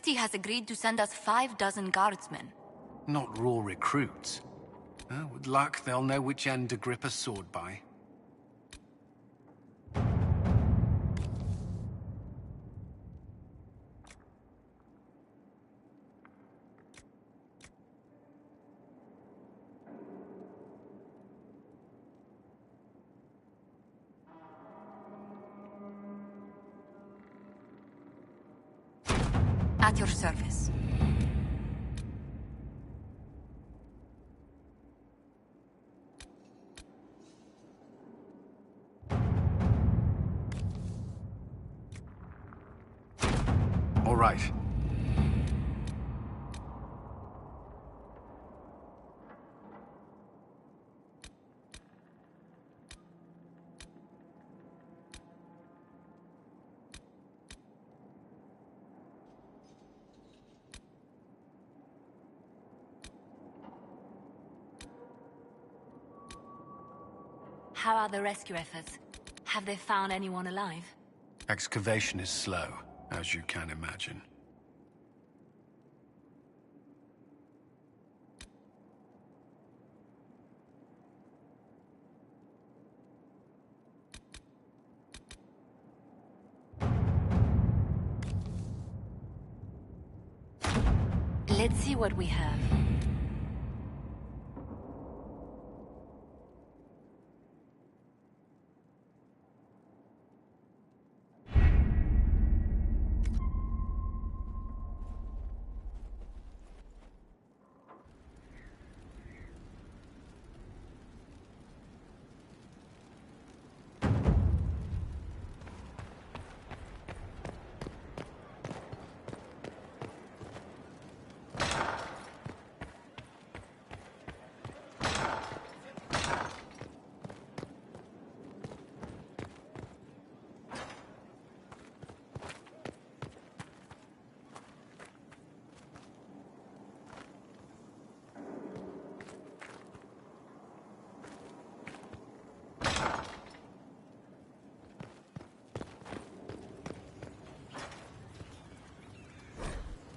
city has agreed to send us 5 dozen guardsmen. Not raw recruits. With luck, they'll know which end to grip a sword by. At your service. All right. How are the rescue efforts? Have they found anyone alive? Excavation is slow, as you can imagine. Let's see what we have.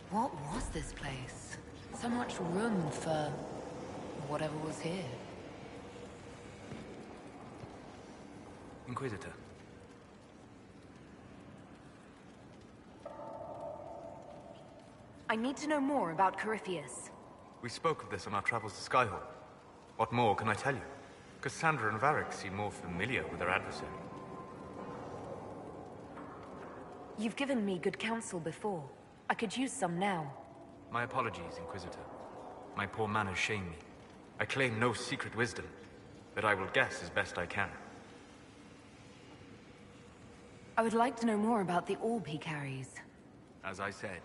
What was this place? So much room for whatever was here. Inquisitor. I need to know more about Corypheus. We spoke of this on our travels to Skyhall. What more can I tell you? Cassandra and Varric seem more familiar with their adversary. You've given me good counsel before. I could use some now. My apologies, Inquisitor. My poor manners shame me. I claim no secret wisdom, but I will guess as best I can. I would like to know more about the orb he carries. As I said,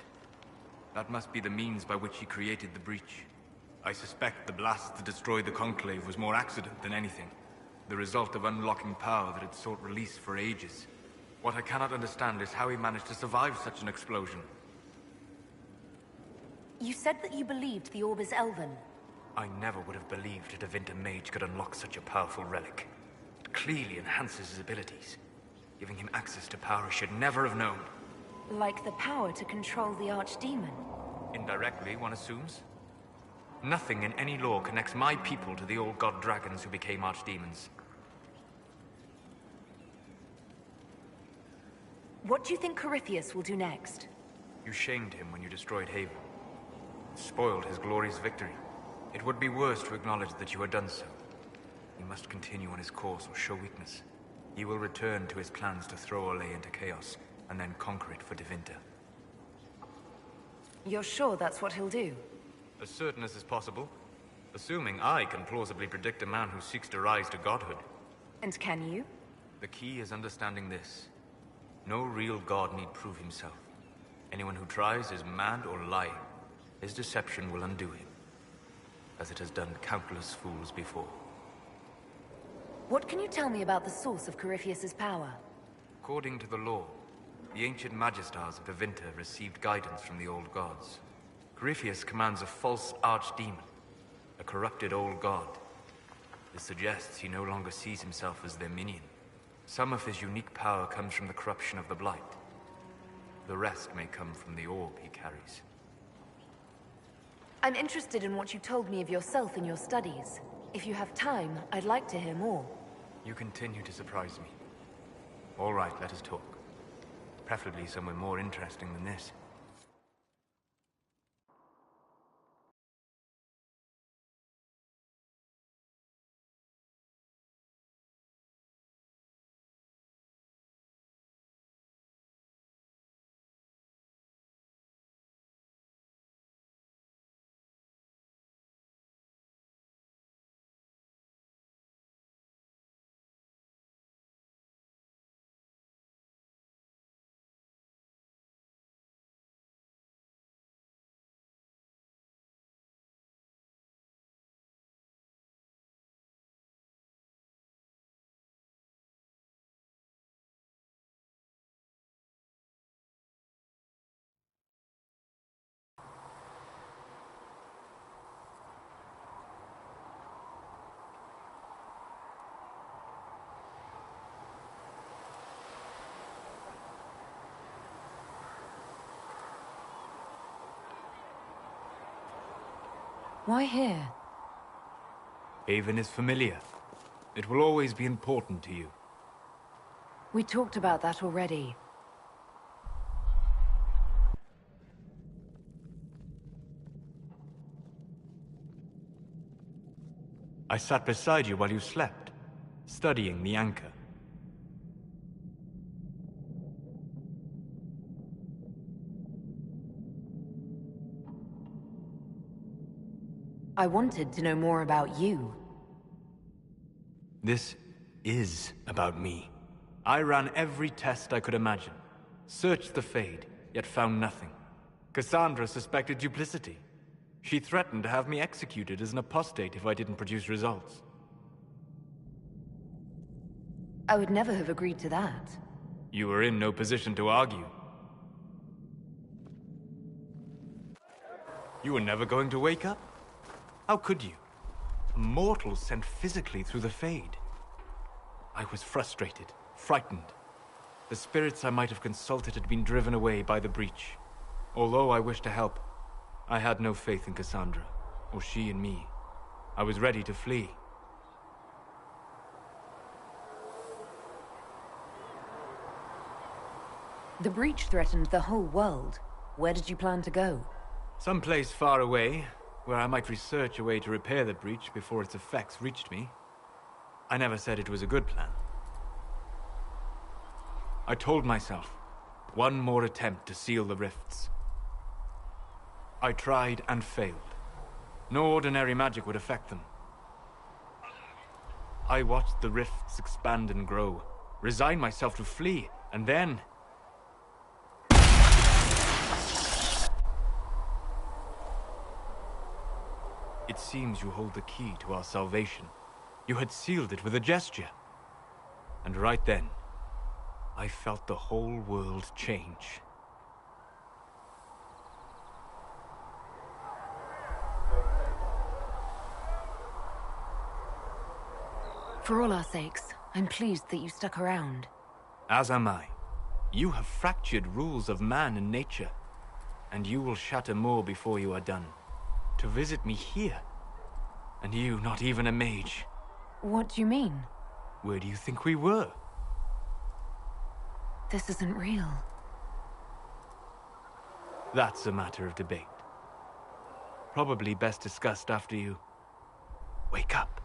that must be the means by which he created the breach. I suspect the blast to destroy the Conclave was more accident than anything. The result of unlocking power that had sought release for ages. What I cannot understand is how he managed to survive such an explosion. You said that you believed the orb is elven. I never would have believed a Devinter mage could unlock such a powerful relic. It clearly enhances his abilities, giving him access to power he should never have known. Like the power to control the Archdemon. Indirectly, one assumes. Nothing in any law connects my people to the old god dragons who became archdemons. What do you think Corypheus will do next? You shamed him when you destroyed Haven. Spoiled his glorious victory. It would be worse to acknowledge that you had done so. He must continue on his course or show weakness. He will return to his plans to throw Olay into chaos, and then conquer it for Devinter. You're sure that's what he'll do? As certain as is possible. Assuming I can plausibly predict a man who seeks to rise to godhood. And can you? The key is understanding this. No real god need prove himself. Anyone who tries is mad or lying. His deception will undo him, as it has done countless fools before. What can you tell me about the source of Corypheus's power? According to the law, the ancient Magistars of Devinter received guidance from the old gods. Corypheus commands a false archdemon, a corrupted old god. This suggests he no longer sees himself as their minion. Some of his unique power comes from the corruption of the Blight. The rest may come from the orb he carries. I'm interested in what you told me of yourself in your studies. If you have time, I'd like to hear more. You continue to surprise me. All right, let us talk. Preferably somewhere more interesting than this. Why here? Haven is familiar. It will always be important to you. We talked about that already. I sat beside you while you slept, studying the anchor. I wanted to know more about you. This is about me. I ran every test I could imagine. Searched the Fade, yet found nothing. Cassandra suspected duplicity. She threatened to have me executed as an apostate if I didn't produce results. I would never have agreed to that. You were in no position to argue. You were never going to wake up? How could you? A mortal sent physically through the Fade. I was frustrated, frightened. The spirits I might have consulted had been driven away by the breach. Although I wished to help, I had no faith in Cassandra, or she in me. I was ready to flee. The breach threatened the whole world. Where did you plan to go? Someplace far away, where I might research a way to repair the breach before its effects reached me. I never said it was a good plan. I told myself, one more attempt to seal the rifts. I tried and failed. No ordinary magic would affect them. I watched the rifts expand and grow, resigned myself to flee, and then... It seems you hold the key to our salvation. You had sealed it with a gesture. And right then, I felt the whole world change. For all our sakes, I'm pleased that you stuck around. As am I. You have fractured rules of man and nature, and you will shatter more before you are done. To visit me here, and you not even a mage. What do you mean? Where do you think we were? This isn't real. That's a matter of debate. Probably best discussed after you wake up.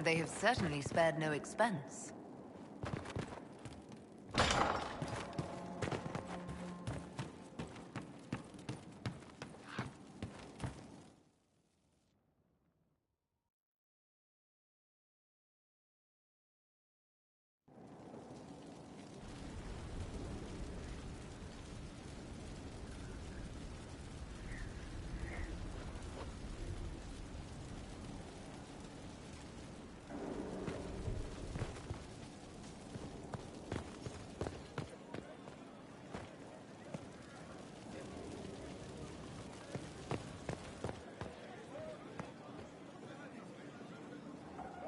They have certainly spared no expense.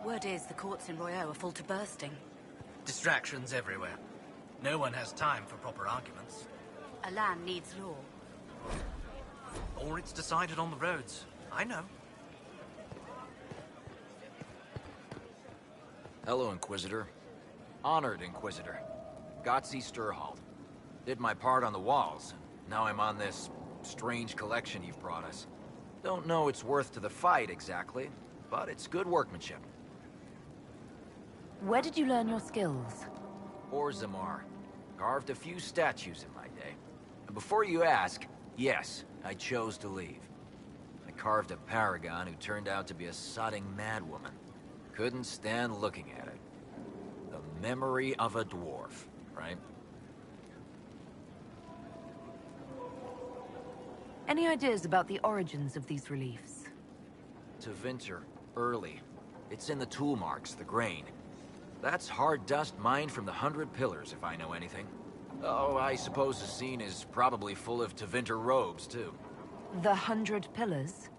Word is the courts in Royaux are full to bursting. Distractions everywhere. No one has time for proper arguments. A land needs law. Or it's decided on the roads. I know. Hello, Inquisitor. Honored Inquisitor. Gotzi Sturhald. Did my part on the walls. Now I'm on this strange collection you've brought us. Don't know it's worth to the fight exactly, but it's good workmanship. Where did you learn your skills? Orzammar. Carved a few statues in my day. And before you ask, yes, I chose to leave. I carved a paragon who turned out to be a sodding madwoman. Couldn't stand looking at it. The memory of a dwarf, right? Any ideas about the origins of these reliefs? Tevinter, early. It's in the tool marks, the grain. That's hard dust mined from the 100 Pillars, if I know anything. Oh, I suppose the scene is probably full of Tevinter robes, too. The 100 Pillars?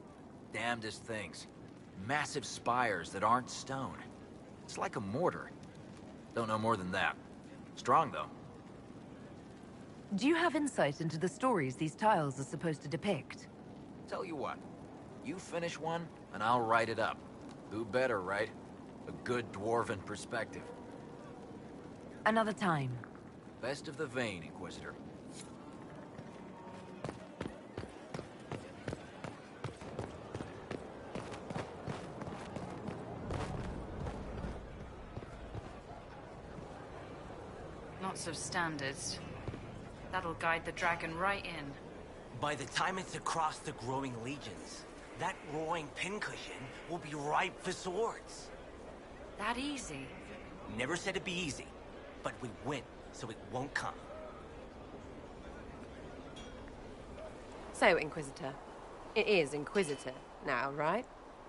Damnedest things. Massive spires that aren't stone. It's like a mortar. Don't know more than that. Strong, though. Do you have insight into the stories these tiles are supposed to depict? Tell you what. You finish one, and I'll write it up. Who better, right? A good dwarven perspective. Another time. Best of the vein, Inquisitor. Lots of standards. That'll guide the dragon right in. By the time it's across the growing legions, that roaring pincushion will be ripe for swords. That easy? Never said it'd be easy, but we win, so it won't come. So, Inquisitor. It is Inquisitor now, right?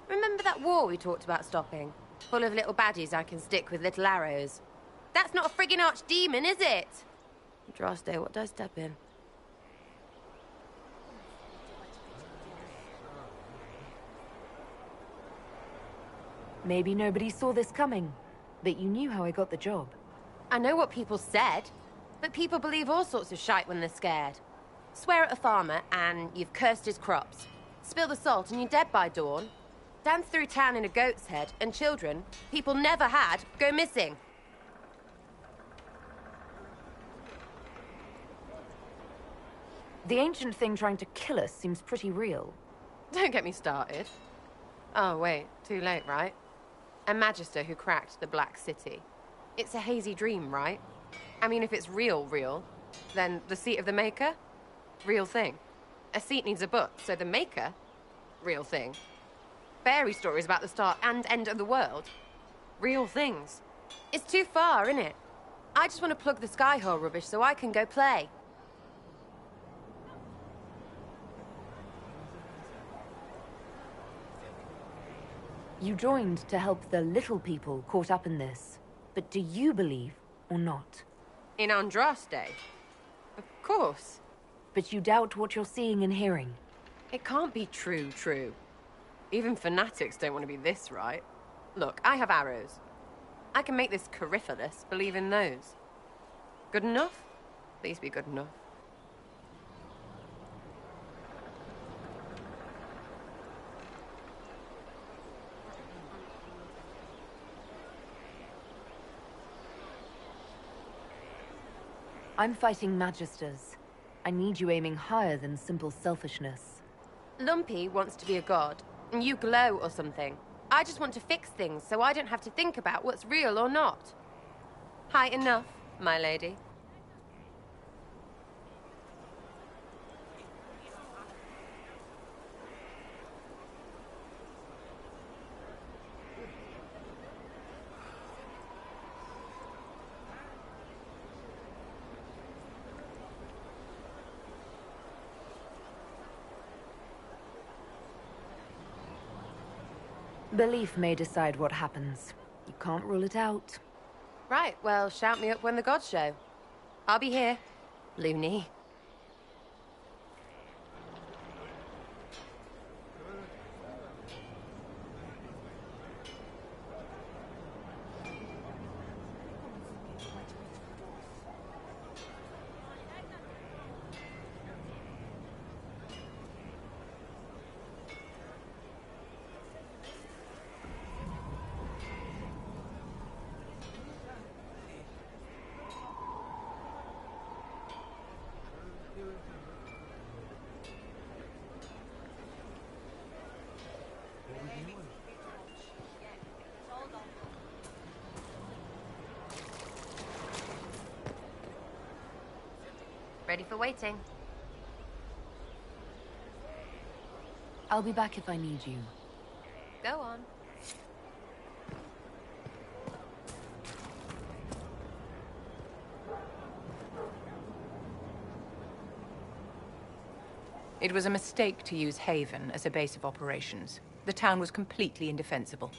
Remember that war we talked about stopping? Full of little baddies I can stick with little arrows. That's not a friggin' archdemon, is it? Droste, what do I step in? Maybe nobody saw this coming, but you knew how I got the job. I know what people said, but people believe all sorts of shite when they're scared. Swear at a farmer and you've cursed his crops. Spill the salt and you're dead by dawn. Dance through town in a goat's head and children, people never had, go missing. The ancient thing trying to kill us seems pretty real. Don't get me started. Oh, wait, too late, right? A magister who cracked the Black City. It's a hazy dream, right? I mean, if it's real, then the seat of the Maker? Real thing. A seat needs a book, so the Maker? Real thing. Fairy stories about the start and end of the world? Real things. It's too far, innit? I just want to plug the Skyhole rubbish so I can go play. You joined to help the little people caught up in this. But do you believe or not? In Andraste? Of course. But you doubt what you're seeing and hearing. It can't be true. Even fanatics don't want to be this right. Look, I have arrows. I can make this Coryphalis believe in those. Good enough? Please be good enough. I'm fighting Magisters. I need you aiming higher than simple selfishness. Lumpy wants to be a god, and you glow or something. I just want to fix things so I don't have to think about what's real or not. High enough, my lady. Belief may decide what happens. You can't rule it out. Right, well, shout me up when the gods show. I'll be here, loony. Ready for waiting. I'll be back if I need you. Go on. It was a mistake to use Haven as a base of operations. The town was completely indefensible.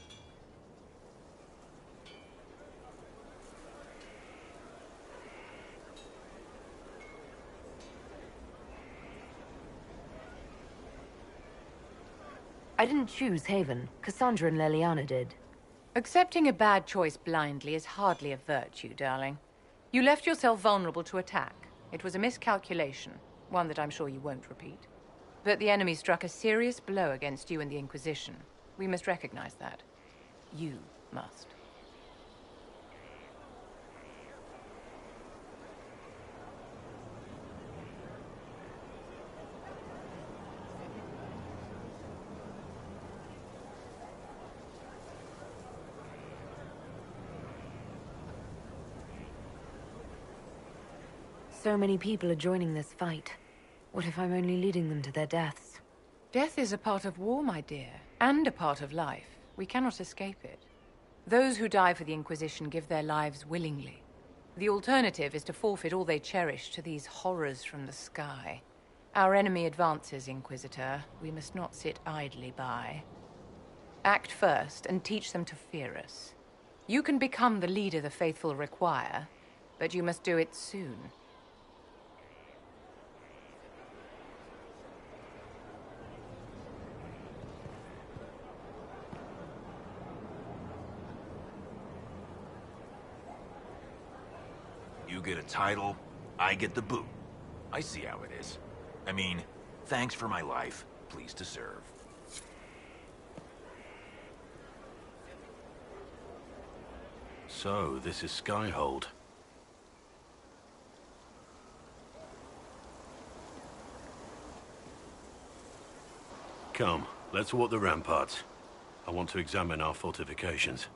I didn't choose Haven. Cassandra and Leliana did. Accepting a bad choice blindly is hardly a virtue, darling. You left yourself vulnerable to attack. It was a miscalculation, one that I'm sure you won't repeat. But the enemy struck a serious blow against you and the Inquisition. We must recognize that. You must. So many people are joining this fight. What if I'm only leading them to their deaths? Death is a part of war, my dear, and a part of life. We cannot escape it. Those who die for the Inquisition give their lives willingly. The alternative is to forfeit all they cherish to these horrors from the sky. Our enemy advances, Inquisitor. We must not sit idly by. Act first and teach them to fear us. You can become the leader the faithful require, but you must do it soon. You get a title, I get the boot. I see how it is. I mean, thanks for my life, pleased to serve. So, this is Skyhold. Come, let's walk the ramparts. I want to examine our fortifications.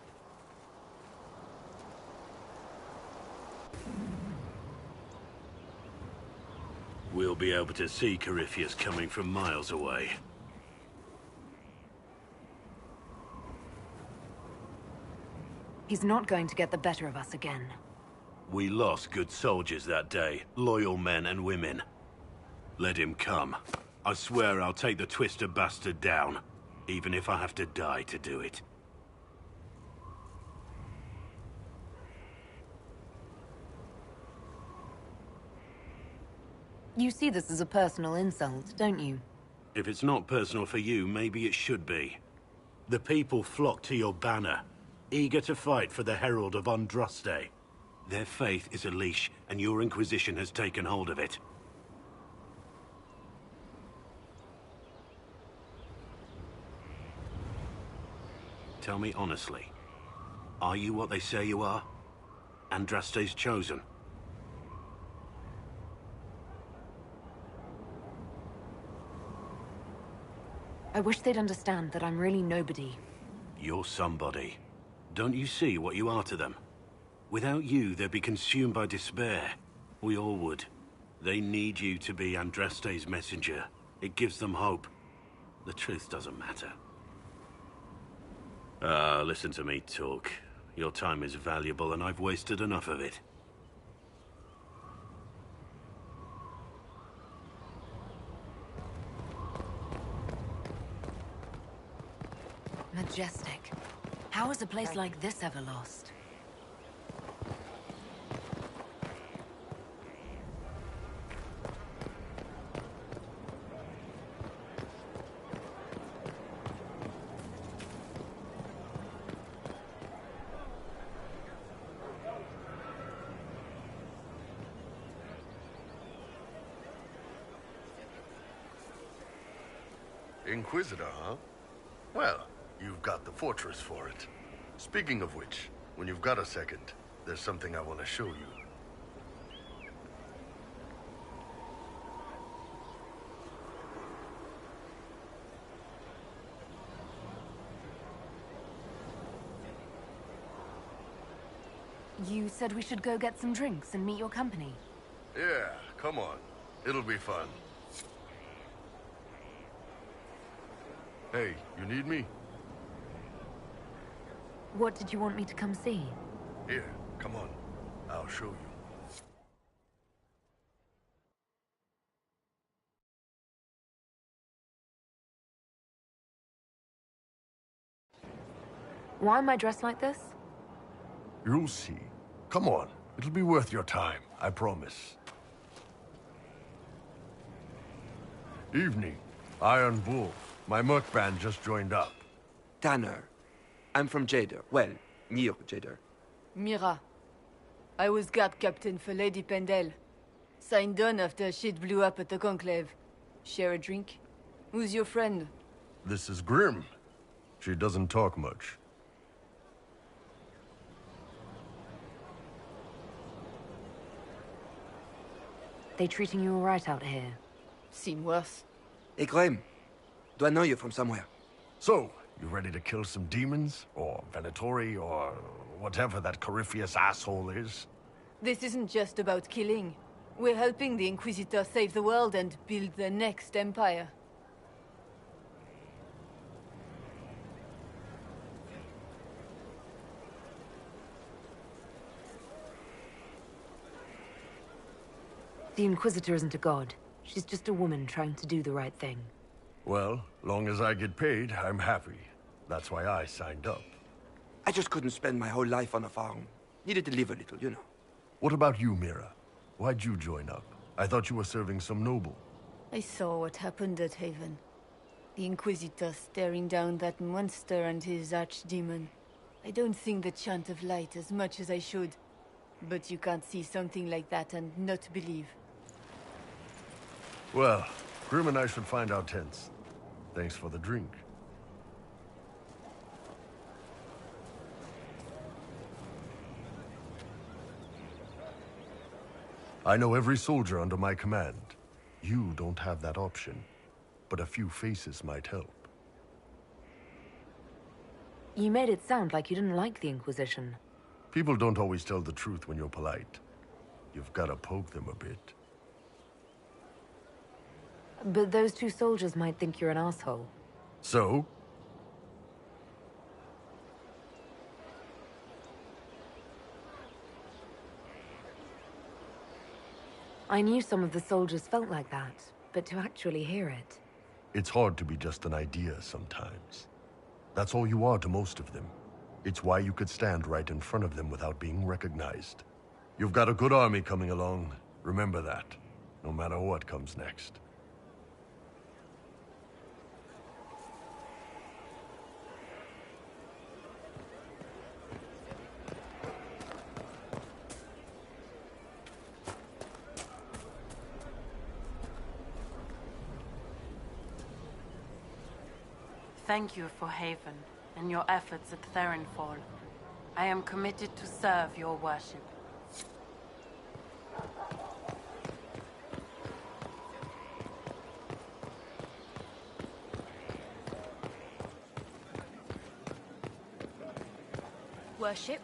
We'll be able to see Corypheus coming from miles away. He's not going to get the better of us again. We lost good soldiers that day, loyal men and women. Let him come. I swear I'll take the Twister bastard down, even if I have to die to do it. You see this as a personal insult, don't you? If it's not personal for you, maybe it should be. The people flock to your banner, eager to fight for the Herald of Andraste. Their faith is a leash, and your Inquisition has taken hold of it. Tell me honestly, are you what they say you are? Andraste's chosen? I wish they'd understand that I'm really nobody. You're somebody. Don't you see what you are to them? Without you, they'd be consumed by despair. We all would. They need you to be Andraste's messenger. It gives them hope. The truth doesn't matter. Listen to me talk. Your time is valuable and I've wasted enough of it. Majestic. How is a place like this ever lost? Inquisitor, huh? Well, you've got the fortress for it. Speaking of which, when you've got a second, there's something I want to show you. You said we should go get some drinks and meet your company. Yeah, come on. It'll be fun. Hey, you need me? What did you want me to come see? Here, come on. I'll show you. Why am I dressed like this? You'll see. Come on. It'll be worth your time, I promise. Evening. Iron Bull. My merc band just joined up. Tanner. I'm from Jader. Well, near Jader. Mira. I was guard captain for Lady Pendel. Signed on after shit blew up at the Conclave. Share a drink? Who's your friend? This is Grim. She doesn't talk much. They treating you all right out here? Seen worse. Hey, Graham. Do I know you from somewhere? So, you ready to kill some demons? Or Venatori? Or whatever that Corypheus asshole is? This isn't just about killing. We're helping the Inquisitor save the world and build the next empire. The Inquisitor isn't a god. She's just a woman trying to do the right thing. Well, long as I get paid, I'm happy. That's why I signed up. I just couldn't spend my whole life on a farm. Needed to live a little, you know. What about you, Mira? Why'd you join up? I thought you were serving some noble. I saw what happened at Haven. The Inquisitor staring down that monster and his archdemon. I don't sing the chant of light as much as I should. But you can't see something like that and not believe. Well, Grim and I should find our tents. Thanks for the drink. I know every soldier under my command. You don't have that option, but a few faces might help. You made it sound like you didn't like the Inquisition. People don't always tell the truth when you're polite. You've got to poke them a bit. But those two soldiers might think you're an asshole. So? I knew some of the soldiers felt like that, but to actually hear it... It's hard to be just an idea sometimes. That's all you are to most of them. It's why you could stand right in front of them without being recognized. You've got a good army coming along. Remember that, no matter what comes next. Thank you for Haven and your efforts at Therenfall. I am committed to serve your worship. Worship.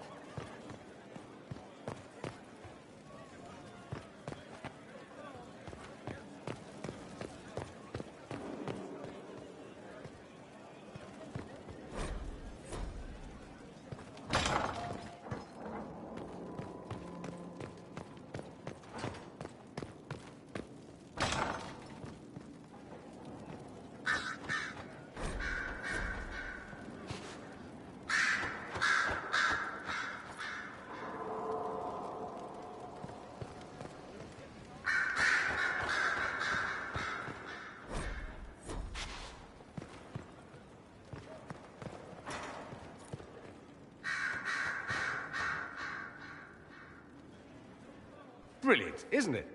Brilliant, isn't it?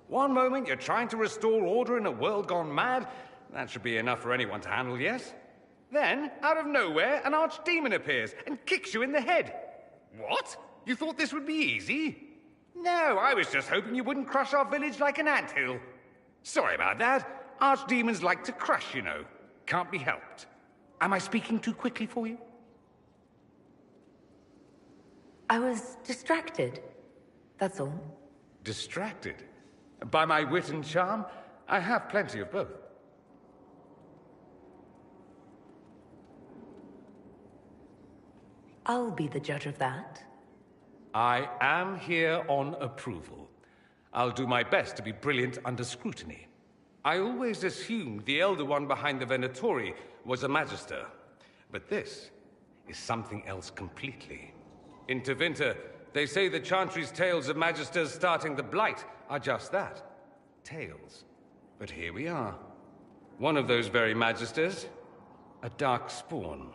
One moment you're trying to restore order in a world gone mad. That should be enough for anyone to handle, yes? Then, out of nowhere, an archdemon appears and kicks you in the head. What? You thought this would be easy? No, I was just hoping you wouldn't crush our village like an anthill. Sorry about that. Archdemons like to crush, you know. Can't be helped. Am I speaking too quickly for you? I was distracted. That's all. Distracted? By my wit and charm? I have plenty of both. I'll be the judge of that. I am here on approval. I'll do my best to be brilliant under scrutiny. I always assumed the Elder One behind the Venatori was a Magister. But this is something else completely. In Tevinter, they say the Chantry's tales of Magisters starting the Blight are just that. Tales. But here we are. One of those very Magisters, a dark spawn.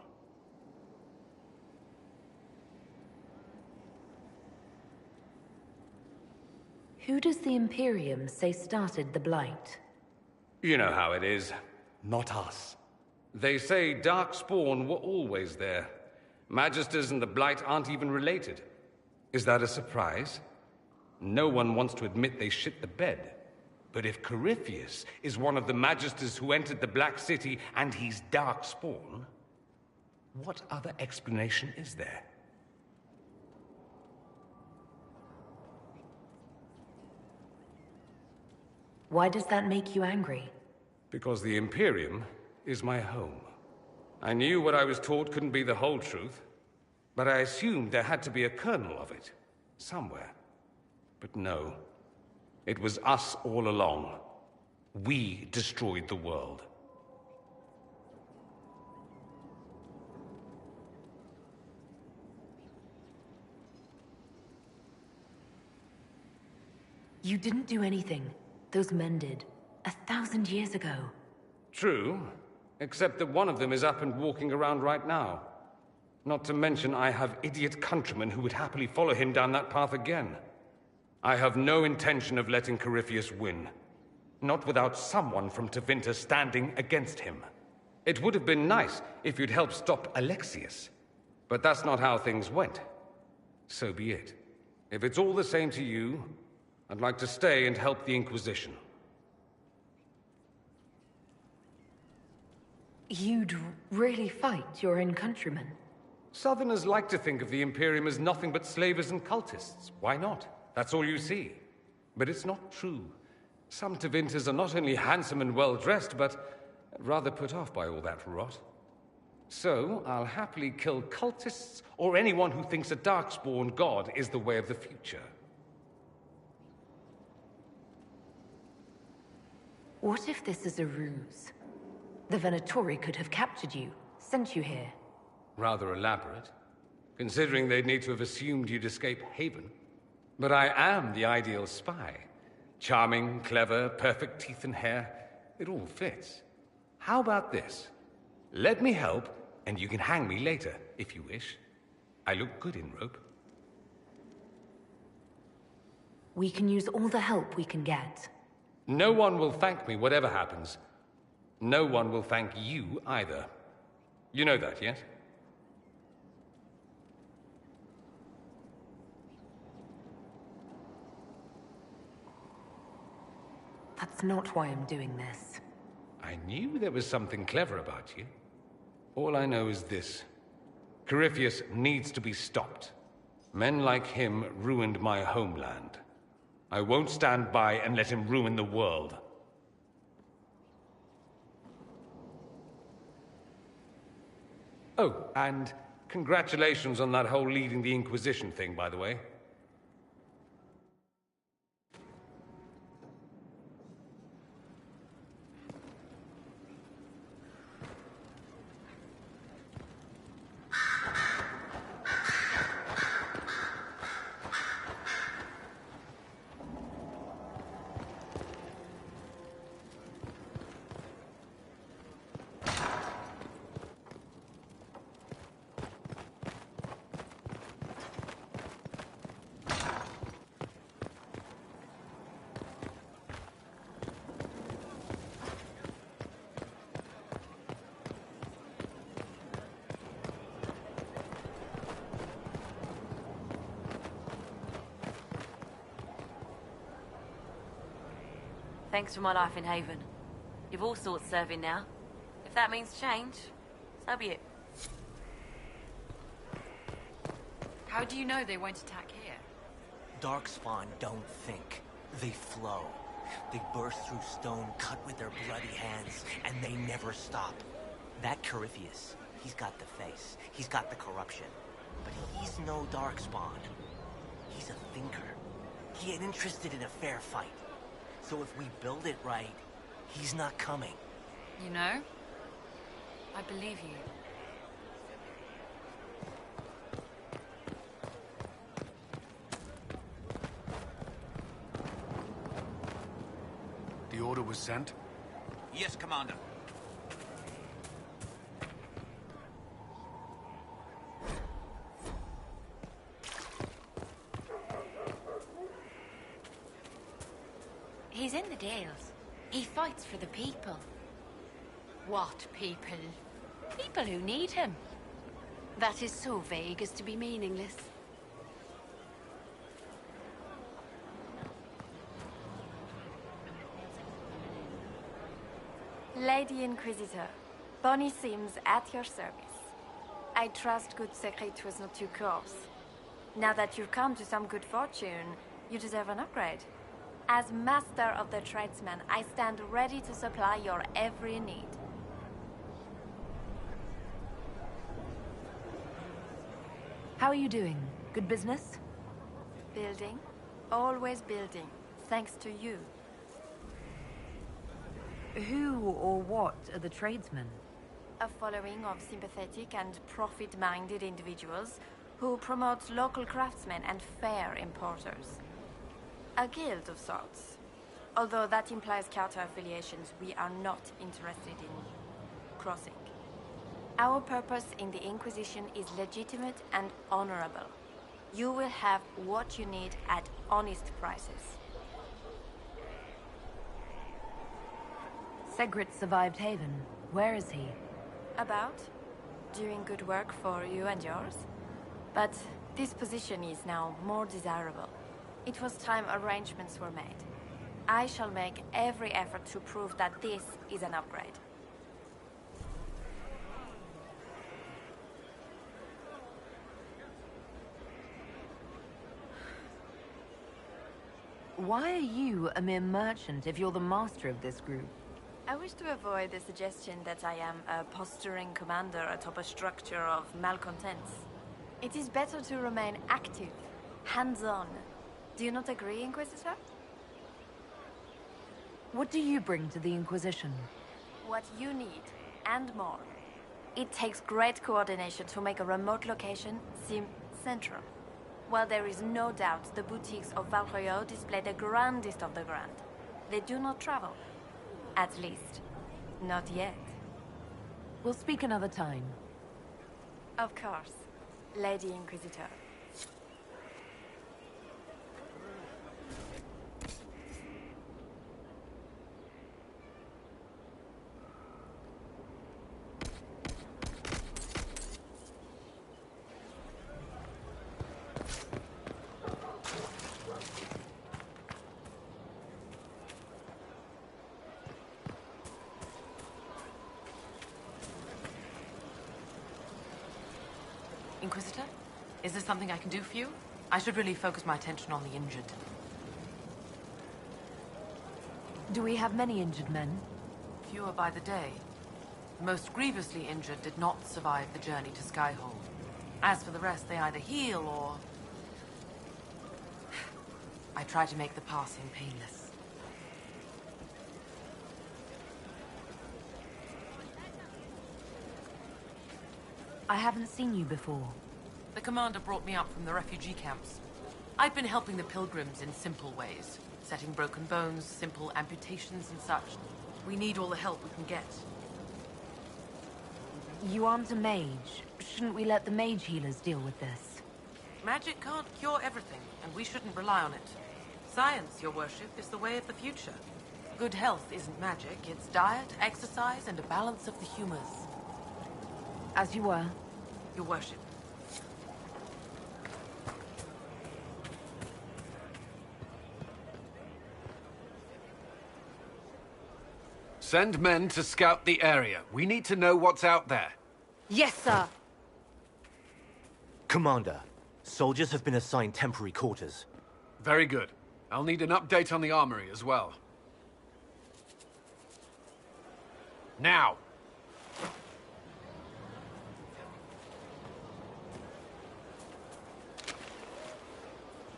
Who does the Imperium say started the Blight? You know how it is. Not us. They say Darkspawn were always there. Magisters and the Blight aren't even related. Is that a surprise? No one wants to admit they shit the bed. But if Corypheus is one of the Magisters who entered the Black City and he's Darkspawn, what other explanation is there? Why does that make you angry? Because the Imperium is my home. I knew what I was taught couldn't be the whole truth, but I assumed there had to be a kernel of it, somewhere. But no, it was us all along. We destroyed the world. You didn't do anything. Those men did. 1,000 years ago. True, except that one of them is up and walking around right now. Not to mention I have idiot countrymen who would happily follow him down that path again. I have no intention of letting Corypheus win. Not without someone from Tevinter standing against him. It would have been nice if you'd helped stop Alexius. But that's not how things went. So be it. If it's all the same to you, I'd like to stay and help the Inquisition. You'd really fight your own countrymen? Southerners like to think of the Imperium as nothing but slavers and cultists. Why not? That's all you see. But it's not true. Some Tevinters are not only handsome and well-dressed, but rather put off by all that rot. So, I'll happily kill cultists or anyone who thinks a Darkspawn god is the way of the future. What if this is a ruse? The Venatori could have captured you, sent you here. Rather elaborate, considering they'd need to have assumed you'd escape Haven. But I am the ideal spy. Charming, clever, perfect teeth and hair. It all fits. How about this? Let me help, and you can hang me later, if you wish. I look good in rope. We can use all the help we can get. No one will thank me, whatever happens. No one will thank you, either. You know that, yes? That's not why I'm doing this. I knew there was something clever about you. All I know is this. Corypheus needs to be stopped. Men like him ruined my homeland. I won't stand by and let him ruin the world. Oh, and congratulations on that whole leading the Inquisition thing, by the way. Thanks for my life in Haven. You've all sorts serving now. If that means change, so be it. How do you know they won't attack here? Darkspawn don't think. They flow. They burst through stone cut with their bloody hands, and they never stop. That Corypheus, he's got the face. He's got the corruption. But he's no Darkspawn. He's a thinker. He ain't interested in a fair fight. So if we build it right, he's not coming. You know, I believe you. The order was sent? Yes, Commander. He's in the Dales. He fights for the people. What people? People who need him. That is so vague as to be meaningless. Lady Inquisitor, Bonnie Sims at your service. I trust good secret was not too coarse. Now that you've come to some good fortune, you deserve an upgrade. As master of the tradesman, I stand ready to supply your every need. How are you doing? Good business? Building. Always building. Thanks to you. Who or what are the tradesmen? A following of sympathetic and profit-minded individuals who promote local craftsmen and fair importers. A guild of sorts. Although that implies counter-affiliations we are not interested in crossing. Our purpose in the Inquisition is legitimate and honorable. You will have what you need at honest prices. Segrit survived Haven. Where is he? About? Doing good work for you and yours? But this position is now more desirable. It was time arrangements were made. I shall make every effort to prove that this is an upgrade. Why are you a mere merchant if you're the master of this group? I wish to avoid the suggestion that I am a posturing commander atop a structure of malcontents. It is better to remain active, hands-on. Do you not agree, Inquisitor? What do you bring to the Inquisition? What you need, and more. It takes great coordination to make a remote location seem central. While there is no doubt the boutiques of Valroyo display the grandest of the grand, they do not travel. At least, not yet. We'll speak another time. Of course, Lady Inquisitor. Inquisitor? Is there something I can do for you? I should really focus my attention on the injured. Do we have many injured men? Fewer by the day. The most grievously injured did not survive the journey to Skyhold. As for the rest, they either heal or... I try to make the passing painless. I haven't seen you before. The commander brought me up from the refugee camps. I've been helping the pilgrims in simple ways. Setting broken bones, simple amputations and such. We need all the help we can get. You aren't a mage. Shouldn't we let the mage healers deal with this? Magic can't cure everything, and we shouldn't rely on it. Science, your worship, is the way of the future. Good health isn't magic, it's diet, exercise, and a balance of the humors. As you were. Your worship. Send men to scout the area. We need to know what's out there. Yes, sir. Commander, soldiers have been assigned temporary quarters. Very good. I'll need an update on the armory as well. Now!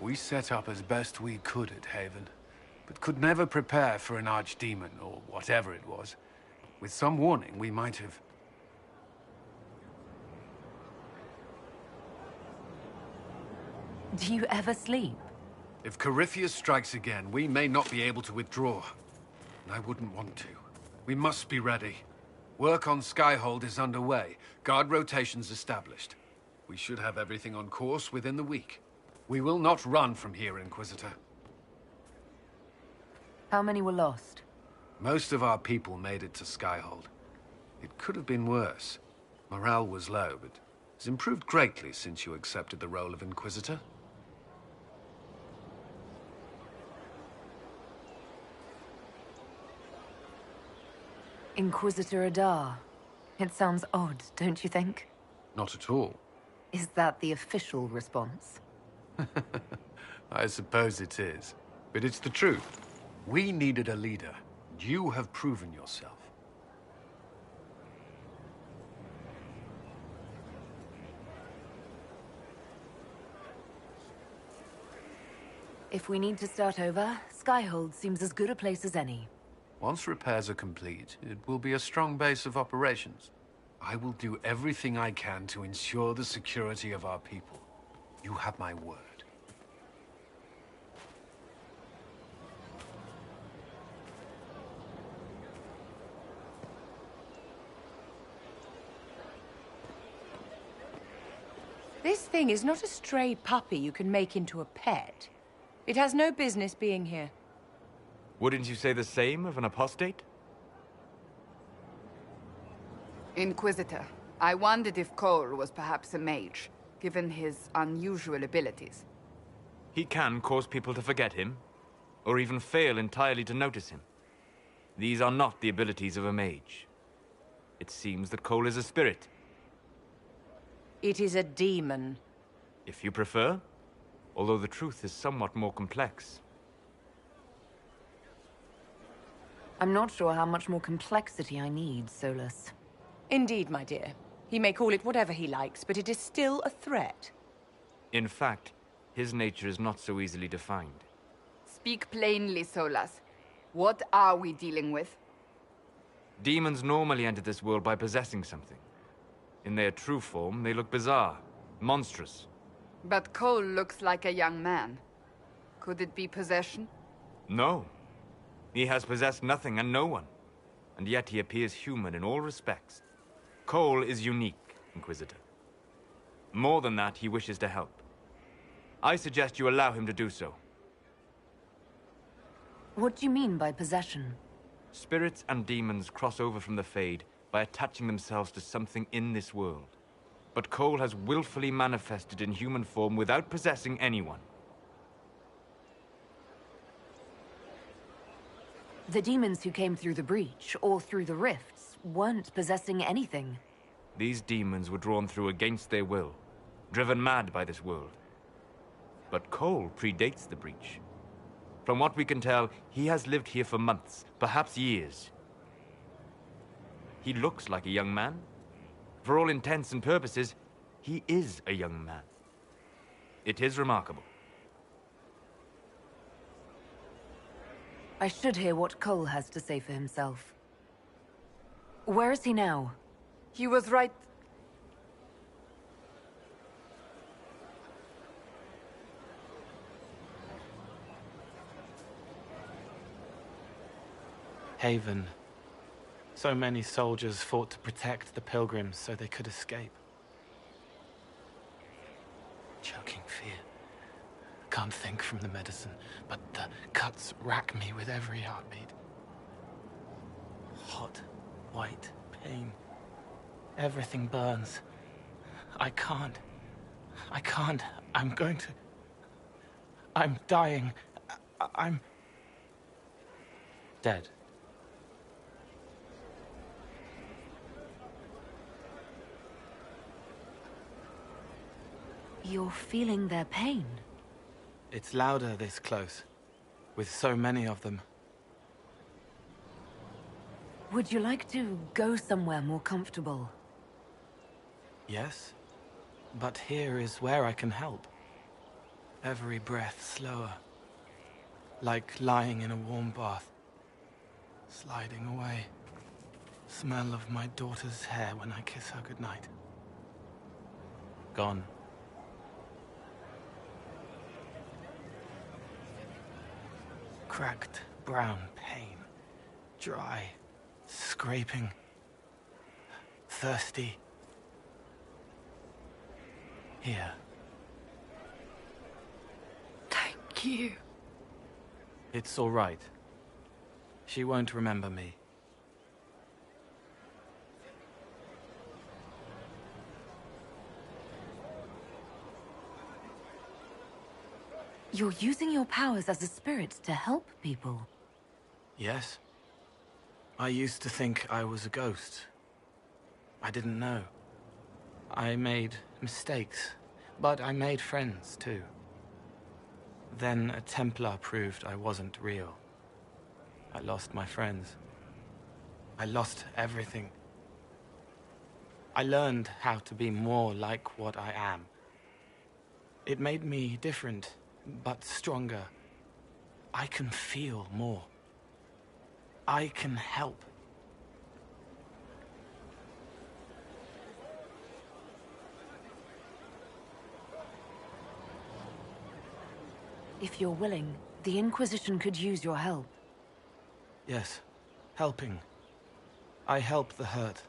We set up as best we could at Haven, but could never prepare for an archdemon, or whatever it was. With some warning, we might have... Do you ever sleep? If Corypheus strikes again, we may not be able to withdraw. And I wouldn't want to. We must be ready. Work on Skyhold is underway. Guard rotations established. We should have everything on course within the week. We will not run from here, Inquisitor. How many were lost? Most of our people made it to Skyhold. It could have been worse. Morale was low, but it's improved greatly since you accepted the role of Inquisitor. Inquisitor Adar. It sounds odd, don't you think? Not at all. Is that the official response? I suppose it is. But it's the truth. We needed a leader. You have proven yourself. If we need to start over, Skyhold seems as good a place as any. Once repairs are complete, it will be a strong base of operations. I will do everything I can to ensure the security of our people. You have my word. This thing is not a stray puppy you can make into a pet. It has no business being here. Wouldn't you say the same of an apostate? Inquisitor, I wondered if Cole was perhaps a mage, given his unusual abilities. He can cause people to forget him, or even fail entirely to notice him. These are not the abilities of a mage. It seems that Cole is a spirit. It is a demon. If you prefer, although the truth is somewhat more complex. I'm not sure how much more complexity I need, Solus. Indeed, my dear. He may call it whatever he likes, but it is still a threat. In fact, his nature is not so easily defined. Speak plainly, Solus. What are we dealing with? Demons normally enter this world by possessing something. In their true form, they look bizarre, monstrous. But Cole looks like a young man. Could it be possession? No. He has possessed nothing and no one. And yet he appears human in all respects. Cole is unique, Inquisitor. More than that, he wishes to help. I suggest you allow him to do so. What do you mean by possession? Spirits and demons cross over from the Fade by attaching themselves to something in this world. But Cole has willfully manifested in human form without possessing anyone. The demons who came through the breach, or through the rifts, weren't possessing anything. These demons were drawn through against their will, driven mad by this world. But Cole predates the breach. From what we can tell, he has lived here for months, perhaps years. He looks like a young man. For all intents and purposes, he is a young man. It is remarkable. I should hear what Cole has to say for himself. Where is he now? He was right. Haven. So many soldiers fought to protect the pilgrims so they could escape. Choking fear. Can't think from the medicine, but the cuts rack me with every heartbeat. Hot, white pain. Everything burns. I can't. I'm going to... I'm dying. I'm... dead. You're feeling their pain? It's louder this close, with so many of them. Would you like to go somewhere more comfortable? Yes, but here is where I can help. Every breath slower, like lying in a warm bath, sliding away. Smell of my daughter's hair when I kiss her goodnight. Gone. Cracked brown pain, dry, scraping, thirsty. Here. Thank you. It's all right. She won't remember me. You're using your powers as a spirit to help people. Yes. I used to think I was a ghost. I didn't know. I made mistakes, but I made friends too. Then a Templar proved I wasn't real. I lost my friends. I lost everything. I learned how to be more like what I am. It made me different, but stronger. I can feel more. I can help. If you're willing, the Inquisition could use your help. Yes, helping. I help the hurt,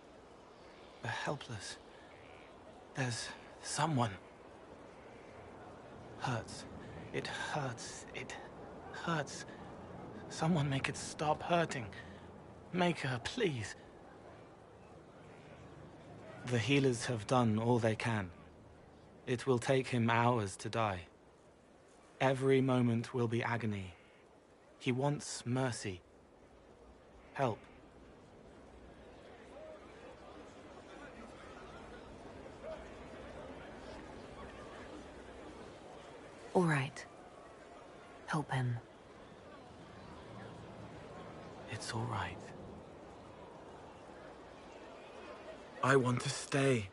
the helpless. There's someone. Hurts. It hurts. It hurts. Someone make it stop hurting. Make her, please. The healers have done all they can. It will take him hours to die. Every moment will be agony. He wants mercy. Help. All right. Help him. It's all right. I want to stay.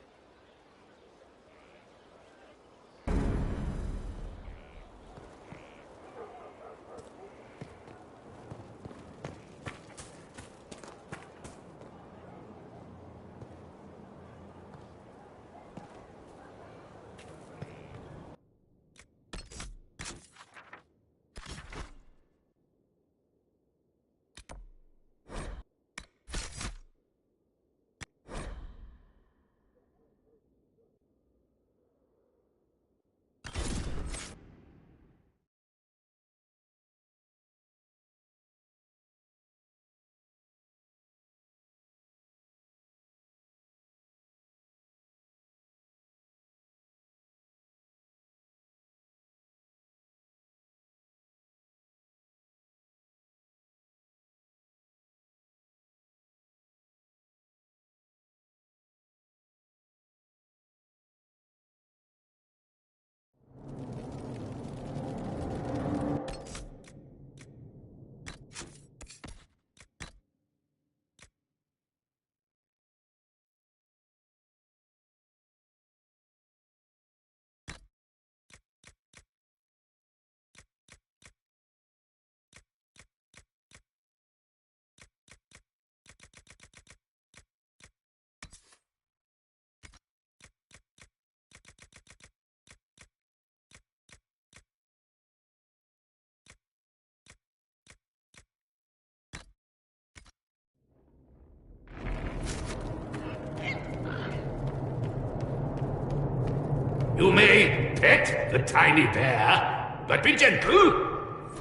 You may pet the tiny bear, but be gentle.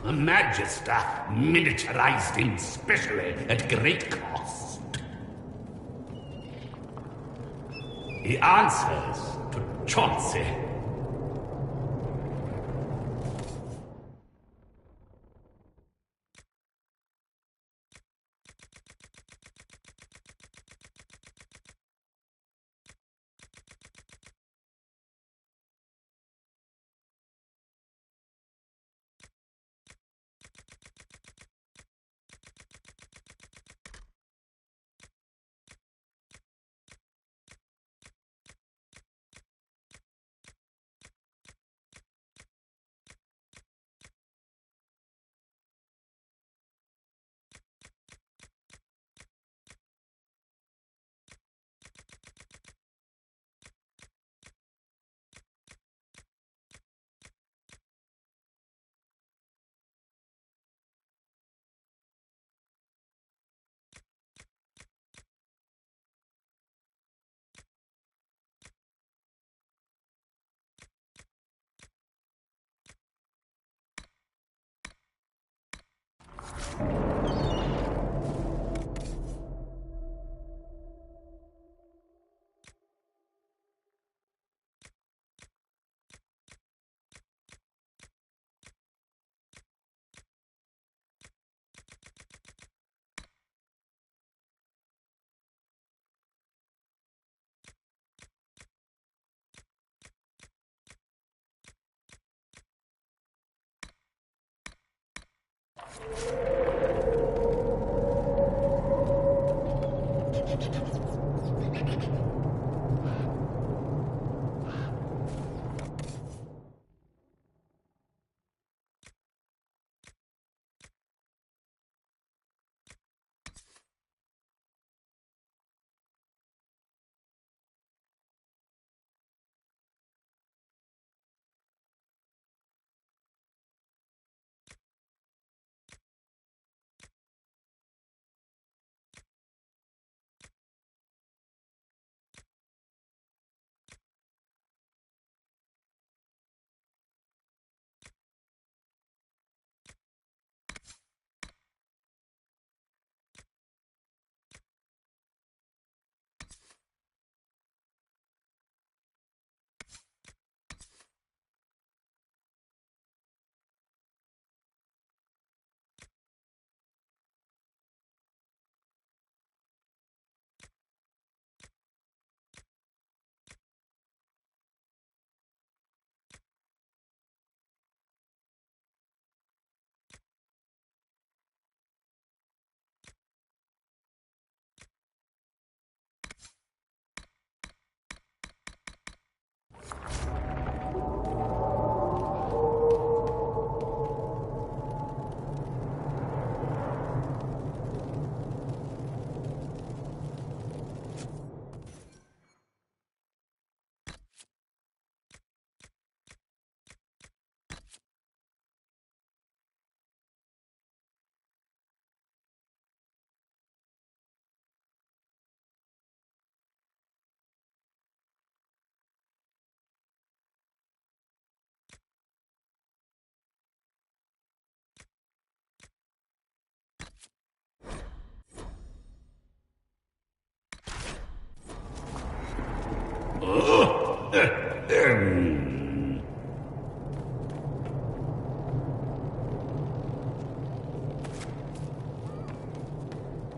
A Magister miniaturized him specially at great cost. He answers to Chauncey.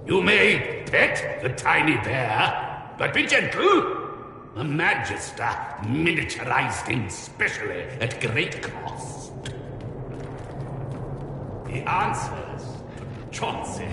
You may pet the tiny bear, but be gentle. A Magister miniaturized him specially at great cost. He answers to Chauncey.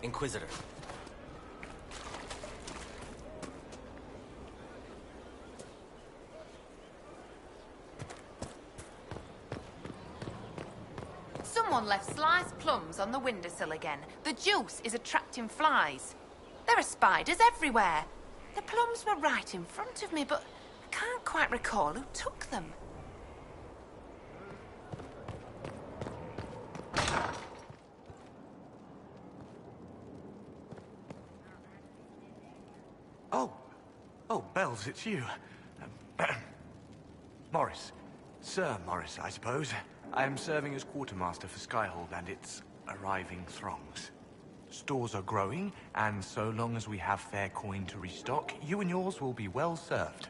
Inquisitor. Someone left sliced plums on the windowsill again. The juice is attracting flies. There are spiders everywhere. The plums were right in front of me, but I can't quite recall who took them. Oh, Bells, it's you. Morris. Sir Morris, I suppose. I am serving as quartermaster for Skyhold and its arriving throngs. Stores are growing, and so long as we have fair coin to restock, you and yours will be well served.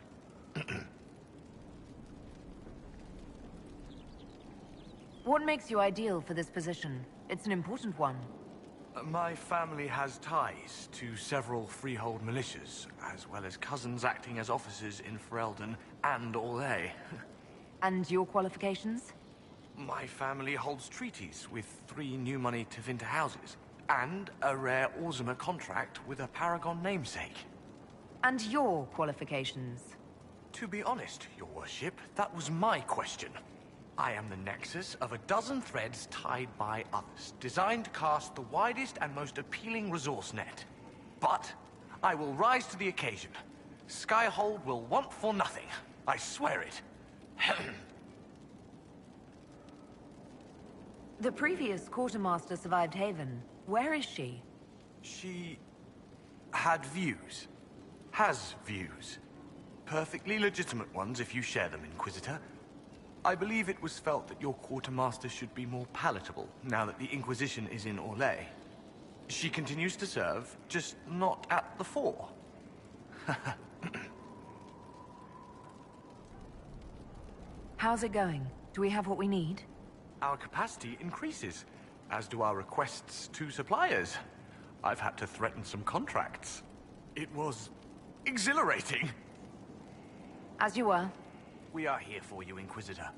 What makes you ideal for this position? It's an important one. My family has ties to several freehold militias, as well as cousins acting as officers in Ferelden and Orlais. And your qualifications? My family holds treaties with 3 new money Tevinter houses, and a rare Orzuma contract with a Paragon namesake. And your qualifications? To be honest, your worship, that was my question. I am the nexus of a dozen threads tied by others, designed to cast the widest and most appealing resource net. But I will rise to the occasion. Skyhold will want for nothing. I swear it. The previous quartermaster survived Haven. Where is she? She had views. Has views. Perfectly legitimate ones if you share them, Inquisitor. I believe it was felt that your quartermaster should be more palatable now that the Inquisition is in Orlais. She continues to serve, just not at the fore. How's it going? Do we have what we need? Our capacity increases, as do our requests to suppliers. I've had to threaten some contracts. It was exhilarating. As you were. We are here for you, Inquisitor.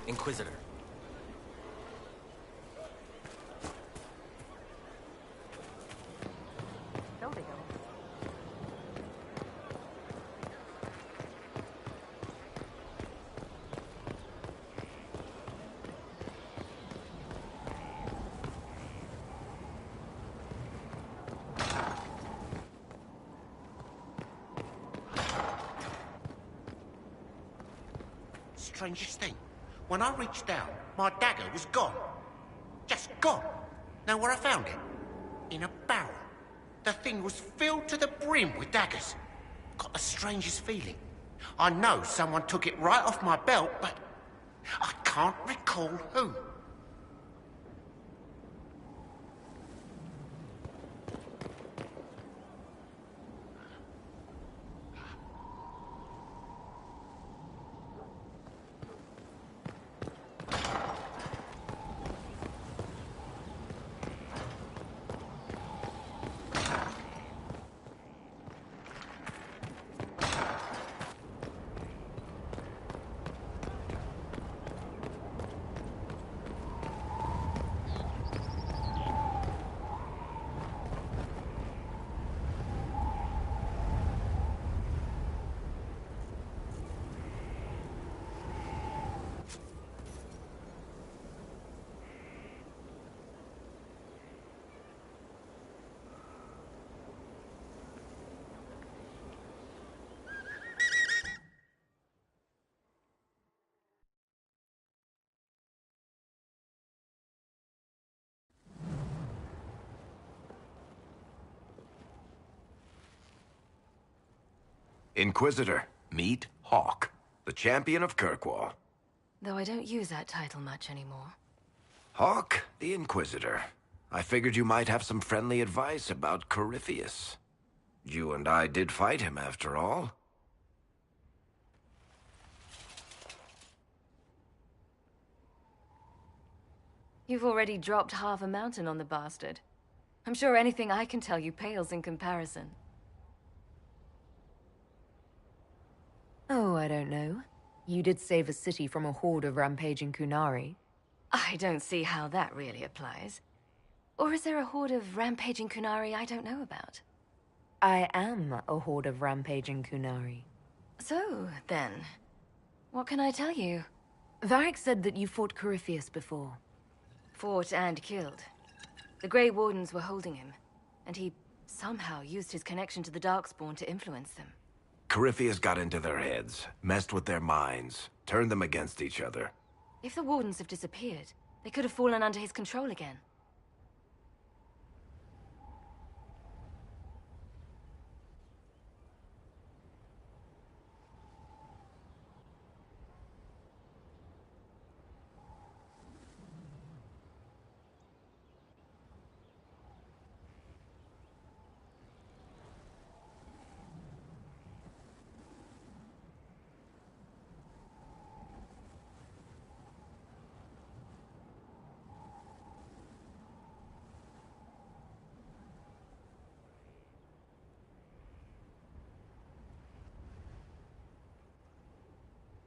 Inquisitor. Strangest thing. When I reached down, my dagger was gone. Just gone. Know where I found it? In a barrel. The thing was filled to the brim with daggers. Got the strangest feeling. I know someone took it right off my belt, but I can't recall who. Inquisitor, meet Hawk, the champion of Kirkwall. Though I don't use that title much anymore. Hawk, the Inquisitor. I figured you might have some friendly advice about Corypheus. You and I did fight him, after all. You've already dropped half a mountain on the bastard. I'm sure anything I can tell you pales in comparison. Oh, I don't know. You did save a city from a horde of rampaging Kunari. I don't see how that really applies. Or is there a horde of rampaging Kunari I don't know about? I am a horde of rampaging Kunari. So, then, what can I tell you? Varric said that you fought Corypheus before. Fought and killed. The Grey Wardens were holding him, and he somehow used his connection to the Darkspawn to influence them. Corypheus got into their heads, messed with their minds, turned them against each other. If the Wardens have disappeared, they could have fallen under his control again.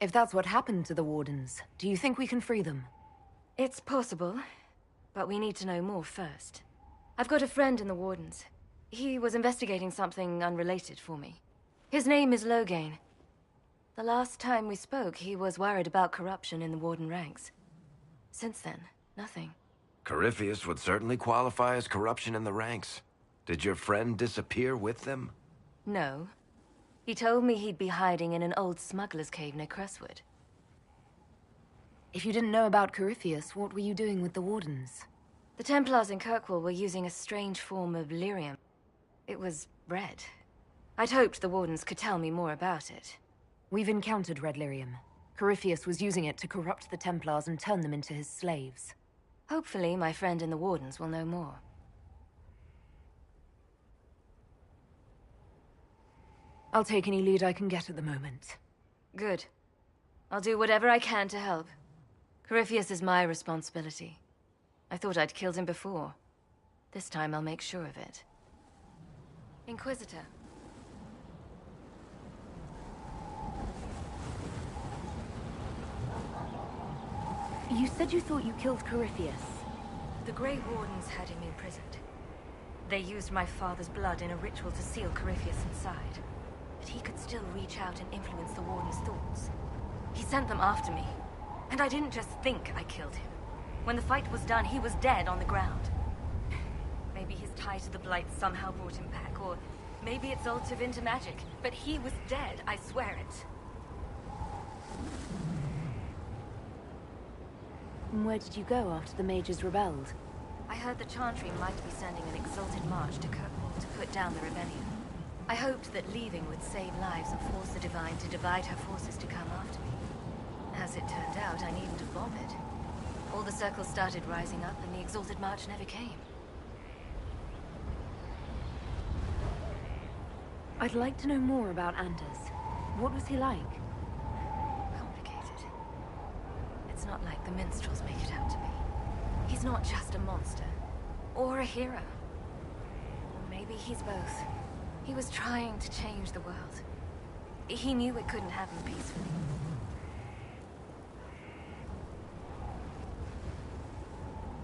If that's what happened to the Wardens, do you think we can free them? It's possible, but we need to know more first. I've got a friend in the Wardens. He was investigating something unrelated for me. His name is Loghain. The last time we spoke, he was worried about corruption in the Warden ranks. Since then, nothing. Corypheus would certainly qualify as corruption in the ranks. Did your friend disappear with them? No. He told me he'd be hiding in an old smuggler's cave near Crestwood. If you didn't know about Corypheus, what were you doing with the Wardens? The Templars in Kirkwall were using a strange form of lyrium. It was red. I'd hoped the Wardens could tell me more about it. We've encountered red lyrium. Corypheus was using it to corrupt the Templars and turn them into his slaves. Hopefully, my friend in the Wardens will know more. I'll take any lead I can get at the moment. Good. I'll do whatever I can to help. Corypheus is my responsibility. I thought I'd killed him before. This time I'll make sure of it. Inquisitor. You said you thought you killed Corypheus. The Grey Wardens had him imprisoned. They used my father's blood in a ritual to seal Corypheus inside. But he could still reach out and influence the Warden's thoughts. He sent them after me. And I didn't just think I killed him. When the fight was done, he was dead on the ground. Maybe his tie to the Blight somehow brought him back, or maybe it's all to into magic. But he was dead, I swear it. And where did you go after the mages rebelled? I heard the Chantry might be sending an exalted march to Kirkwall to put down the rebellion. I hoped that leaving would save lives and force the Divine to divide her forces to come after me. As it turned out, I needn't have bothered. All the circles started rising up, and the exalted march never came. I'd like to know more about Anders. What was he like? Complicated. It's not like the minstrels make it out to be. He's not just a monster. Or a hero. Or maybe he's both. He was trying to change the world. He knew it couldn't happen peacefully.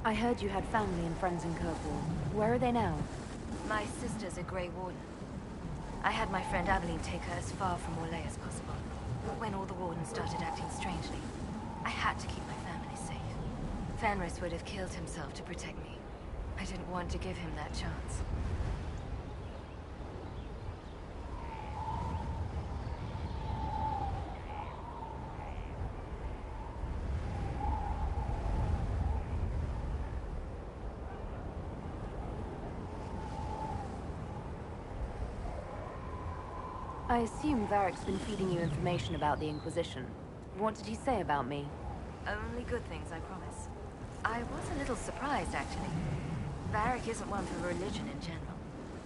I heard you had family and friends in Kirkwall. Where are they now? My sister's a Grey Warden. I had my friend Aveline take her as far from Orlais as possible. But when all the Wardens started acting strangely, I had to keep my family safe. Fenris would have killed himself to protect me. I didn't want to give him that chance. I assume Varric's been feeding you information about the Inquisition. What did he say about me? Only good things, I promise. I was a little surprised, actually. Varric isn't one for religion in general,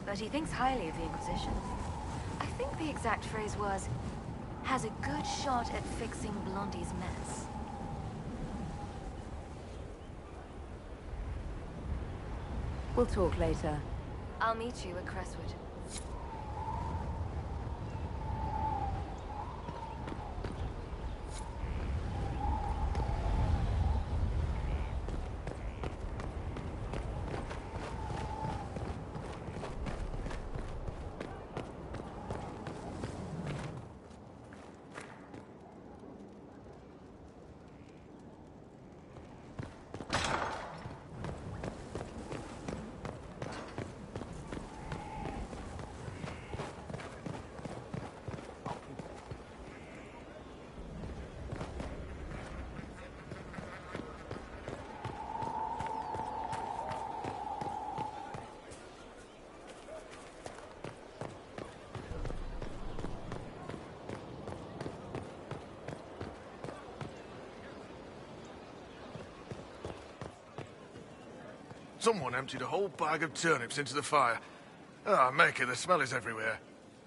but he thinks highly of the Inquisition. I think the exact phrase was, has a good shot at fixing Blondie's mess. We'll talk later. I'll meet you at Crestwood. Someone emptied a whole bag of turnips into the fire. Ah, Maker, the smell is everywhere.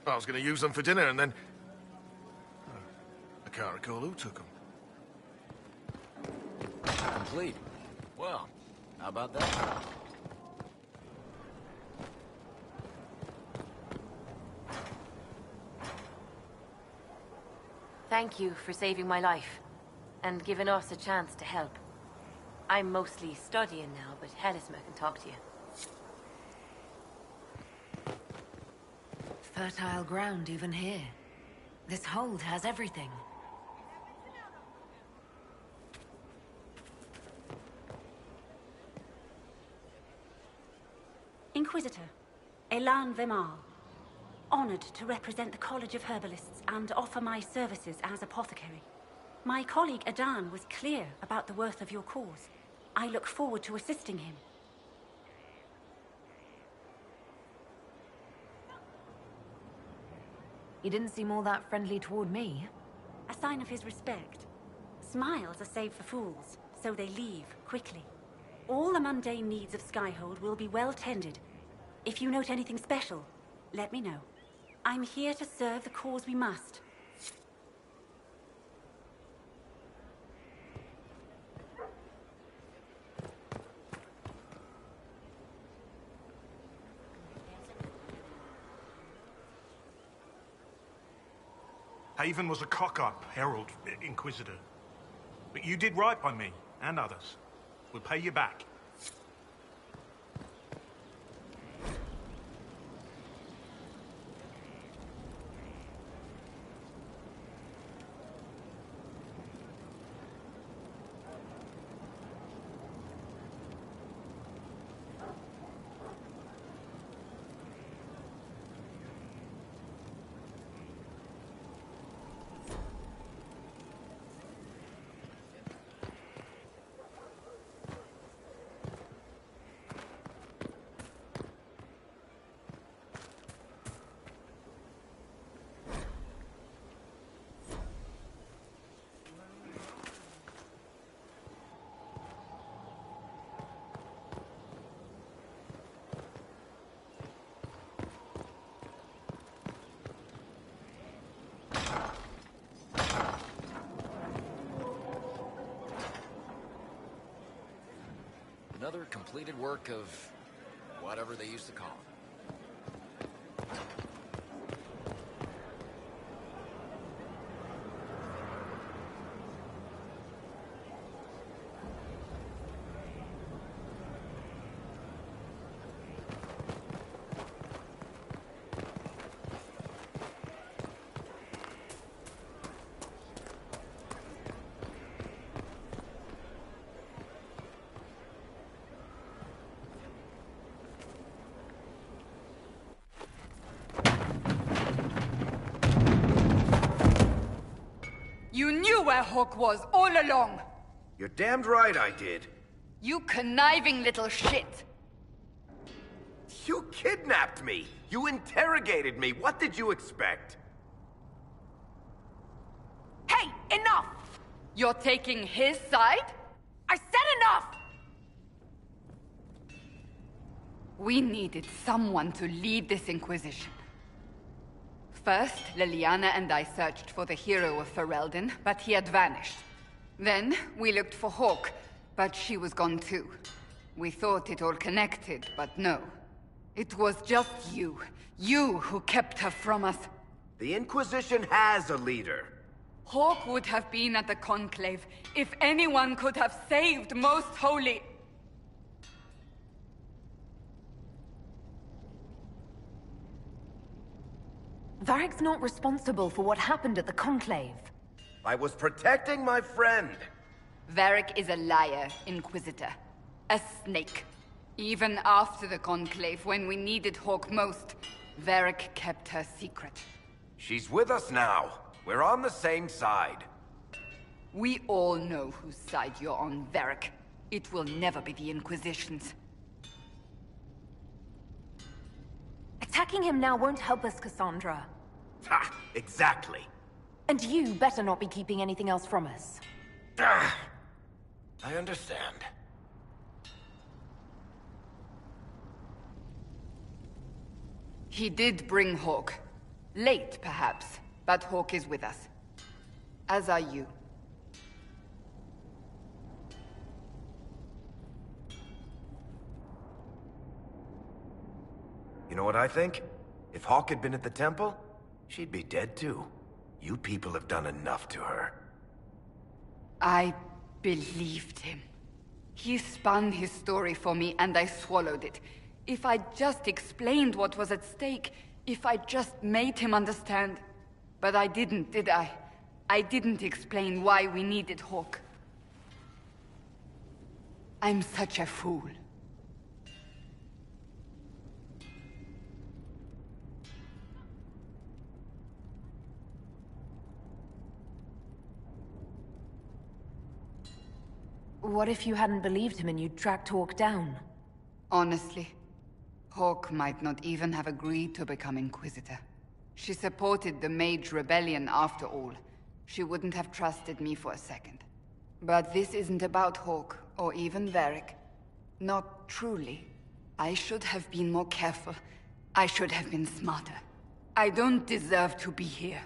I was going to use them for dinner and then... Oh, I can't recall who took them. Complete. Well, how about that? Thank you for saving my life, and giving us a chance to help. I'm mostly studying now, but Helisma can talk to you. Fertile ground even here. This hold has everything. Inquisitor, Elan Vemar. Honored to represent the College of Herbalists and offer my services as apothecary. My colleague Adan was clear about the worth of your cause. I look forward to assisting him. He didn't seem all that friendly toward me. A sign of his respect. Smiles are saved for fools, so they leave quickly. All the mundane needs of Skyhold will be well tended. If you note anything special, let me know. I'm here to serve the cause we must. Haven was a cock-up, Herald, Inquisitor. But you did right by me, and others. We'll pay you back. Another completed work of whatever they used to call it. You knew where Hawk was all along! You're damned right I did. You conniving little shit! You kidnapped me! You interrogated me! What did you expect? Hey, enough! You're taking his side? I said enough! We needed someone to lead this Inquisition. First, Liliana and I searched for the hero of Ferelden, but he had vanished. Then, we looked for Hawk, but she was gone too. We thought it all connected, but no. It was just you. You who kept her from us. The Inquisition has a leader. Hawk would have been at the Conclave if anyone could have saved Most Holy... Varric's not responsible for what happened at the Conclave. I was protecting my friend. Varric is a liar, Inquisitor. A snake. Even after the Conclave, when we needed Hawk most, Varric kept her secret. She's with us now. We're on the same side. We all know whose side you're on, Varric. It will never be the Inquisition's. Attacking him now won't help us, Cassandra. Ha! Exactly. And you better not be keeping anything else from us. I understand. He did bring Hawk. Late, perhaps, but Hawk is with us. As are you. You know what I think? If Hawk had been at the temple, she'd be dead too. You people have done enough to her. I believed him. He spun his story for me and I swallowed it. If I just explained what was at stake, if I just made him understand. But I didn't, did I? I didn't explain why we needed Hawk. I'm such a fool. What if you hadn't believed him and you'd tracked Hawk down? Honestly, Hawk might not even have agreed to become Inquisitor. She supported the Mage Rebellion after all. She wouldn't have trusted me for a second. But this isn't about Hawk, or even Varric. Not truly. I should have been more careful. I should have been smarter. I don't deserve to be here.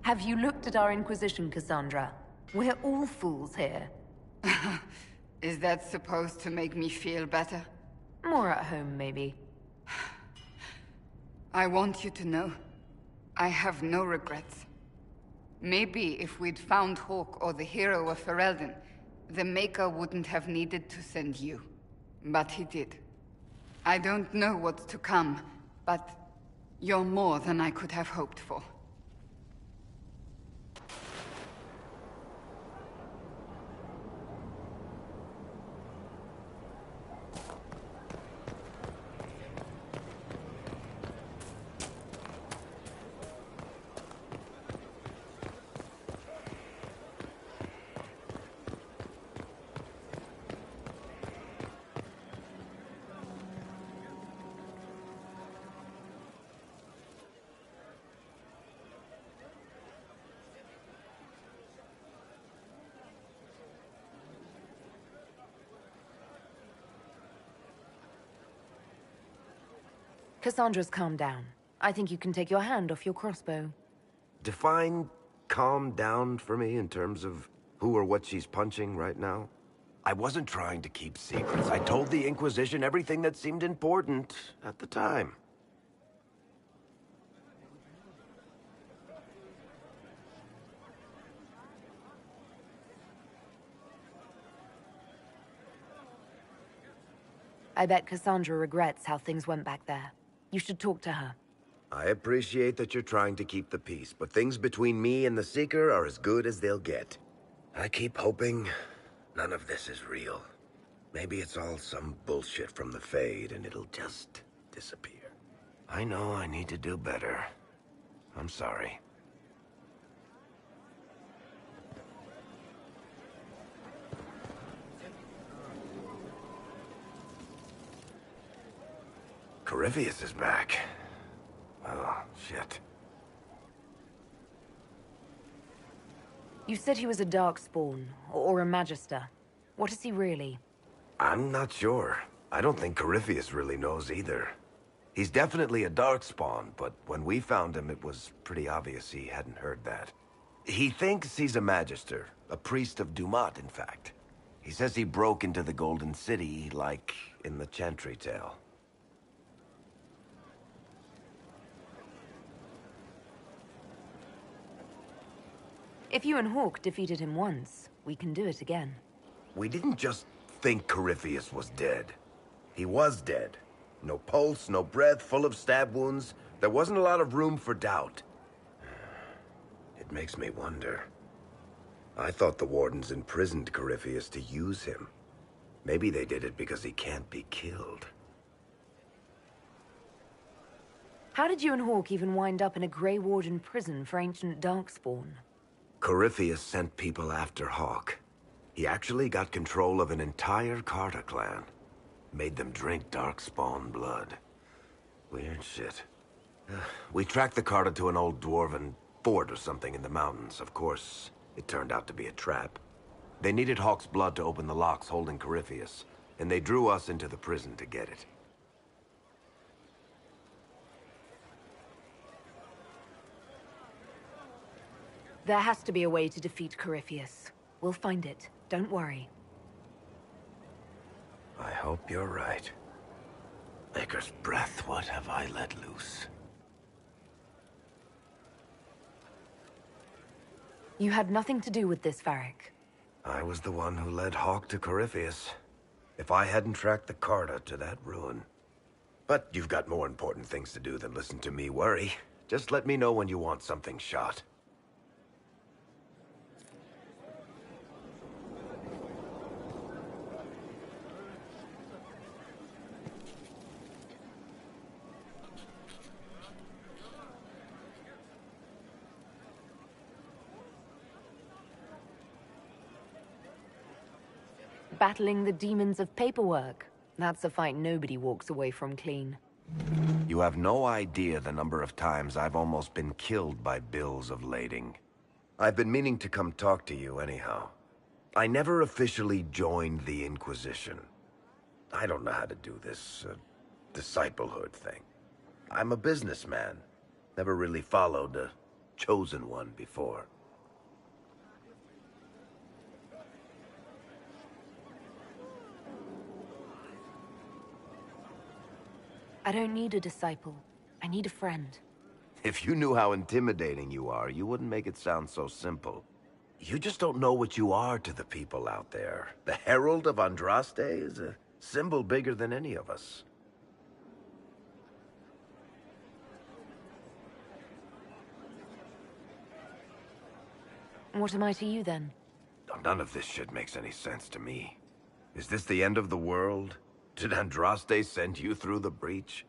Have you looked at our Inquisition, Cassandra? We're all fools here. Is that supposed to make me feel better? More at home, maybe. I want you to know, I have no regrets. Maybe if we'd found Hawk or the hero of Ferelden, the Maker wouldn't have needed to send you. But he did. I don't know what's to come, but you're more than I could have hoped for. Cassandra's calmed down. I think you can take your hand off your crossbow. Define calm down for me in terms of who or what she's punching right now. I wasn't trying to keep secrets. I told the Inquisition everything that seemed important at the time. I bet Cassandra regrets how things went back there. You should talk to her. I appreciate that you're trying to keep the peace, but things between me and the Seeker are as good as they'll get. I keep hoping none of this is real. Maybe it's all some bullshit from the Fade and it'll just disappear. I know I need to do better. I'm sorry. Corypheus is back. Oh, shit. You said he was a Darkspawn, or a Magister. What is he really? I'm not sure. I don't think Corypheus really knows either. He's definitely a Darkspawn, but when we found him, it was pretty obvious he hadn't heard that. He thinks he's a Magister, a priest of Dumat, in fact. He says he broke into the Golden City, like in the Chantry tale. If you and Hawk defeated him once, we can do it again. We didn't just think Corypheus was dead. He was dead. No pulse, no breath, full of stab wounds. There wasn't a lot of room for doubt. It makes me wonder. I thought the Wardens imprisoned Corypheus to use him. Maybe they did it because he can't be killed. How did you and Hawk even wind up in a Grey Warden prison for ancient Darkspawn? Corypheus sent people after Hawk. He actually got control of an entire Carter clan. Made them drink Darkspawn blood. Weird shit. We tracked the Carter to an old dwarven fort or something in the mountains. Of course, it turned out to be a trap. They needed Hawk's blood to open the locks holding Corypheus, and they drew us into the prison to get it. There has to be a way to defeat Corypheus. We'll find it. Don't worry. I hope you're right. Maker's breath, what have I let loose? You had nothing to do with this, Varric. I was the one who led Hawk to Corypheus. If I hadn't tracked the Carter to that ruin. But you've got more important things to do than listen to me worry. Just let me know when you want something shot. Battling the demons of paperwork. That's a fight nobody walks away from clean. You have no idea the number of times I've almost been killed by bills of lading. I've been meaning to come talk to you anyhow. I never officially joined the Inquisition. I don't know how to do this, disciplehood thing. I'm a businessman. Never really followed a chosen one before. I don't need a disciple. I need a friend. If you knew how intimidating you are, you wouldn't make it sound so simple. You just don't know what you are to the people out there. The Herald of Andraste is a symbol bigger than any of us. What am I to you, then? None of this shit makes any sense to me. Is this the end of the world? Did Andraste send you through the breach?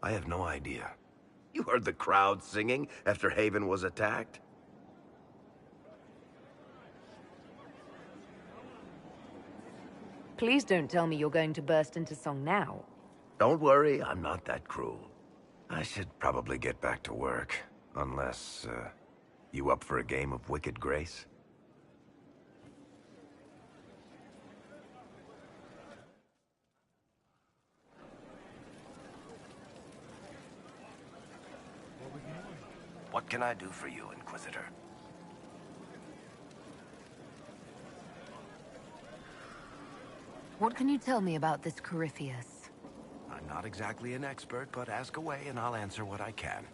I have no idea. You heard the crowd singing after Haven was attacked? Please don't tell me you're going to burst into song now. Don't worry, I'm not that cruel. I should probably get back to work. Unless, you up for a game of Wicked Grace? What can I do for you, Inquisitor? What can you tell me about this Corypheus? I'm not exactly an expert, but ask away and I'll answer what I can.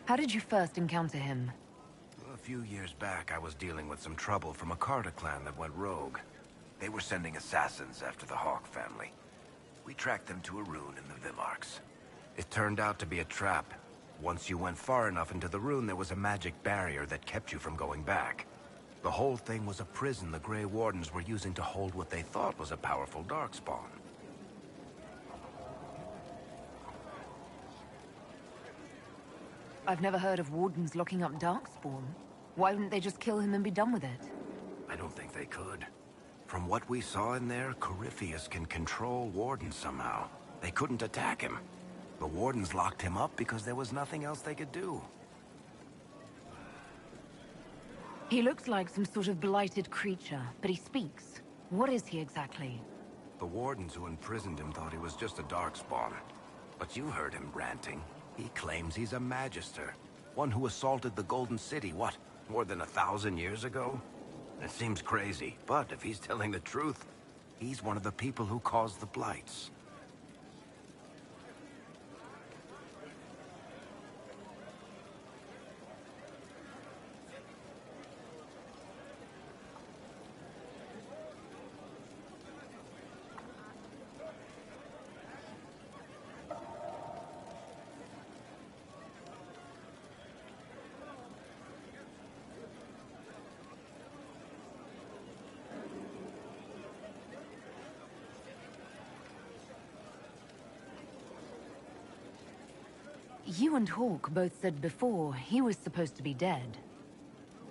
How did you first encounter him? A few years back, I was dealing with some trouble from a Carter clan that went rogue. They were sending assassins after the Hawk family. We tracked them to a rune in the Vimarks. It turned out to be a trap. Once you went far enough into the rune, there was a magic barrier that kept you from going back. The whole thing was a prison the Grey Wardens were using to hold what they thought was a powerful Darkspawn. I've never heard of Wardens locking up Darkspawn. Why wouldn't they just kill him and be done with it? I don't think they could. From what we saw in there, Corypheus can control Wardens somehow. They couldn't attack him. The Wardens locked him up because there was nothing else they could do. He looks like some sort of blighted creature, but he speaks. What is he exactly? The Wardens who imprisoned him thought he was just a Darkspawn. But you heard him ranting. He claims he's a Magister. One who assaulted the Golden City, what, more than 1,000 years ago? It seems crazy, but if he's telling the truth, he's one of the people who caused the Blights. You and Hawk both said before he was supposed to be dead.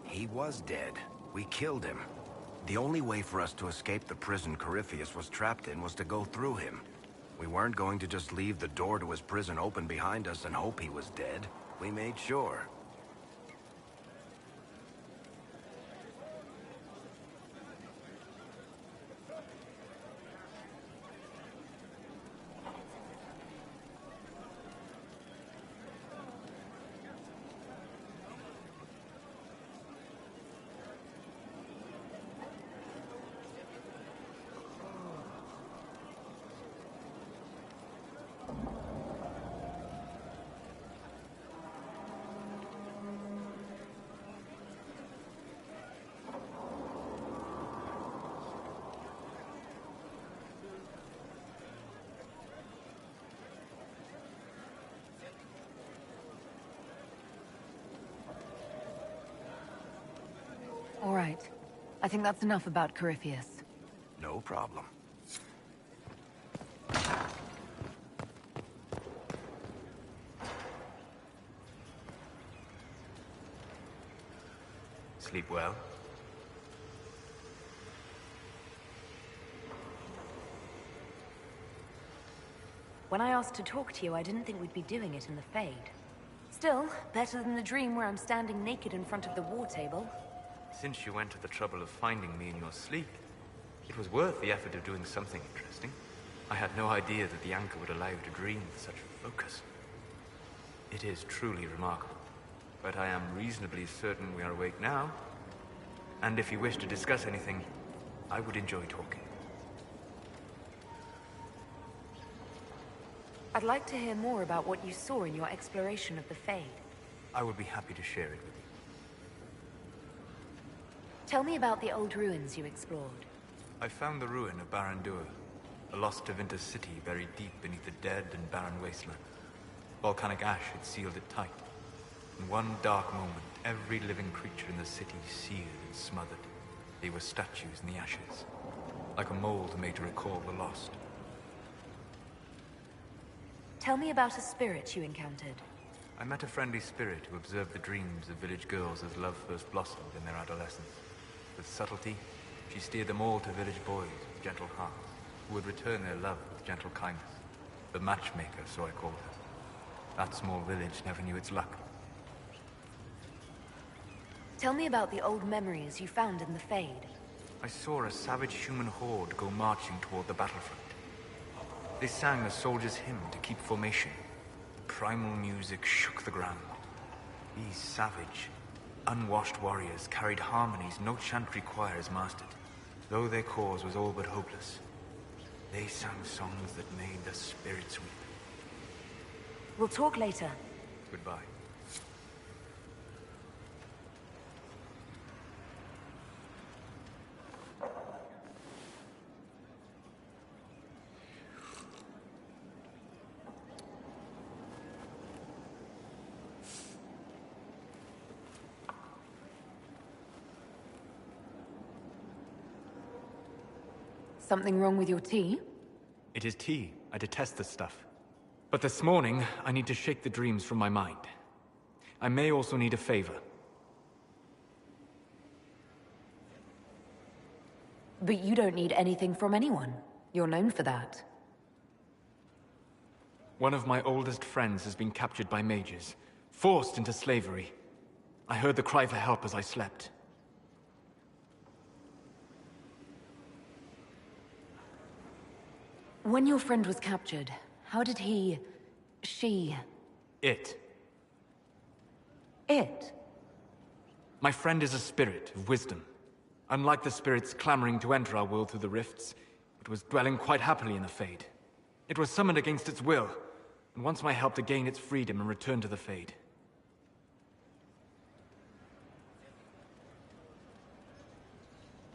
He was dead. We killed him. The only way for us to escape the prison Corypheus was trapped in was to go through him. We weren't going to just leave the door to his prison open behind us and hope he was dead. We made sure. All right. I think that's enough about Corypheus. No problem. Sleep well? When I asked to talk to you, I didn't think we'd be doing it in the Fade. Still, better than the dream where I'm standing naked in front of the war table. Since you went to the trouble of finding me in your sleep, it was worth the effort of doing something interesting. I had no idea that the anchor would allow you to dream with such focus. It is truly remarkable, but I am reasonably certain we are awake now. And if you wish to discuss anything, I would enjoy talking. I'd like to hear more about what you saw in your exploration of the Fade. I would be happy to share it with you. Tell me about the old ruins you explored. I found the ruin of Barandur, a lost Tevinter city buried deep beneath a dead and barren wasteland. Volcanic ash had sealed it tight. In one dark moment, every living creature in the city seared and smothered. They were statues in the ashes, like a mold made to recall the lost. Tell me about a spirit you encountered. I met a friendly spirit who observed the dreams of village girls as love first blossomed in their adolescence. With subtlety, she steered them all to village boys with gentle hearts, who would return their love with gentle kindness. The matchmaker, so I called her. That small village never knew its luck. Tell me about the old memories you found in the Fade. I saw a savage human horde go marching toward the battlefront. They sang a soldier's hymn to keep formation. The primal music shook the ground. These savage, unwashed warriors carried harmonies no chantry choirs mastered, though their cause was all but hopeless. They sang songs that made the spirits weep. We'll talk later. Goodbye. Something wrong with your tea? It is tea. I detest this stuff. But this morning, I need to shake the dreams from my mind. I may also need a favor. But you don't need anything from anyone. You're known for that. One of my oldest friends has been captured by mages, forced into slavery. I heard the cry for help as I slept. When your friend was captured, how did she... It. My friend is a spirit of wisdom. Unlike the spirits clamoring to enter our world through the rifts, it was dwelling quite happily in the Fade. It was summoned against its will, and wants my help to gain its freedom and return to the Fade.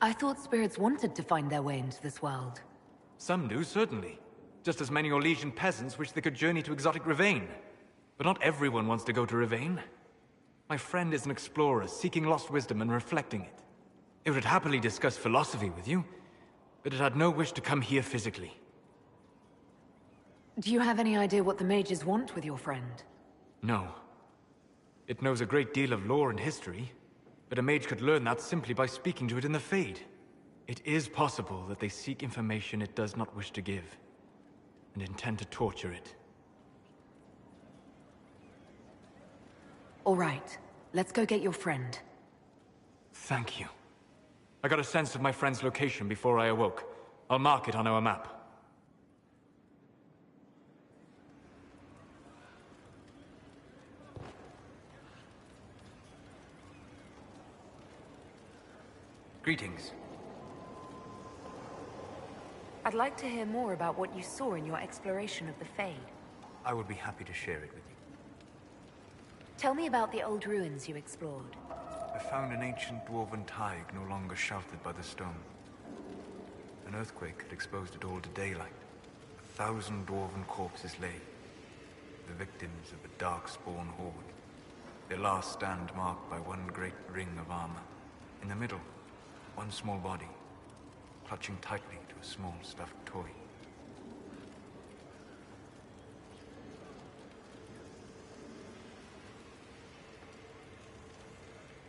I thought spirits wanted to find their way into this world. Some do, certainly. Just as many Orlesian peasants wish they could journey to exotic Rivain. But not everyone wants to go to Rivain. My friend is an explorer, seeking lost wisdom and reflecting it. It would happily discuss philosophy with you, but it had no wish to come here physically. Do you have any idea what the mages want with your friend? No. It knows a great deal of lore and history, but a mage could learn that simply by speaking to it in the Fade. It is possible that they seek information it does not wish to give, and intend to torture it. All right, let's go get your friend. Thank you. I got a sense of my friend's location before I awoke. I'll mark it on our map. Greetings. I'd like to hear more about what you saw in your exploration of the Fade. I would be happy to share it with you. Tell me about the old ruins you explored. I found an ancient dwarven thaig no longer sheltered by the stone. An earthquake had exposed it all to daylight. 1,000 dwarven corpses lay, the victims of a dark-spawn horde. Their last stand marked by one great ring of armor. In the middle, one small body, clutching tightly to a small stuffed toy.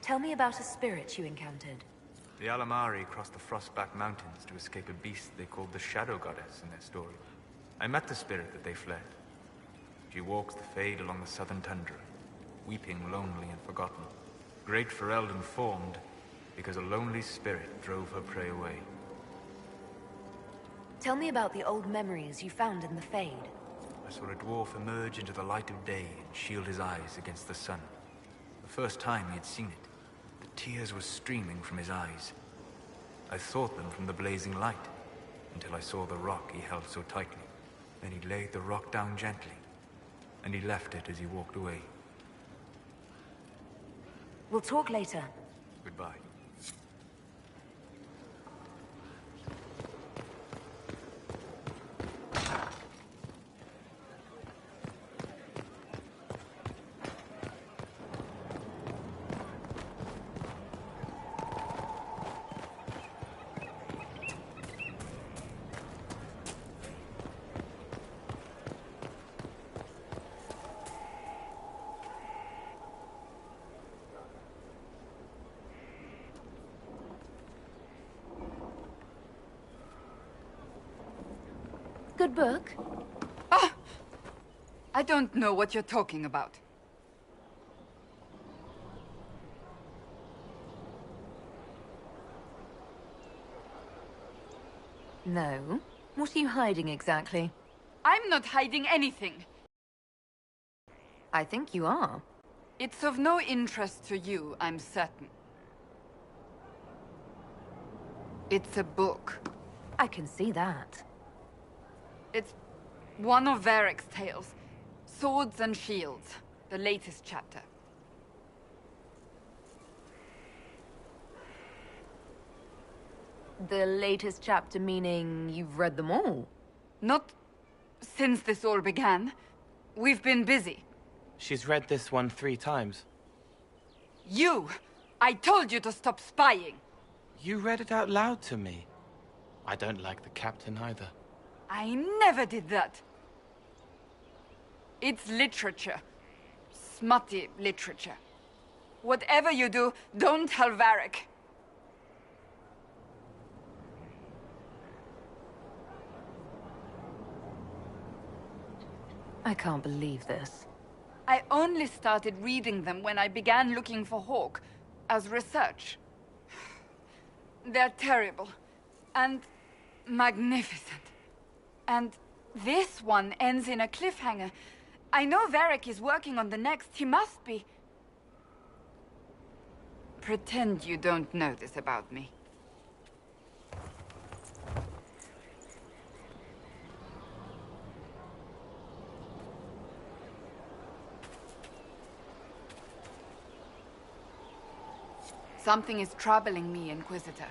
Tell me about a spirit you encountered. The Alamari crossed the Frostback Mountains to escape a beast they called the Shadow Goddess in their story. I met the spirit that they fled. She walks the Fade along the southern tundra, weeping lonely and forgotten. Great Ferelden informed, because a lonely spirit drove her prey away. Tell me about the old memories you found in the Fade. I saw a dwarf emerge into the light of day and shield his eyes against the sun. The first time he had seen it, the tears were streaming from his eyes. I thought them from the blazing light, until I saw the rock he held so tightly. Then he laid the rock down gently, and he left it as he walked away. We'll talk later. Goodbye. Good book? Ah! I don't know what you're talking about. No. What are you hiding exactly? I'm not hiding anything. I think you are. It's of no interest to you, I'm certain. It's a book. I can see that. It's one of Varric's tales. Swords and Shields, the latest chapter. The latest chapter meaning you've read them all? Not since this all began. We've been busy. She's read this one 3 times. You! I told you to stop spying! You read it out loud to me. I don't like the captain either. I never did that. It's literature. Smutty literature. Whatever you do, don't tell Varric. I can't believe this. I only started reading them when I began looking for Hawke, as research. They're terrible. And magnificent. And this one ends in a cliffhanger. I know Varric is working on the next. He must be. Pretend you don't know this about me. Something is troubling me, Inquisitor.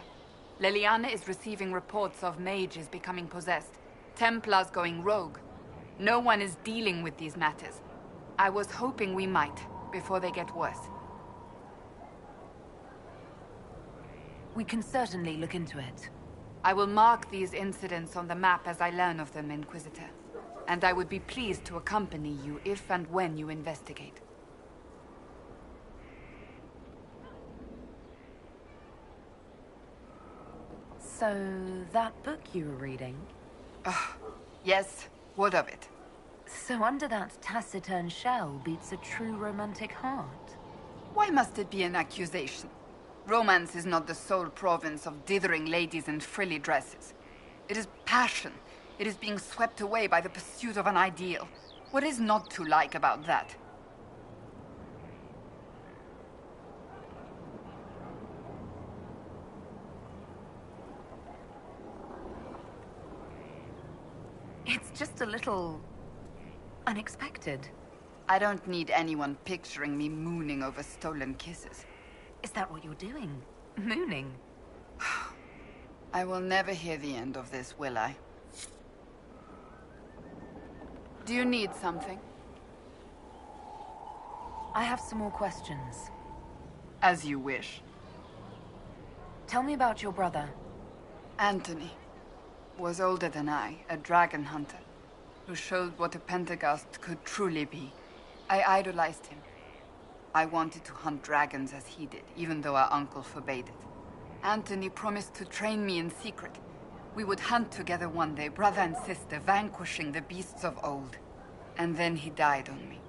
Leliana is receiving reports of mages becoming possessed. Templars going rogue. No one is dealing with these matters. I was hoping we might, before they get worse. We can certainly look into it. I will mark these incidents on the map as I learn of them, Inquisitor. And I would be pleased to accompany you if and when you investigate. So, that book you were reading? Yes, what of it? So under that taciturn shell beats a true romantic heart? Why must it be an accusation? Romance is not the sole province of dithering ladies in frilly dresses. It is passion. It is being swept away by the pursuit of an ideal. What is not to like about that? It's just a little... unexpected. I don't need anyone picturing me mooning over stolen kisses. Is that what you're doing? Mooning? I will never hear the end of this, will I? Do you need something? I have some more questions. As you wish. Tell me about your brother. Anthony was older than I, a dragon hunter, who showed what a Pentagast could truly be. I idolized him. I wanted to hunt dragons as he did, even though our uncle forbade it. Anthony promised to train me in secret. We would hunt together one day, brother and sister, vanquishing the beasts of old. And then he died on me.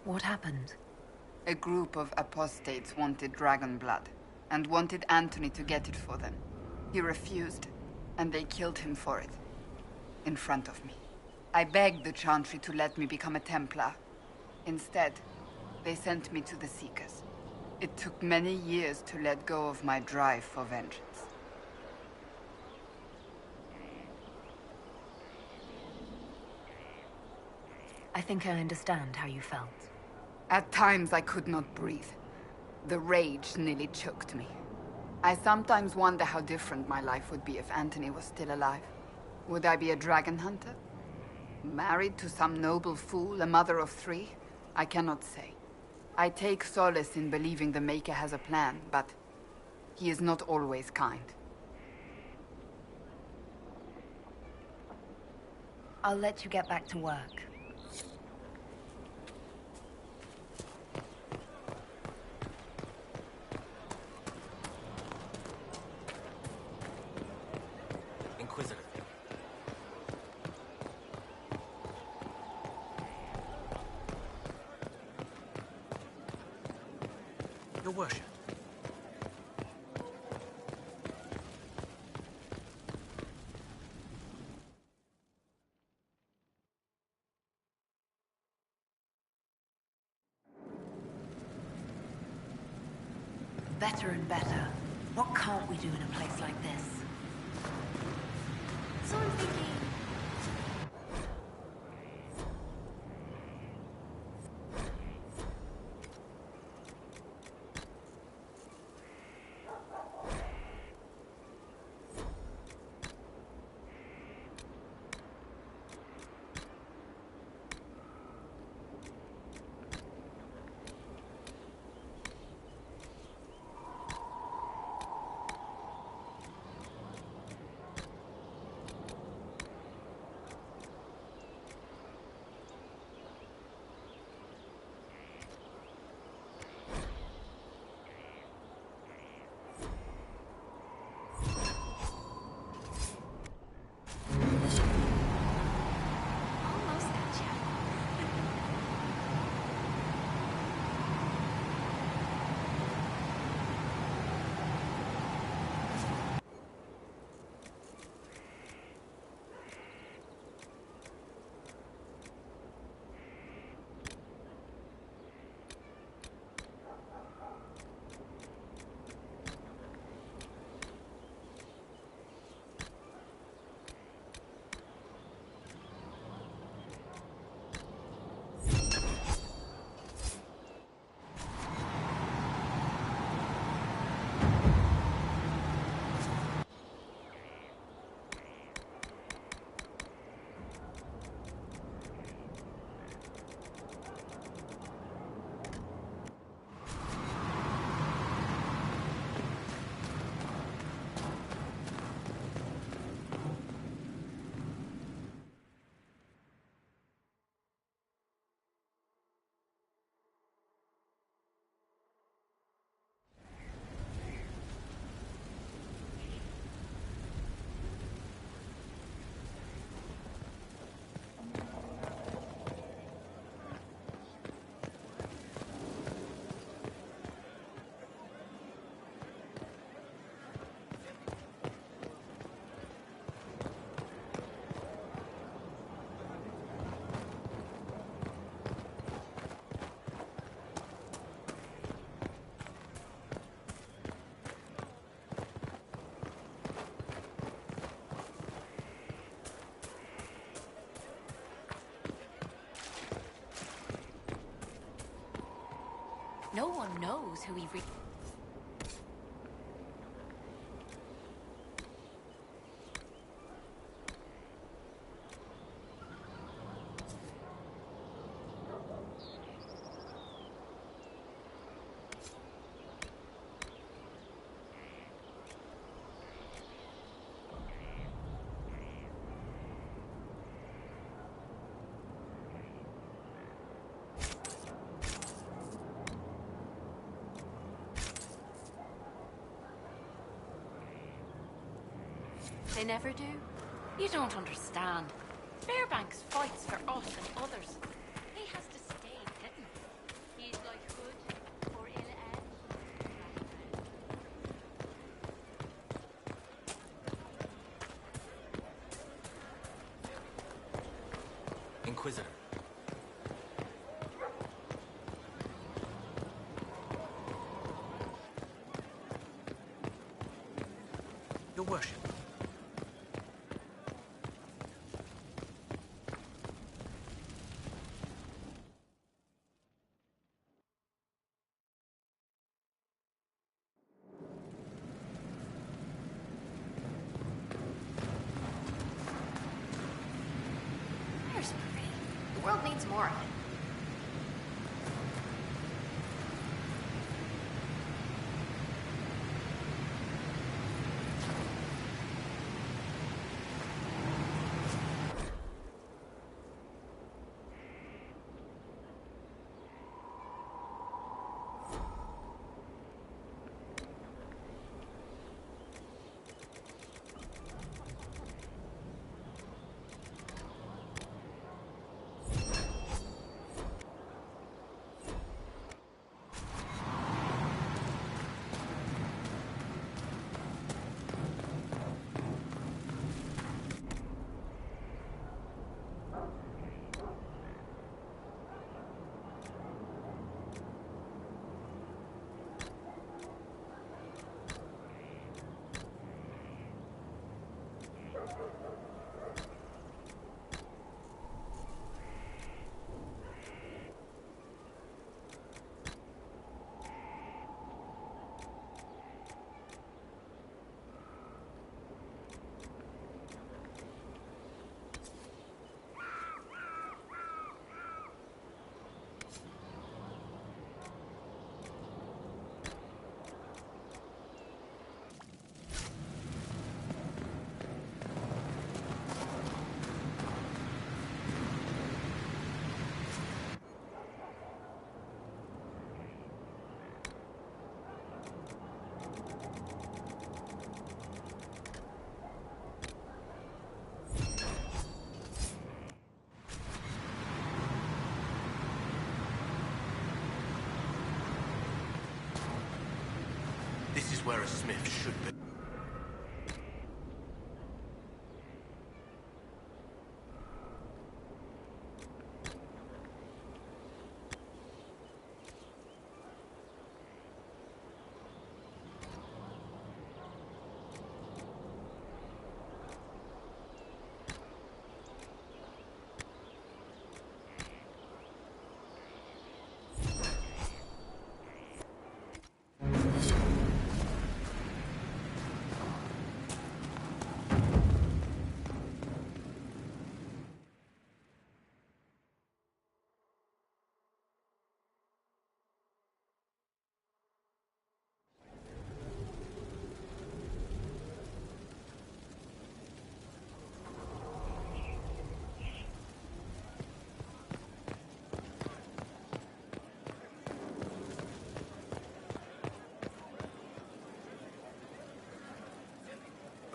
What happened? A group of apostates wanted dragon blood, and wanted Anthony to get it for them. He refused, and they killed him for it. In front of me. I begged the Chantry to let me become a Templar. Instead, they sent me to the Seekers. It took many years to let go of my drive for vengeance. I think I understand how you felt. At times I could not breathe. The rage nearly choked me. I sometimes wonder how different my life would be if Anthony was still alive. Would I be a dragon hunter? Married to some noble fool, a mother of 3? I cannot say. I take solace in believing the Maker has a plan, but he is not always kind. I'll let you get back to work. Inquisitor. Your worship. Better and better. What can't we do in a place like this? So I'm thinking... No one knows who he They never do? You don't understand. Fairbanks fights for us and others. He has to stay hidden. He's like good or ill end. Inquisitor. worship. There's pretty. The world needs more of it. This is where a smith should be.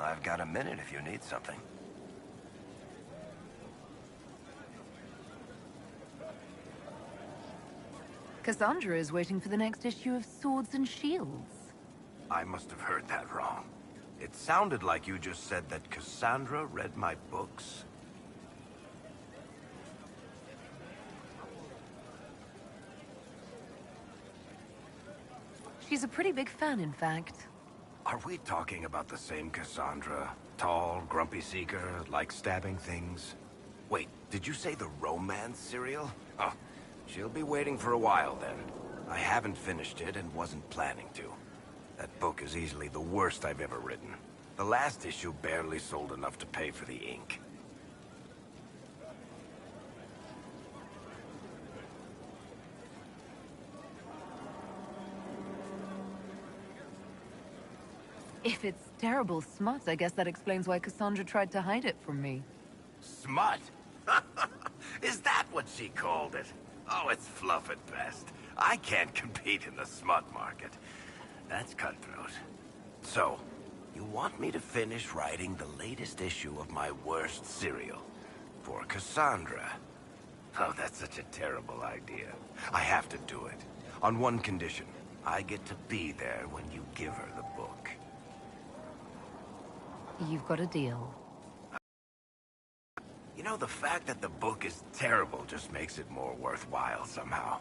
I've got a minute if you need something. Cassandra is waiting for the next issue of Swords and Shields. I must have heard that wrong. It sounded like you just said that Cassandra read my books. She's a pretty big fan, in fact. Are we talking about the same Cassandra? Tall, grumpy seeker, like stabbing things? Wait, did you say the romance serial? Oh, she'll be waiting for a while then. I haven't finished it and wasn't planning to. That book is easily the worst I've ever written. The last issue barely sold enough to pay for the ink. If it's terrible smut, I guess that explains why Cassandra tried to hide it from me. Smut? Is that what she called it? Oh, it's fluff at best. I can't compete in the smut market. That's cutthroat. So, you want me to finish writing the latest issue of my worst serial? For Cassandra? Oh, that's such a terrible idea. I have to do it. On one condition. I get to be there when you give her the book. You've got a deal. You know, the fact that the book is terrible just makes it more worthwhile somehow.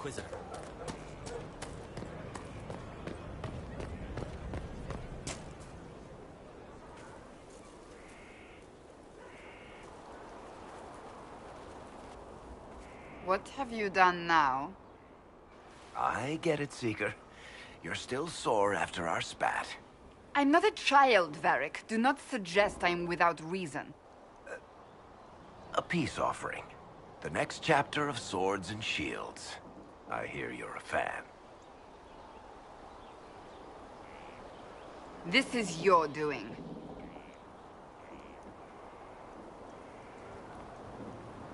Inquisitor. What have you done now? I get it, Seeker. You're still sore after our spat. I'm not a child, Varric. Do not suggest I'm without reason. A peace offering. The next chapter of Swords and Shields. I hear you're a fan. This is your doing.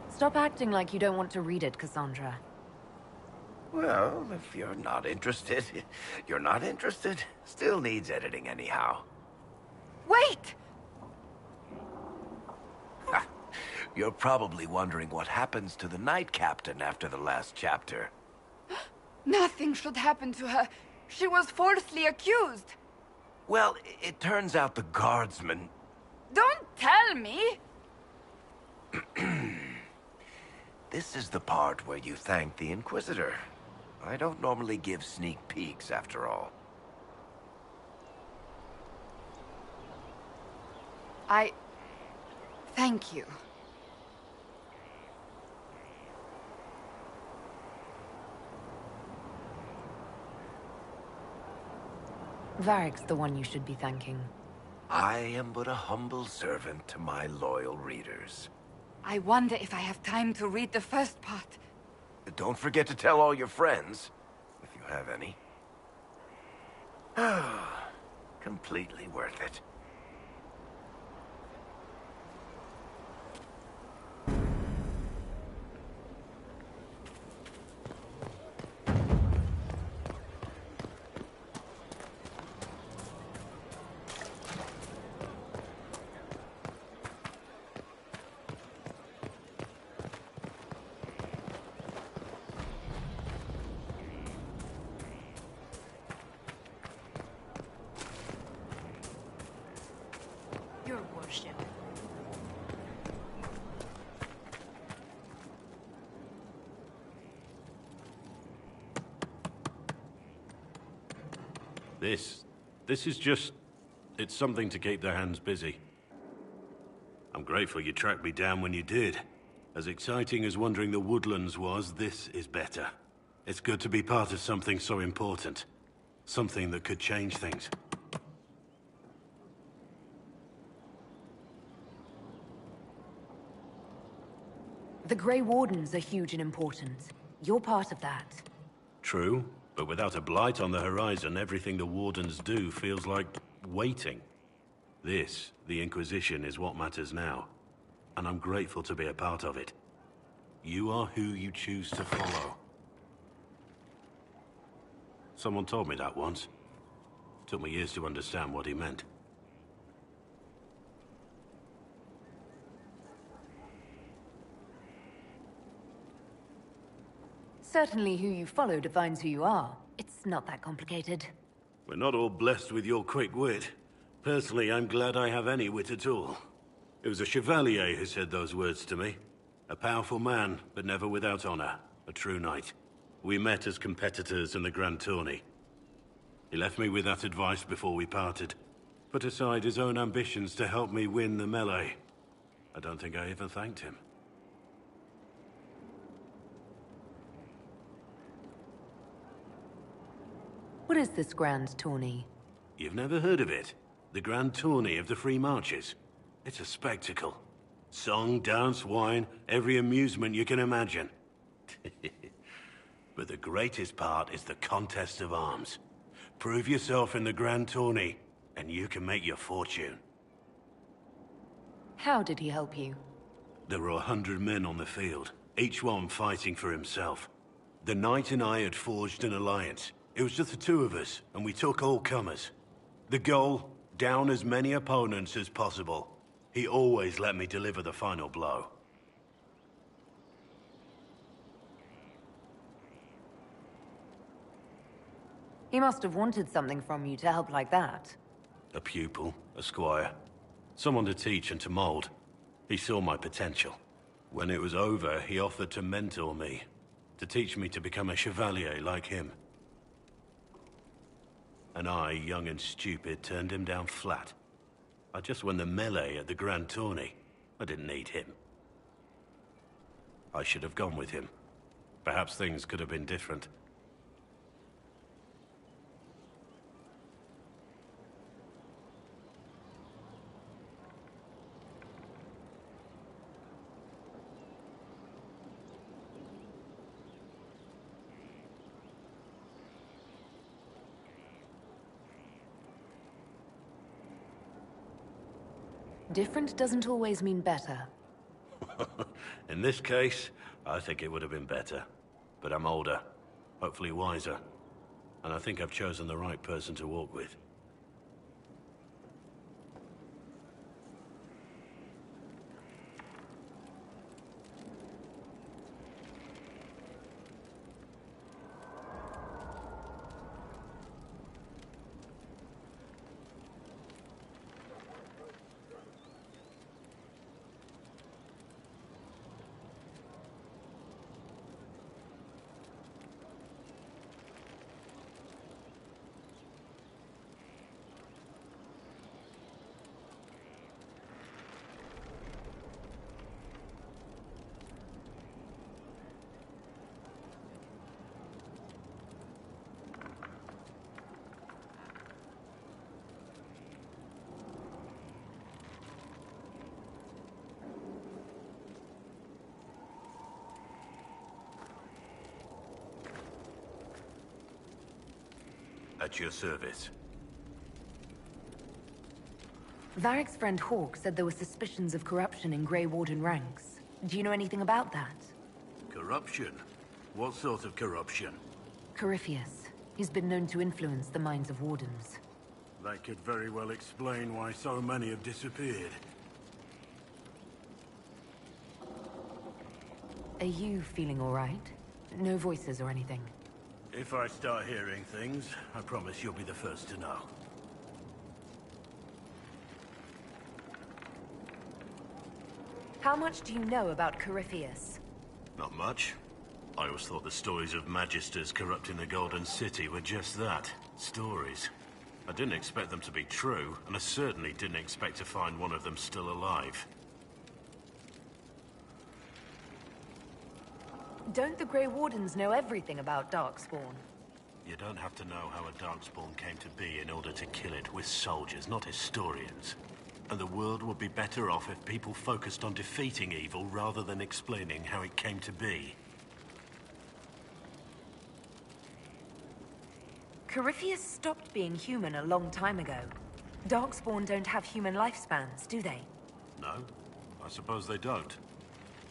Stop acting like you don't want to read it, Cassandra. Well, if you're not interested, you're not interested. Still needs editing anyhow. Wait! You're probably wondering what happens to the Knight Captain after the last chapter. Nothing should happen to her. She was falsely accused. Well, it turns out the guardsmen... Don't tell me! This is the part where you thank the Inquisitor. I don't normally give sneak peeks, after all. Thank you. Varric's the one you should be thanking. I am but a humble servant to my loyal readers. I wonder if I have time to read the first part. Don't forget to tell all your friends, if you have any. Completely worth it. Your worship. This is just... it's something to keep their hands busy. I'm grateful you tracked me down when you did. As exciting as wandering the woodlands was, this is better. It's good to be part of something so important. Something that could change things. The Grey Wardens are huge and important. You're part of that. True, but without a blight on the horizon, everything the Wardens do feels like waiting. This, the Inquisition, is what matters now. And I'm grateful to be a part of it. You are who you choose to follow. Someone told me that once. Took me years to understand what he meant. Certainly who you follow defines who you are. It's not that complicated. We're not all blessed with your quick wit. Personally, I'm glad I have any wit at all. It was a chevalier who said those words to me. A powerful man, but never without honor. A true knight. We met as competitors in the Grand Tourney. He left me with that advice before we parted. Put aside his own ambitions to help me win the melee. I don't think I even thanked him. What is this Grand Tourney? You've never heard of it? The Grand Tourney of the Free Marches. It's a spectacle. Song, dance, wine, every amusement you can imagine. But the greatest part is the contest of arms. Prove yourself in the Grand Tourney, and you can make your fortune. How did he help you? There were 100 men on the field, each one fighting for himself. The knight and I had forged an alliance. It was just the two of us, and we took all comers. The goal, down as many opponents as possible. He always let me deliver the final blow. He must have wanted something from you to help like that. A pupil, a squire. Someone to teach and to mold. He saw my potential. When it was over, he offered to mentor me. To teach me to become a chevalier like him. And I, young and stupid, turned him down flat. I just won the melee at the Grand Tourney. I didn't need him. I should have gone with him. Perhaps things could have been different. Different doesn't always mean better. In this case, I think it would have been better. But I'm older, hopefully wiser. And I think I've chosen the right person to walk with. At your service. Varric's friend Hawk said there were suspicions of corruption in Grey Warden ranks. Do you know anything about that? Corruption? What sort of corruption? Corypheus. He's been known to influence the minds of Wardens. That could very well explain why so many have disappeared. Are you feeling all right? No voices or anything? If I start hearing things, I promise you'll be the first to know. How much do you know about Corypheus? Not much. I always thought the stories of Magisters corrupting the Golden City were just that. Stories. I didn't expect them to be true, and I certainly didn't expect to find one of them still alive. Don't the Grey Wardens know everything about Darkspawn? You don't have to know how a Darkspawn came to be in order to kill it. We're soldiers, not historians. And the world would be better off if people focused on defeating evil rather than explaining how it came to be. Corypheus stopped being human a long time ago. Darkspawn don't have human lifespans, do they? No, I suppose they don't.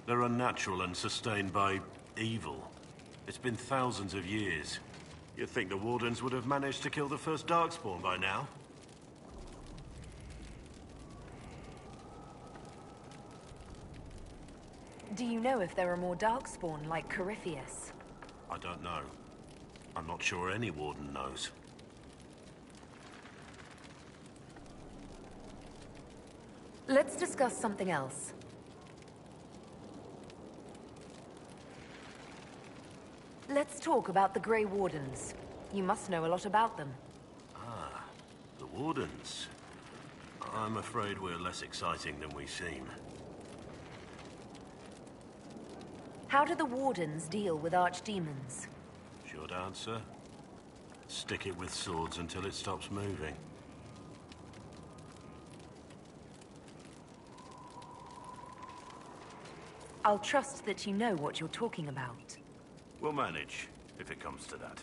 They're unnatural and sustained by evil. It's been thousands of years. You'd think the Wardens would have managed to kill the first Darkspawn by now. Do you know if there are more Darkspawn like Corypheus? I don't know. I'm not sure any Warden knows. Let's discuss something else. Let's talk about the Grey Wardens. You must know a lot about them. Ah, the Wardens. I'm afraid we're less exciting than we seem. How do the Wardens deal with archdemons? Short answer? Stick it with swords until it stops moving. I'll trust that you know what you're talking about. We'll manage, if it comes to that.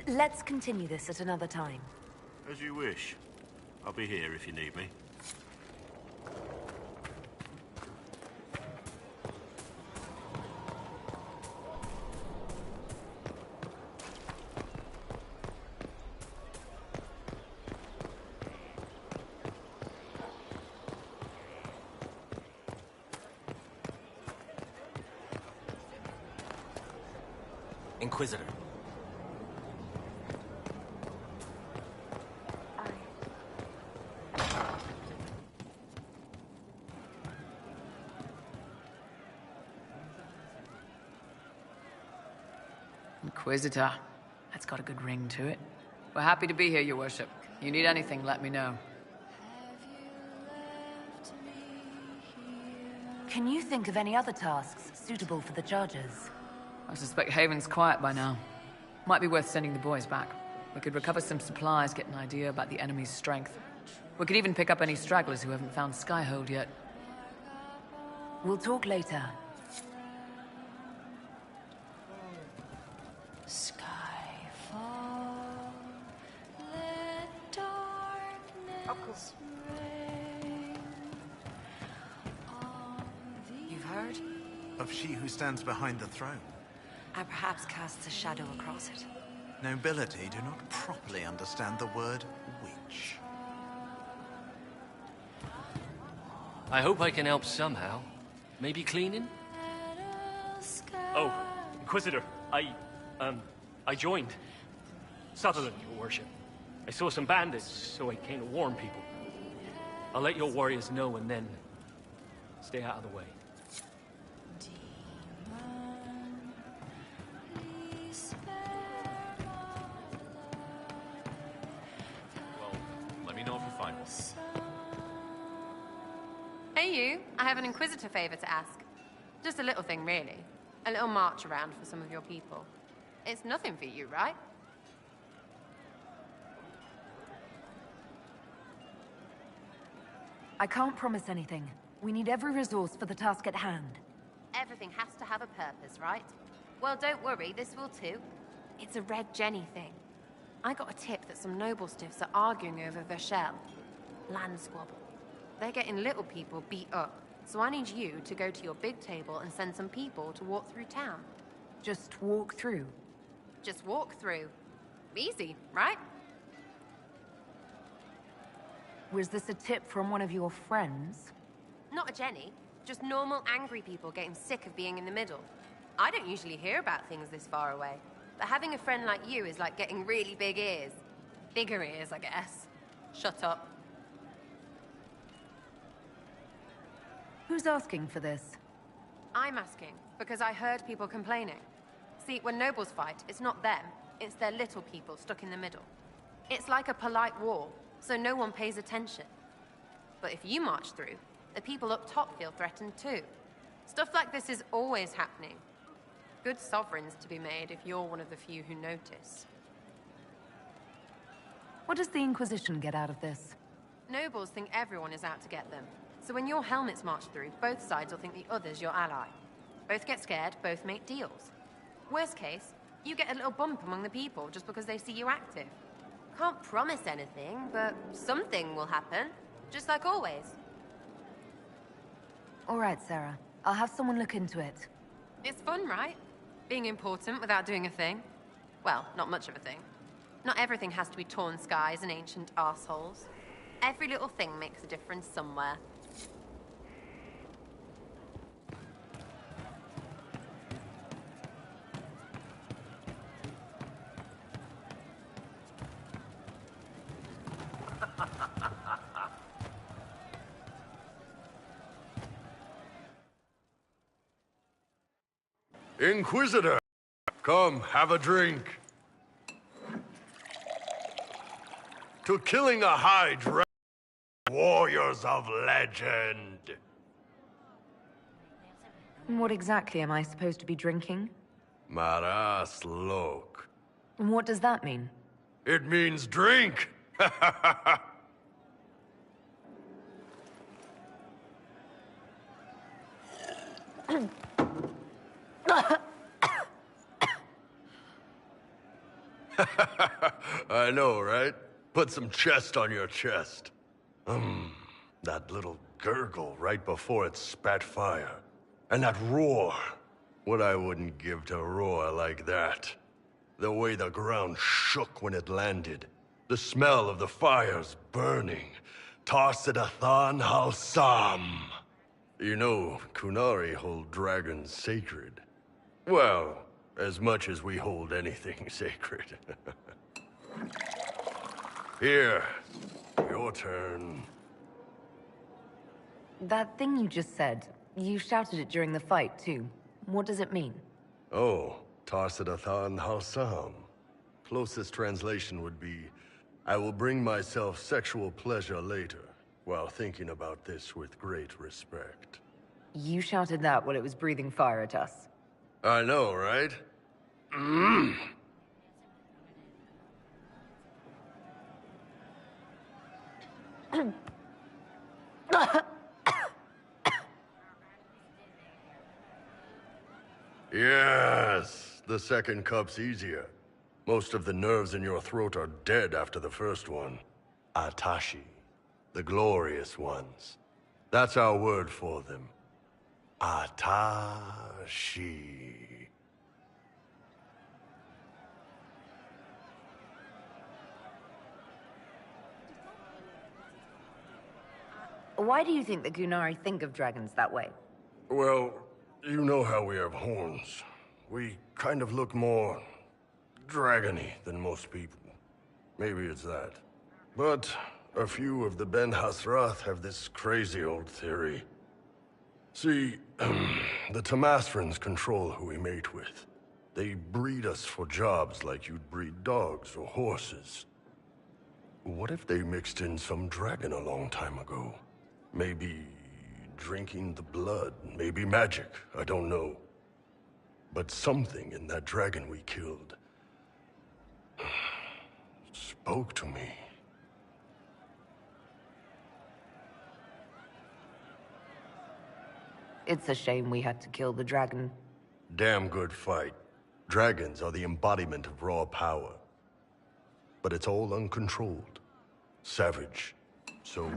Let's continue this at another time. As you wish. I'll be here if you need me. Inquisitor. Inquisitor. That's got a good ring to it. We're happy to be here, Your Worship. You need anything, let me know. Can you think of any other tasks suitable for the Chargers? I suspect Haven's quiet by now. Might be worth sending the boys back. We could recover some supplies, get an idea about the enemy's strength. We could even pick up any stragglers who haven't found Skyhold yet. We'll talk later. Skyfall, let darkness reign. You've heard? Of she who stands behind the throne. And perhaps casts a shadow across it. Nobility do not properly understand the word witch. I hope I can help somehow. Maybe cleaning? Oh, Inquisitor, I joined. Sutherland, Your Worship. I saw some bandits, so I came to warn people. I'll let your warriors know and then stay out of the way. Let me know if you find one. Hey you, I have an Inquisitor favor to ask. Just a little thing, really. A little march around for some of your people. It's nothing for you, right? I can't promise anything. We need every resource for the task at hand. Everything has to have a purpose, right? Well, don't worry, this will too. It's a Red Jenny thing. I got a tip that some noble stiffs are arguing over Vershel. Land squabble. They're getting little people beat up, so I need you to go to your big table and send some people to walk through town. Just walk through? Just walk through. Easy, right? Was this a tip from one of your friends? Not a Jenny. Just normal angry people getting sick of being in the middle. I don't usually hear about things this far away. But having a friend like you is like getting really big ears. Bigger ears, I guess. Shut up. Who's asking for this? I'm asking, because I heard people complaining. See, when nobles fight, it's not them, it's their little people stuck in the middle. It's like a polite war, so no one pays attention. But if you march through, the people up top feel threatened too. Stuff like this is always happening. Good sovereigns to be made if you're one of the few who notice. What does the Inquisition get out of this? Nobles think everyone is out to get them. So when your helmets march through, both sides will think the other's your ally. Both get scared, both make deals. Worst case, you get a little bump among the people just because they see you active. Can't promise anything, but something will happen. Just like always. All right, Sarah. I'll have someone look into it. It's fun, right? Being important without doing a thing. Well, not much of a thing. Not everything has to be torn skies and ancient arseholes. Every little thing makes a difference somewhere. Inquisitor, come, have a drink. To killing a Hydra, warriors of legend. What exactly am I supposed to be drinking? Maras lok. And what does that mean? It means drink. I know, right? Put some chest on your chest. That little gurgle right before it spat fire. And that roar. What I wouldn't give to roar like that. The way the ground shook when it landed. The smell of the fires burning. Tarsidathan Halsam. You know, Kunari hold dragons sacred. Well, as much as we hold anything sacred. Here, your turn. That thing you just said, you shouted it during the fight, too. What does it mean? Oh, Tarsidathan Harsam. Closest translation would be, I will bring myself sexual pleasure later, while thinking about this with great respect. You shouted that while it was breathing fire at us. I know, right? Yes, the second cup's easier. Most of the nerves in your throat are dead after the first one. Atashi, the glorious ones. That's our word for them. Atashi. Why do you think the Gunari think of dragons that way? Well, you know how we have horns. We kind of look more dragony than most people. Maybe it's that. But a few of the Ben Hasrath have this crazy old theory. See, the Tamasrans control who we mate with. They breed us for jobs like you'd breed dogs or horses. What if they mixed in some dragon a long time ago? Maybe drinking the blood, maybe magic, I don't know. But something in that dragon we killed spoke to me. It's a shame we had to kill the dragon. Damn good fight. Dragons are the embodiment of raw power. But it's all uncontrolled. Savage. So,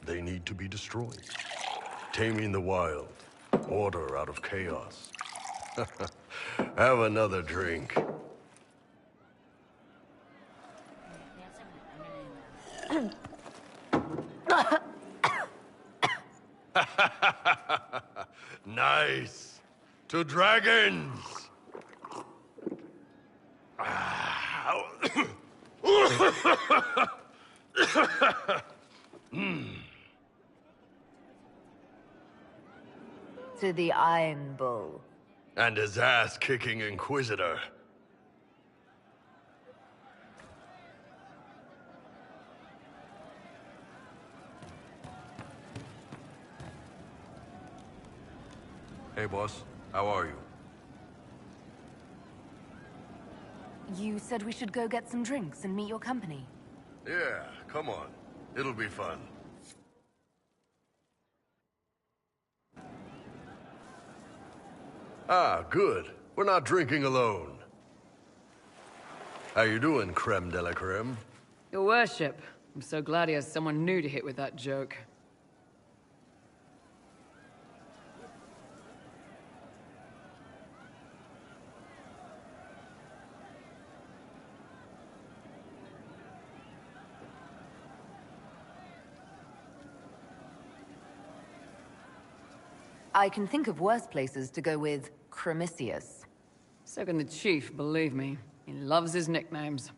they need to be destroyed. Taming the wild. Order out of chaos. Have another drink. Nice. To dragons. To the Iron Bull. And his ass-kicking Inquisitor. Hey, boss. How are you? You said we should go get some drinks and meet your company. Yeah, come on. It'll be fun. Ah, good. We're not drinking alone. How you doing, creme de la creme? Your worship. I'm so glad he has someone new to hit with that joke. I can think of worse places to go with Cremisius. So can the chief, believe me. He loves his nicknames.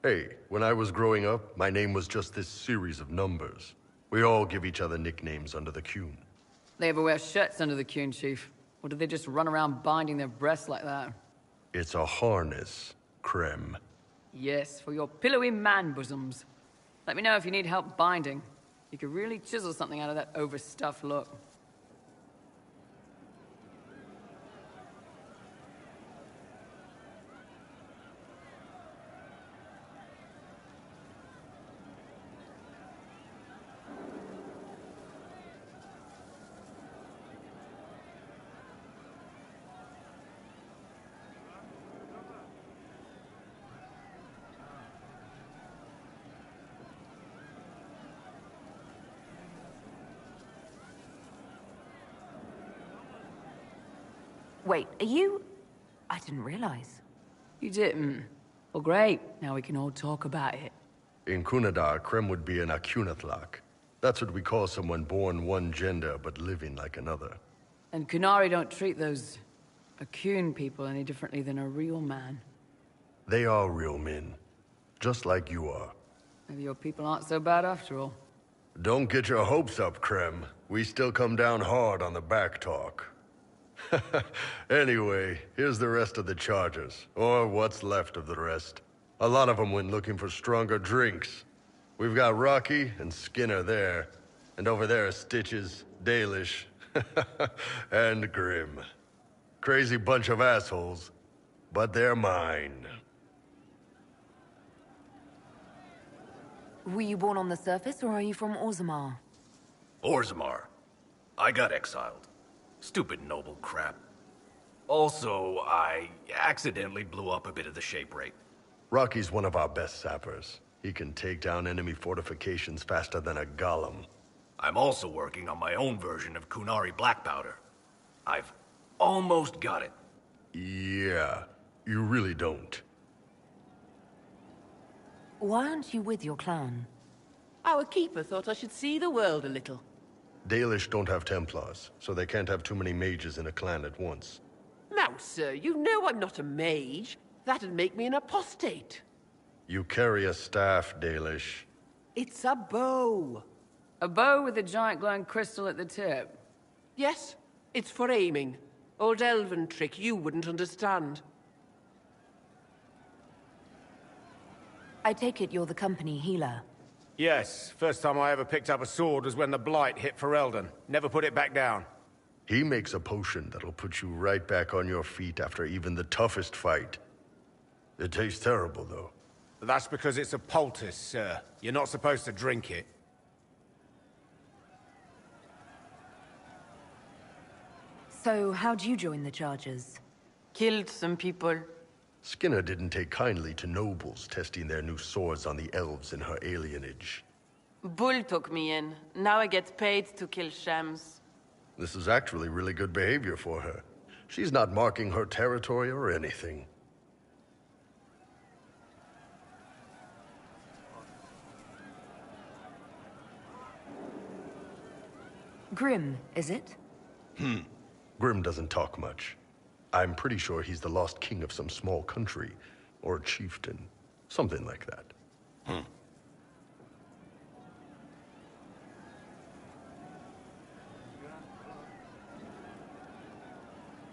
Hey, when I was growing up, my name was just this series of numbers. We all give each other nicknames under the Qun. They ever wear shirts under the Qun, chief? Or do they just run around binding their breasts like that? It's a harness, creme. Yes, for your pillowy man bosoms. Let me know if you need help binding. You could really chisel something out of that overstuffed look. Wait, are you... I didn't realize. You didn't? Well, great. Now we can all talk about it. In Kunadar, creme would be an Akunatlak. That's what we call someone born one gender but living like another. And Kunari don't treat those Akun people any differently than a real man. They are real men. Just like you are. Maybe your people aren't so bad after all. Don't get your hopes up, Creme. We still come down hard on the back talk. Anyway, here's the rest of the chargers, or what's left of the rest. A lot of them went looking for stronger drinks. We've got Rocky and Skinner there, and over there are Stitches, Dalish, and Grim. Crazy bunch of assholes, but they're mine. Were you born on the surface, or are you from Orzammar? Orzammar. I got exiled. Stupid noble crap. Also, I accidentally blew up a bit of the shape rate. Rocky's one of our best sappers. He can take down enemy fortifications faster than a golem. I'm also working on my own version of Kunari black powder. I've almost got it. Yeah, you really don't. Why aren't you with your clan? Our keeper thought I should see the world a little. Dalish don't have Templars, so they can't have too many mages in a clan at once. Now, sir, you know I'm not a mage. That'd make me an apostate. You carry a staff, Dalish. It's a bow. A bow with a giant glowing crystal at the tip. Yes, it's for aiming. Old elven trick you wouldn't understand. I take it you're the company healer. Yes, first time I ever picked up a sword was when the Blight hit Ferelden. Never put it back down. He makes a potion that'll put you right back on your feet after even the toughest fight. It tastes terrible, though. That's because it's a poultice, sir. You're not supposed to drink it. So, how'd you join the Chargers? Killed some people. Skinner didn't take kindly to nobles testing their new swords on the elves in her alienage. Bull took me in. Now I get paid to kill shams. This is actually really good behavior for her. She's not marking her territory or anything. Grim, is it? Grim doesn't talk much. I'm pretty sure he's the lost king of some small country, or chieftain. Something like that.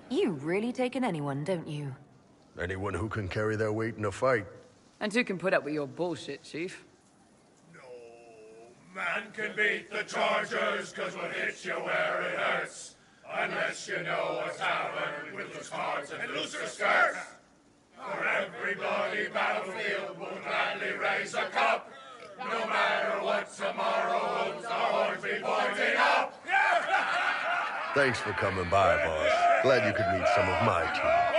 You really take in anyone, don't you? Anyone who can carry their weight in a fight. And who can put up with your bullshit, Chief? Man can beat the Chargers, cause we'll hit you where it hurts. Unless you know a tavern with loose cards and looser skirts. For every bloody battlefield will gladly raise a cup. No matter what tomorrow holds, our horns be pointing up. Thanks for coming by, boss. Glad you could meet some of my team.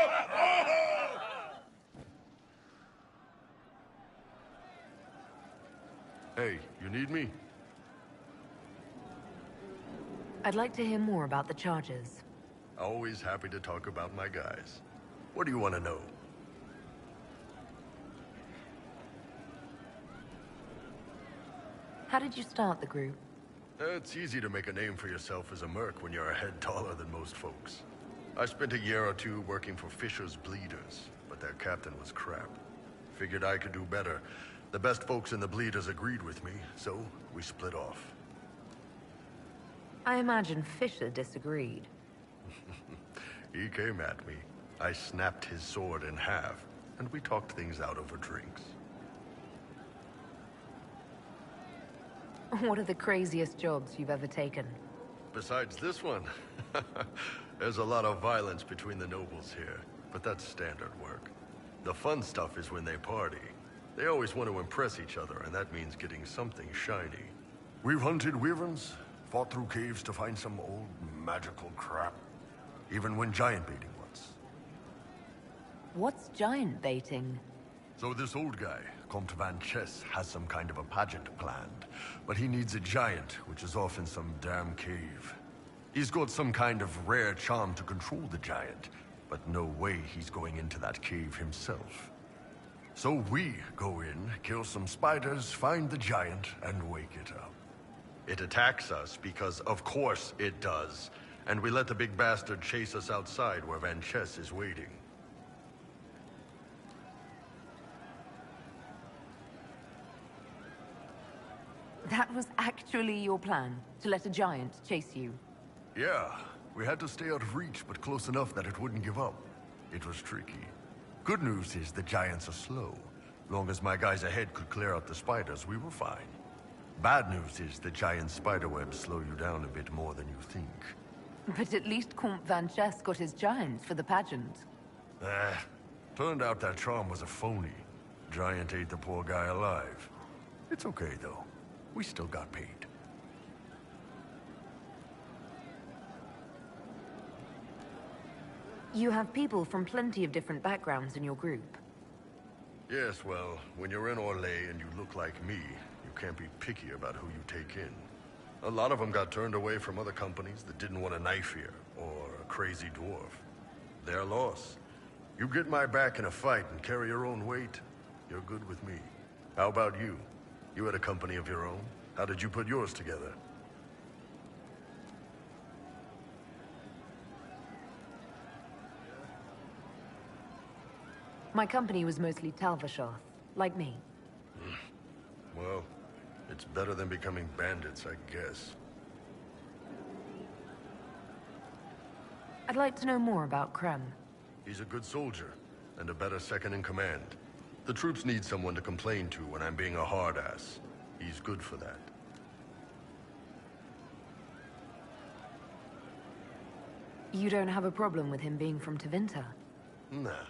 Hey, you need me? I'd like to hear more about the Chargers. Always happy to talk about my guys. What do you want to know? How did you start the group? It's easy to make a name for yourself as a merc when you're a head taller than most folks. I spent a year or two working for Fisher's Bleeders, but their captain was crap. Figured I could do better. The best folks in the Bleeders agreed with me, so we split off. I imagine Fisher disagreed. He came at me. I snapped his sword in half, and we talked things out over drinks. What are the craziest jobs you've ever taken? Besides this one, there's a lot of violence between the nobles here, but that's standard work. The fun stuff is when they party. They always want to impress each other, and that means getting something shiny. We've hunted wyverns, fought through caves to find some old magical crap. Even went giant baiting once. What's giant baiting? So this old guy, Comte Van Chess, has some kind of a pageant planned. But he needs a giant, which is off in some damn cave. He's got some kind of rare charm to control the giant, but no way he's going into that cave himself. So we go in, kill some spiders, find the giant, and wake it up. It attacks us because, of course, it does. And we let the big bastard chase us outside where Van Chess is waiting. That was actually your plan, to let a giant chase you? Yeah, We had to stay out of reach, but close enough that it wouldn't give up. It was tricky. Good news is the giants are slow. Long as my guys ahead could clear out the spiders, we were fine. Bad news is the giant spiderwebs slow you down a bit more than you think. But at least Comte Van Chess got his giants for the pageant. Turned out that charm was a phony. Giant ate the poor guy alive. It's okay, though. We still got paid. You have people from plenty of different backgrounds in your group. Yes, well, when you're in Orlais and you look like me, you can't be picky about who you take in. A lot of them got turned away from other companies that didn't want a knife here, or a crazy dwarf. Their loss. You get my back in a fight and carry your own weight, you're good with me. How about you? You had a company of your own. How did you put yours together? My company was mostly Talvashoth, like me. Well, it's better than becoming bandits, I guess. I'd like to know more about Krem. He's a good soldier, and a better second-in-command. The troops need someone to complain to when I'm being a hard-ass. He's good for that. You don't have a problem with him being from Tevinter? Nah.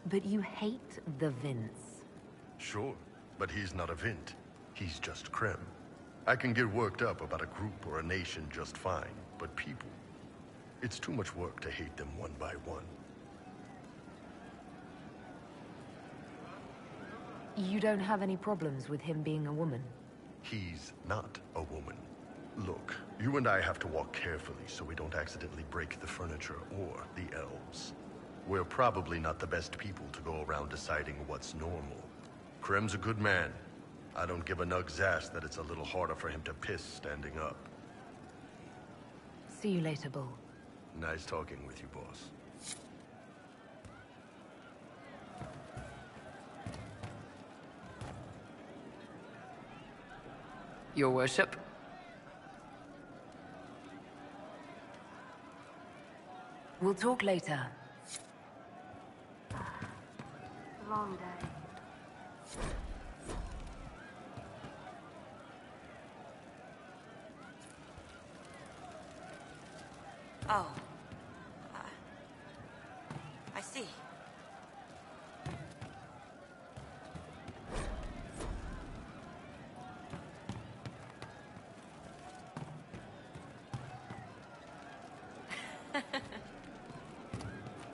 But you hate the Vince. Sure, but he's not a Vint. He's just Krem. I can get worked up about a group or a nation just fine, but people... It's too much work to hate them one by one. You don't have any problems with him being a woman? He's not a woman. Look, you and I have to walk carefully so we don't accidentally break the furniture or the elves. We're probably not the best people to go around deciding what's normal. Krem's a good man. I don't give a nug's ass that it's a little harder for him to piss standing up. See you later, Bull. Nice talking with you, boss. Your worship? We'll talk later. Long day. Oh. I see.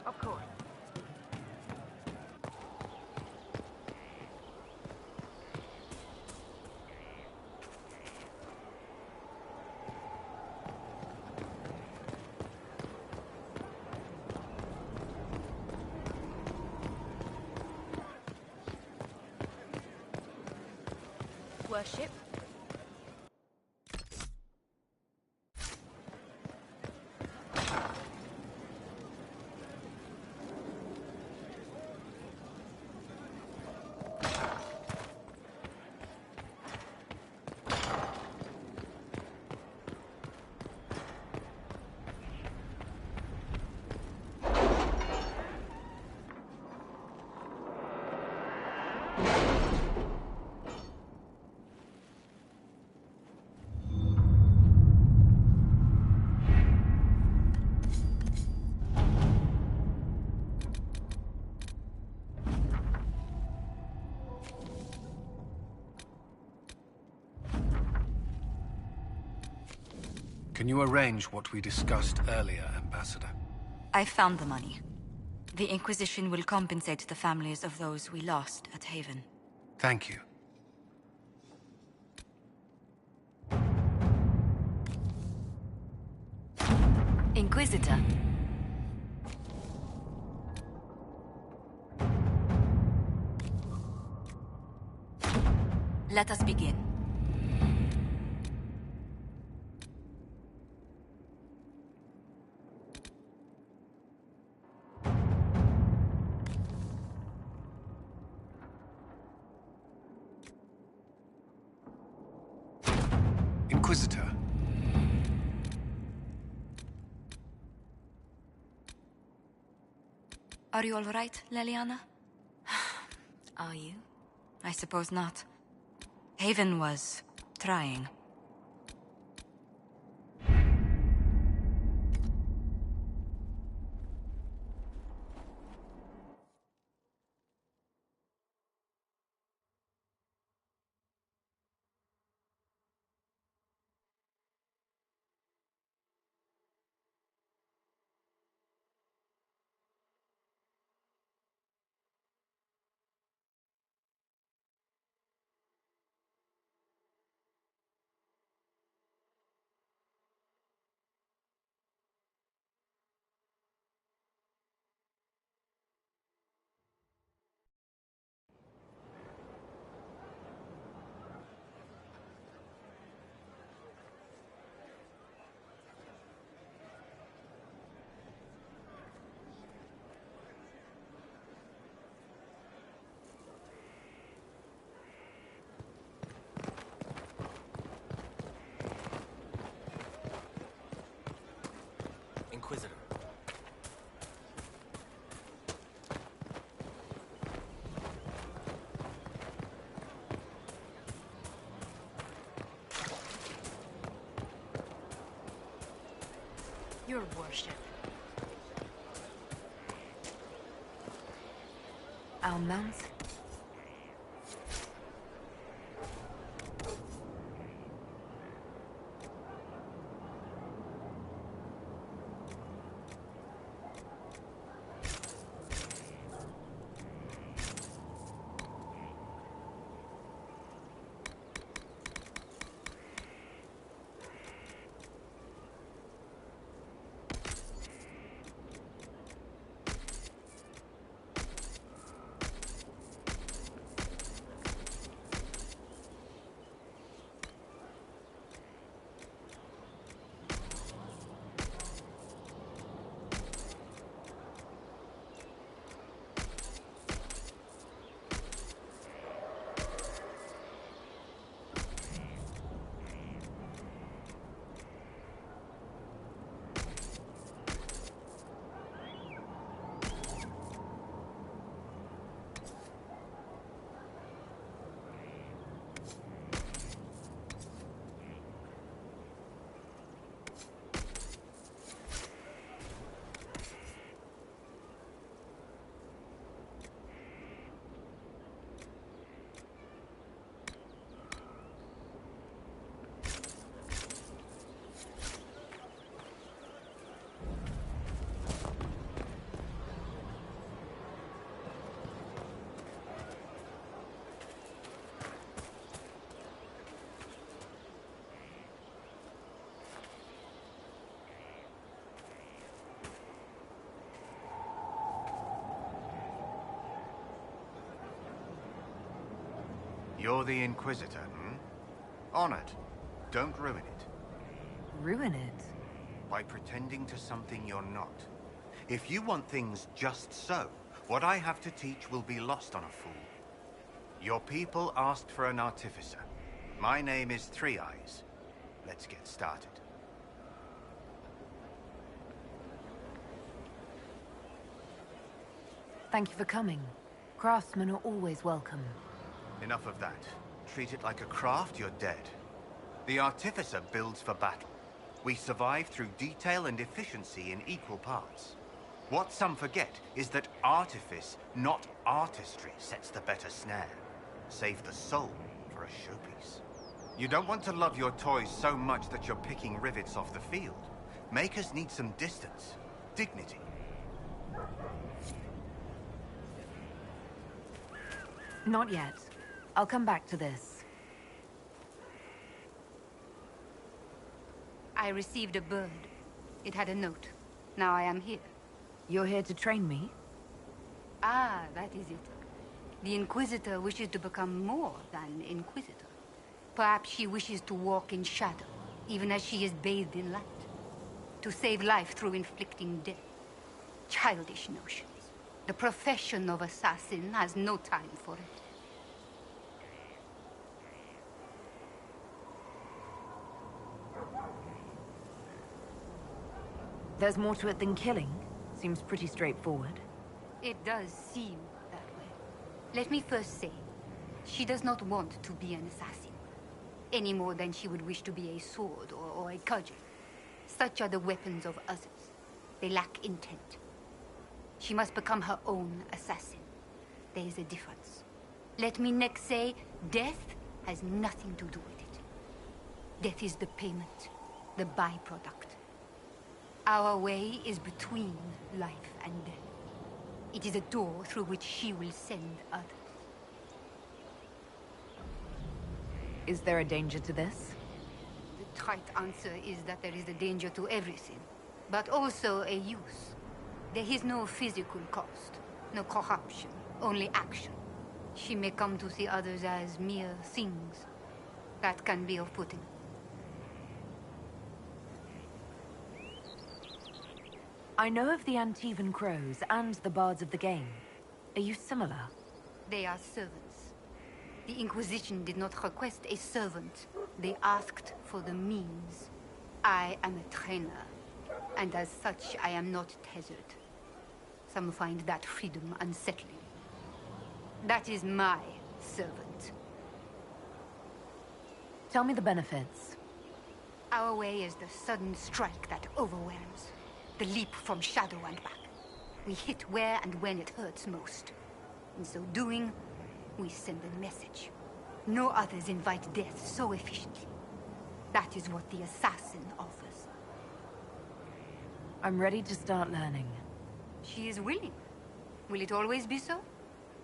Of course. Worship. Can you arrange what we discussed earlier, Ambassador? I found the money. The Inquisition will compensate the families of those we lost at Haven. Thank you. Inquisitor. Let us begin. Inquisitor. Are you all right, Leliana? Are you? I suppose not. Haven was trying. Inquisitor. Your worship. Our mounts? You're the Inquisitor, hmm? Honored. Don't ruin it. Ruin it? By pretending to something you're not. If you want things just so, what I have to teach will be lost on a fool. Your people asked for an artificer. My name is Three Eyes. Let's get started. Thank you for coming. Craftsmen are always welcome. Enough of that. Treat it like a craft, you're dead. The Artificer builds for battle. We survive through detail and efficiency in equal parts. What some forget is that artifice, not artistry, sets the better snare. Save the soul for a showpiece. You don't want to love your toys so much that you're picking rivets off the field. Makers need some distance, dignity. Not yet. I'll come back to this. I received a bird. It had a note. Now I am here. You're here to train me? Ah, that is it. The Inquisitor wishes to become more than Inquisitor. Perhaps she wishes to walk in shadow, even as she is bathed in light. To save life through inflicting death. Childish notions. The profession of assassin has no time for it. There's more to it than killing. Seems pretty straightforward. It does seem that way. Let me first say, she does not want to be an assassin, any more than she would wish to be a sword or a cudgel. Such are the weapons of others. They lack intent. She must become her own assassin. There is a difference. Let me next say, death has nothing to do with it. Death is the payment, the byproduct. Our way is between life and death. It is a door through which she will send others. Is there a danger to this? The trite answer is that there is a danger to everything, but also a use. There is no physical cost, no corruption, only action. She may come to see others as mere things. That can be off-putting. I know of the Antivan Crows and the Bards of the Game. Are you similar? They are servants. The Inquisition did not request a servant. They asked for the means. I am a trainer, and as such, I am not tethered. Some find that freedom unsettling. That is my servant. Tell me the benefits. Our way is the sudden strike that overwhelms. The leap from shadow and back. We hit where and when it hurts most. In so doing, we send a message. No others invite death so efficiently. That is what the assassin offers. I'm ready to start learning. She is willing. Will it always be so?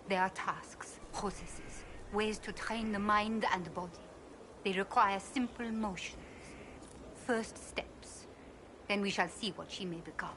There are tasks, processes, ways to train the mind and body. They require simple motions. First steps. Then we shall see what she may become.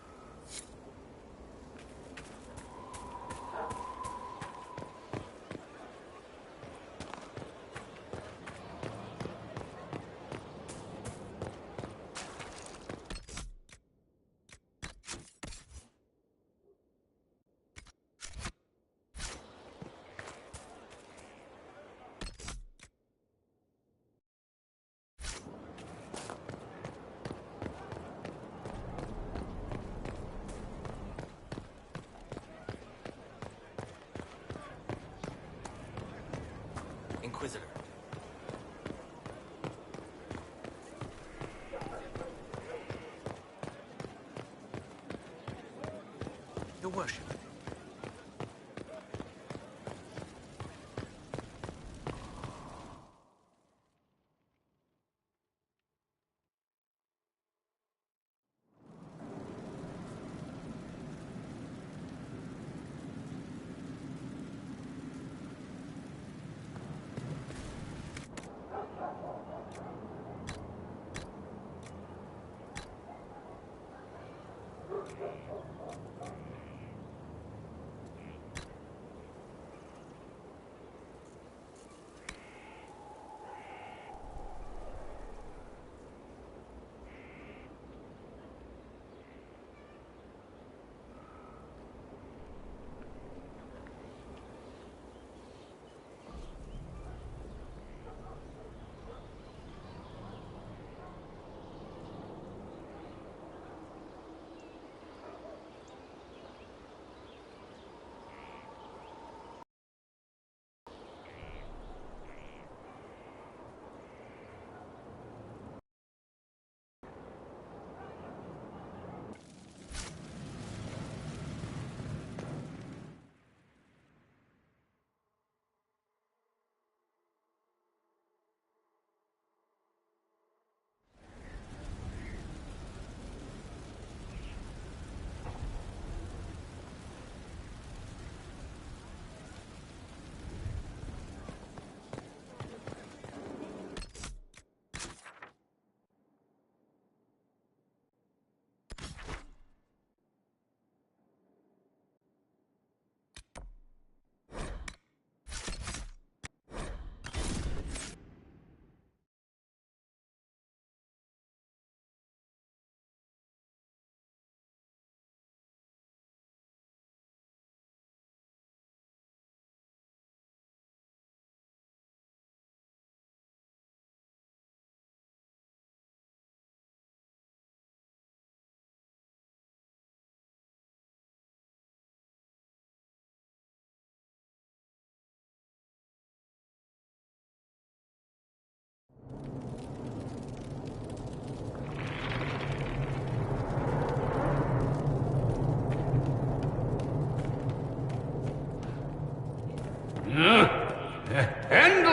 Inquisitor. Your worship.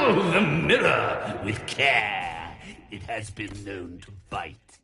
Handle the mirror with care. It has been known to bite.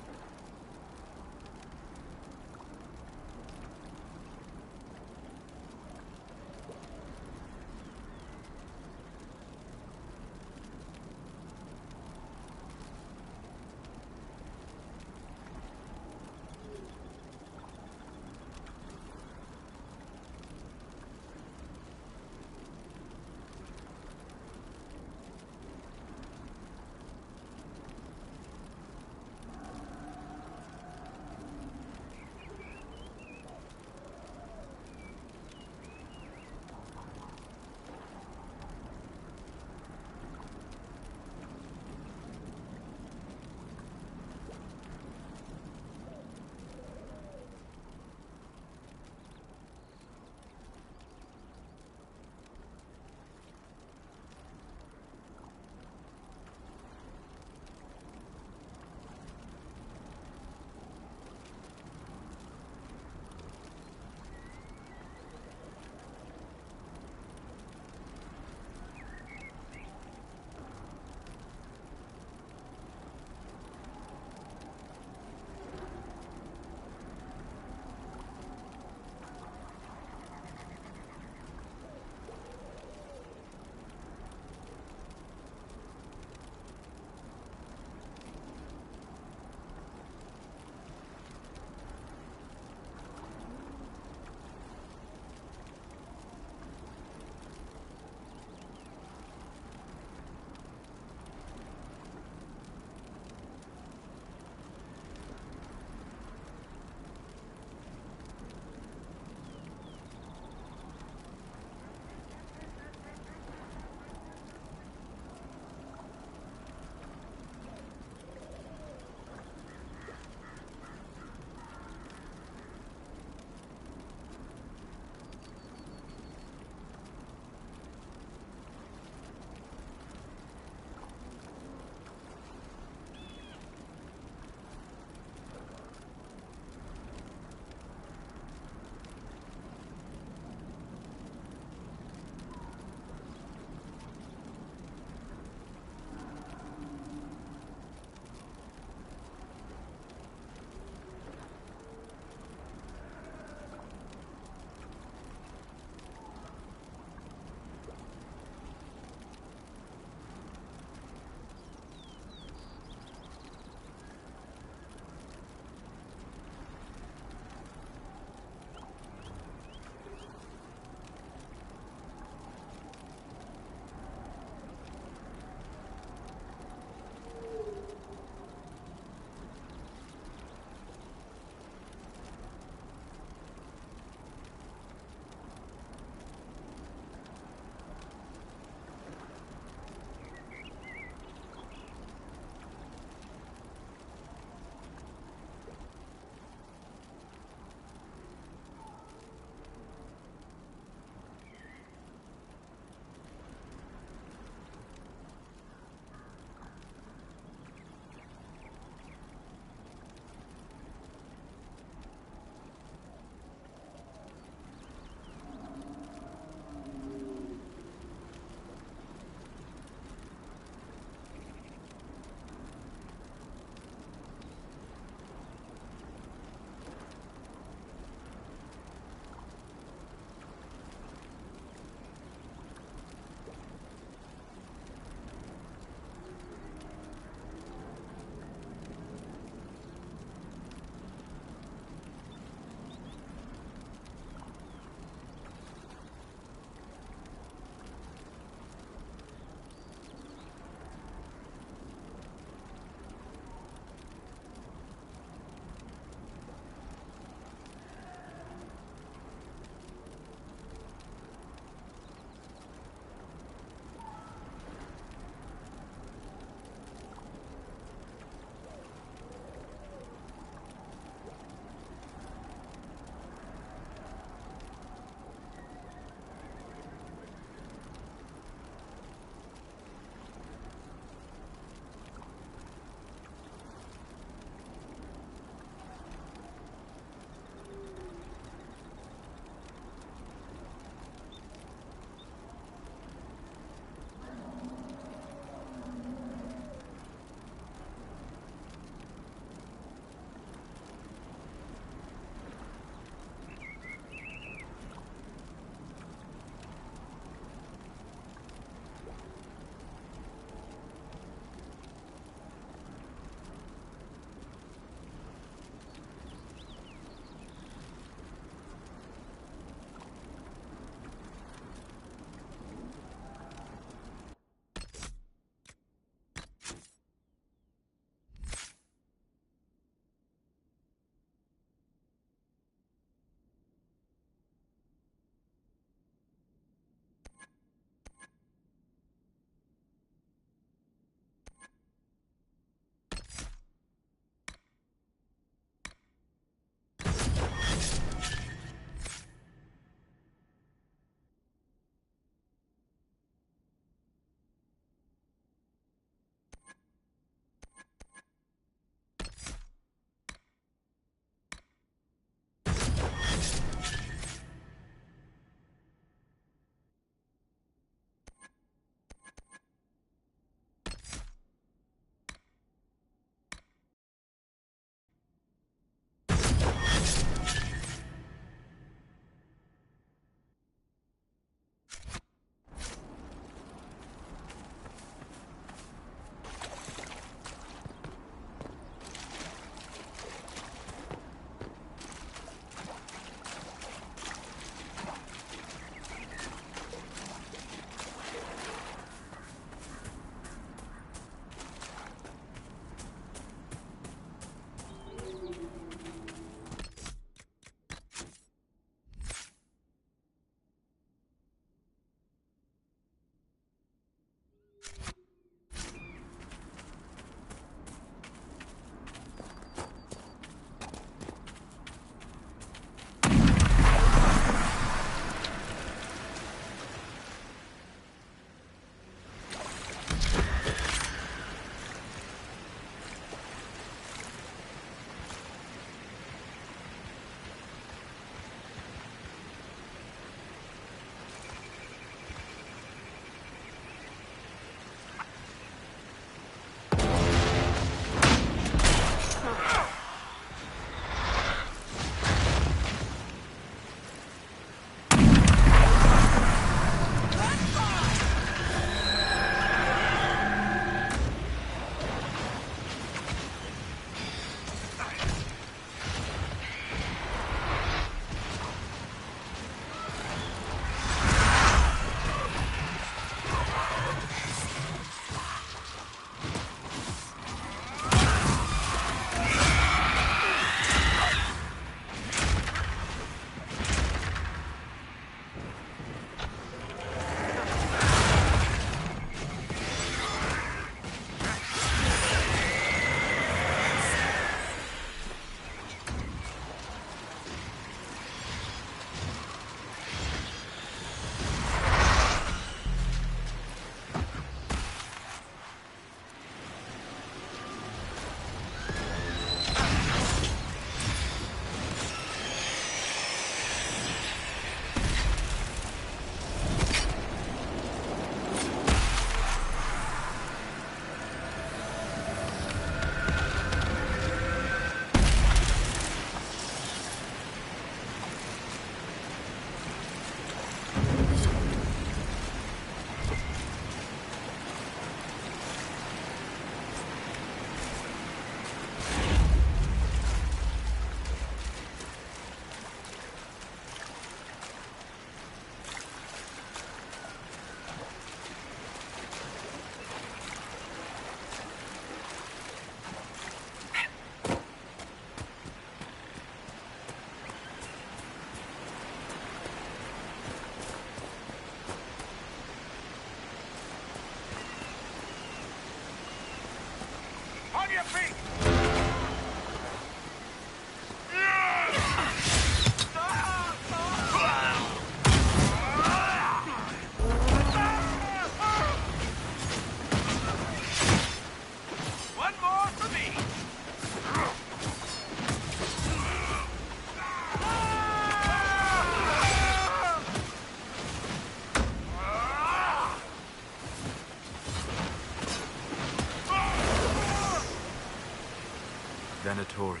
Satori.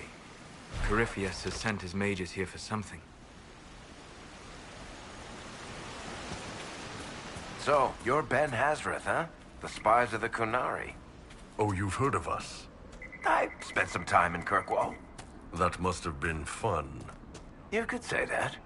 Corypheus has sent his mages here for something. So, you're Ben Hazrith, huh? The spies of the Kunari. Oh, you've heard of us? I spent some time in Kirkwall. That must have been fun. You could say that.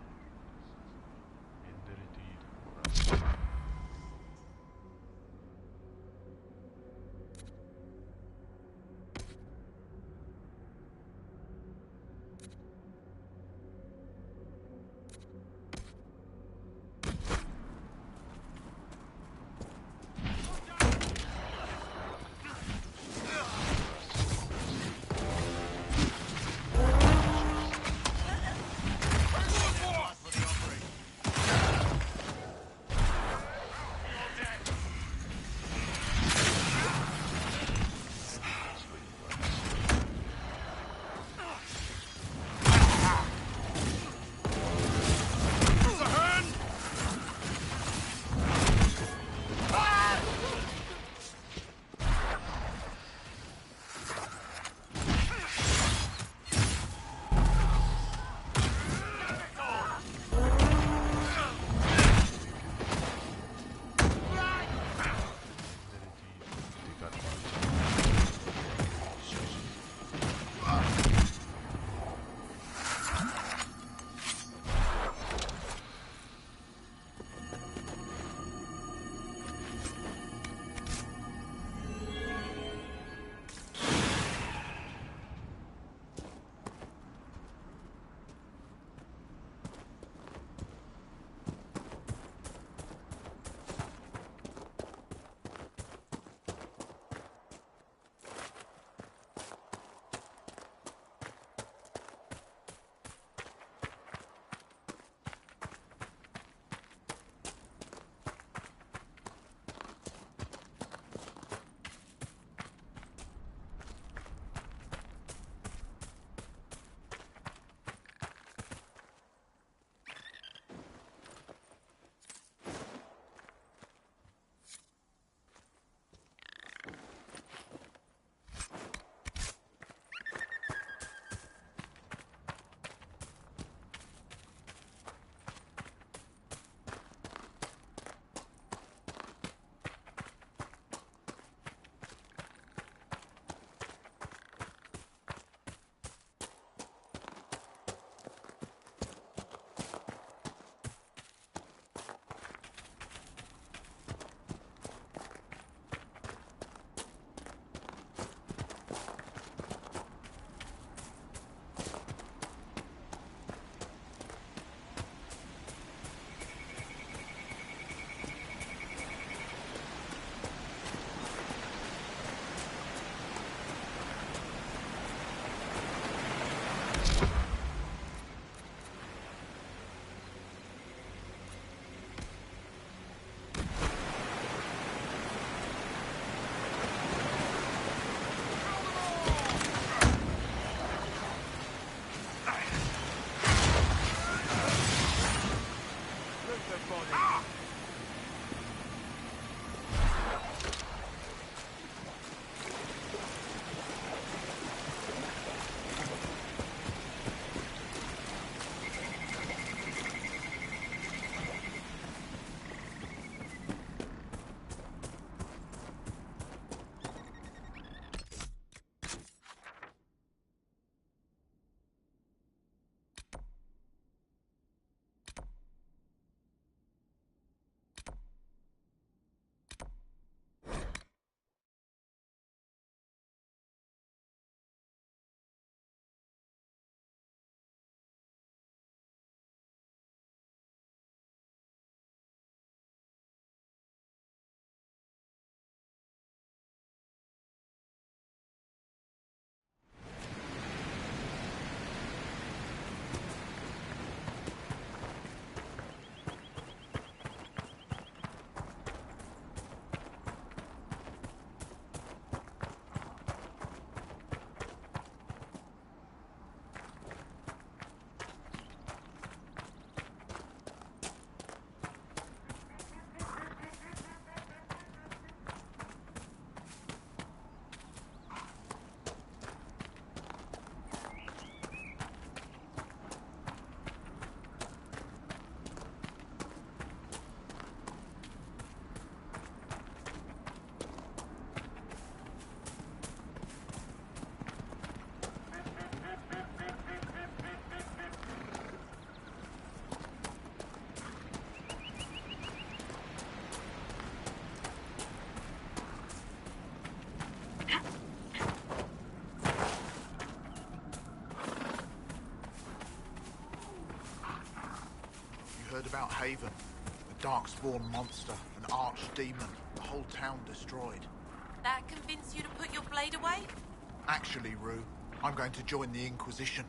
heard about Haven? The Darkspawn monster, an archdemon, the whole town destroyed. That convince you to put your blade away? Actually, Rue, I'm going to join the Inquisition.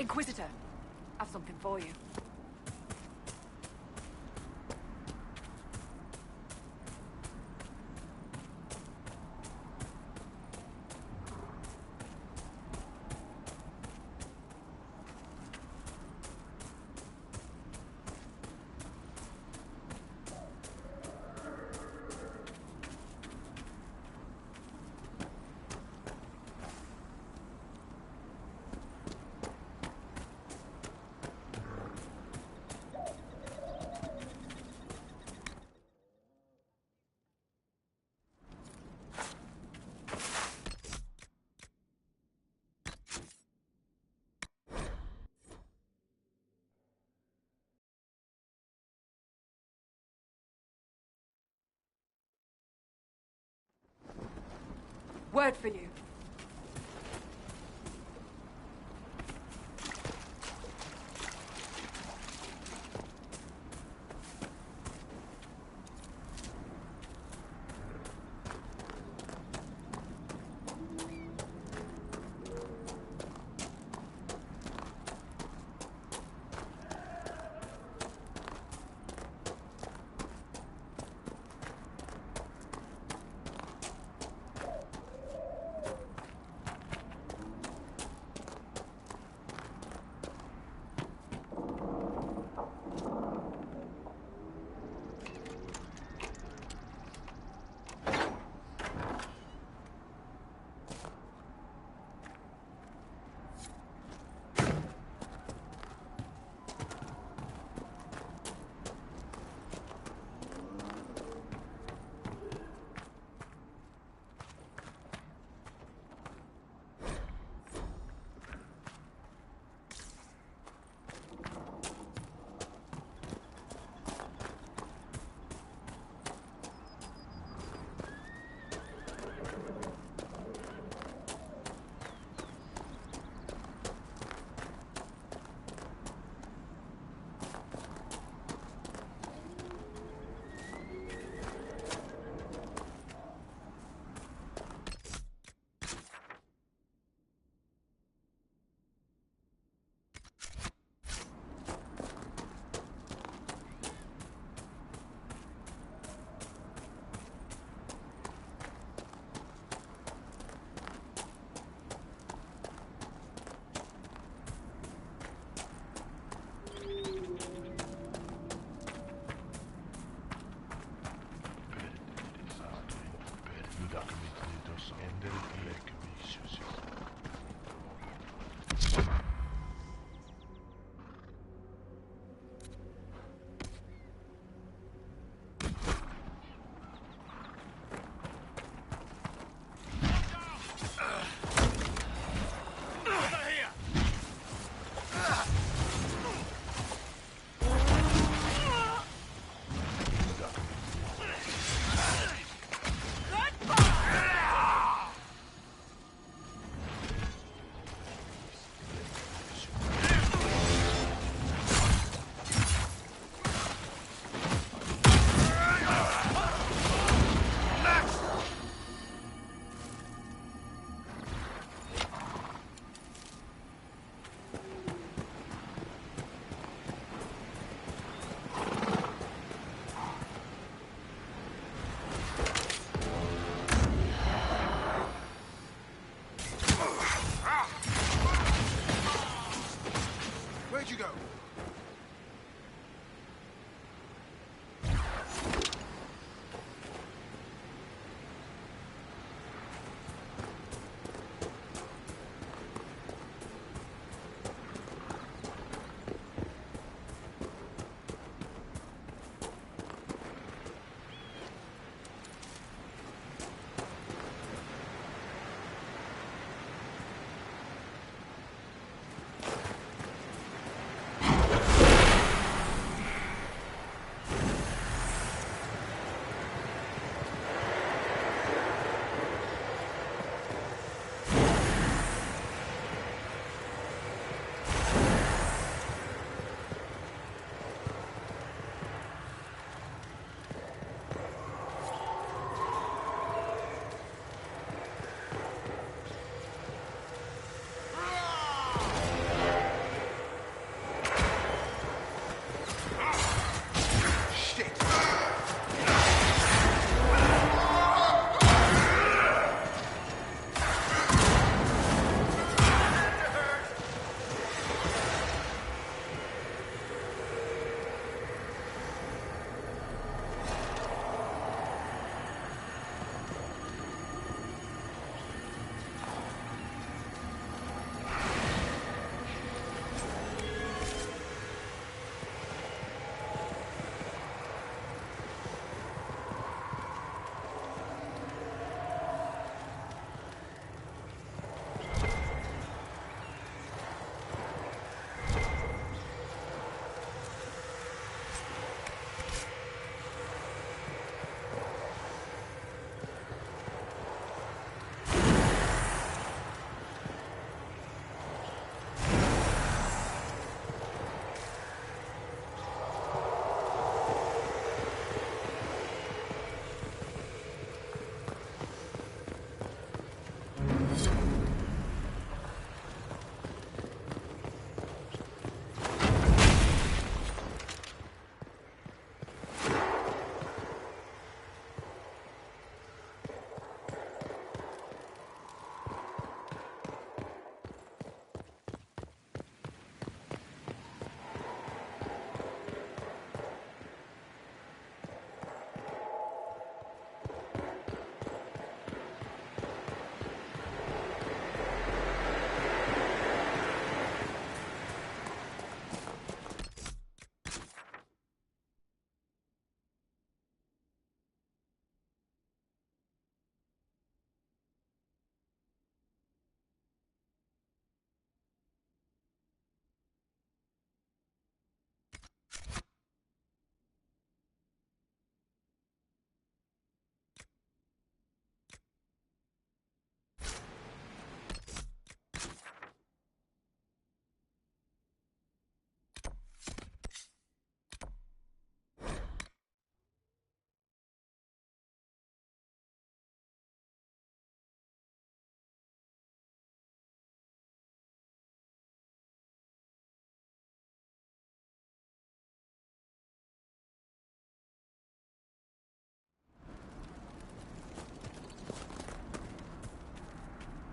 Inquisitor, I've something for you. Word for you.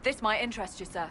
This might interest you, sir.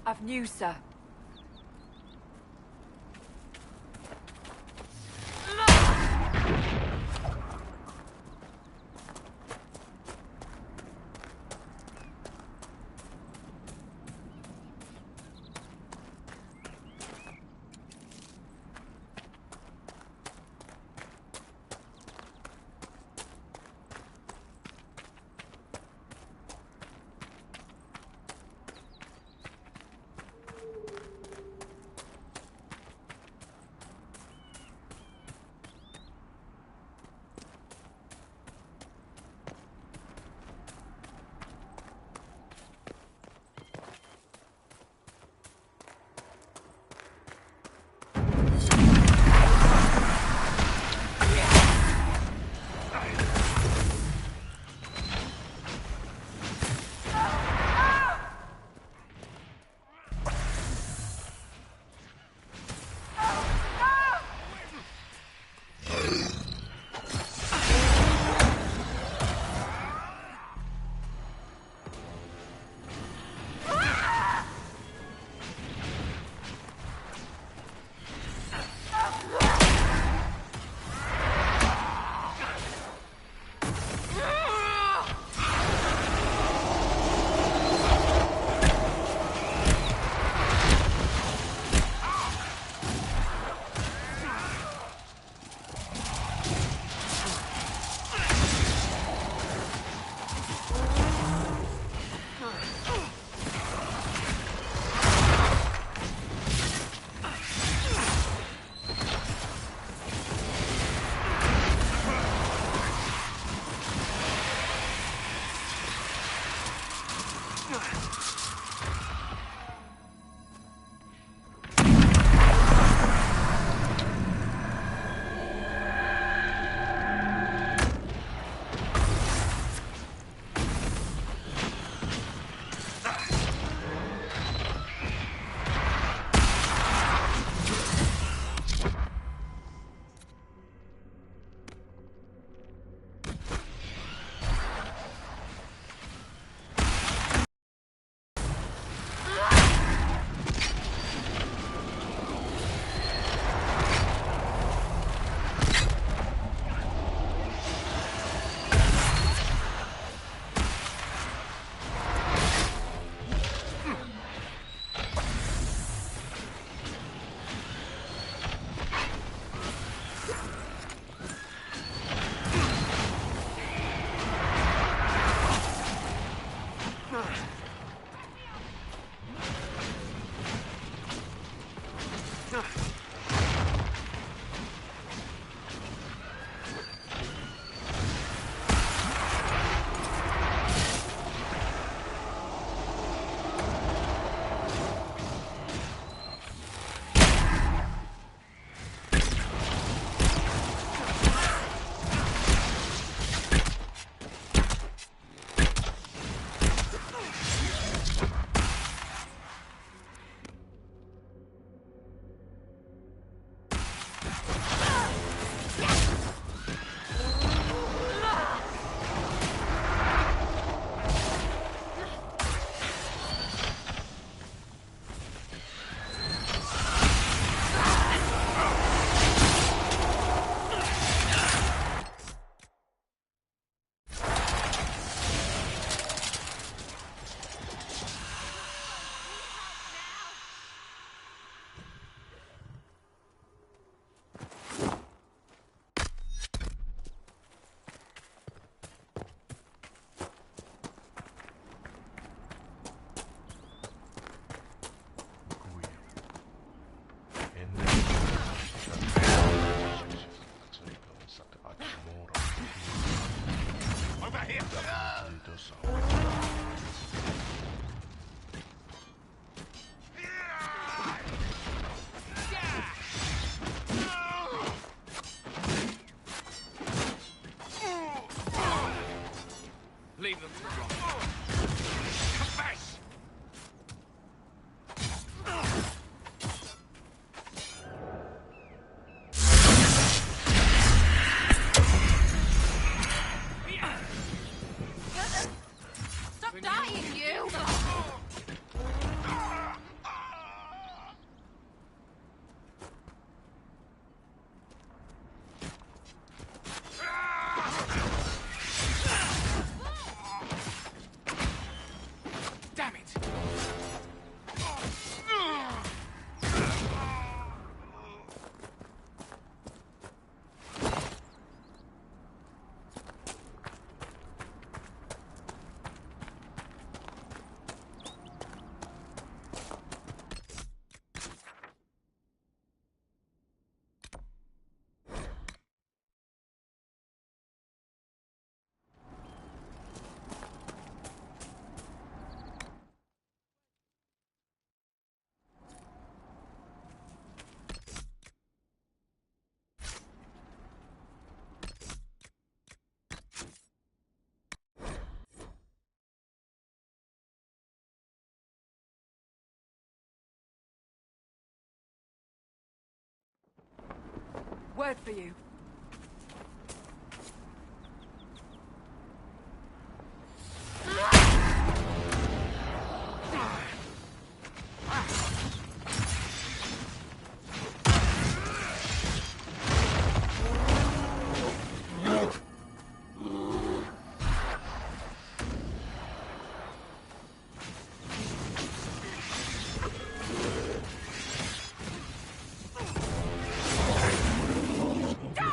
I've news, sir. Leave them to rot. Confess! Stop dying, you! Damn it! Word for you. Die!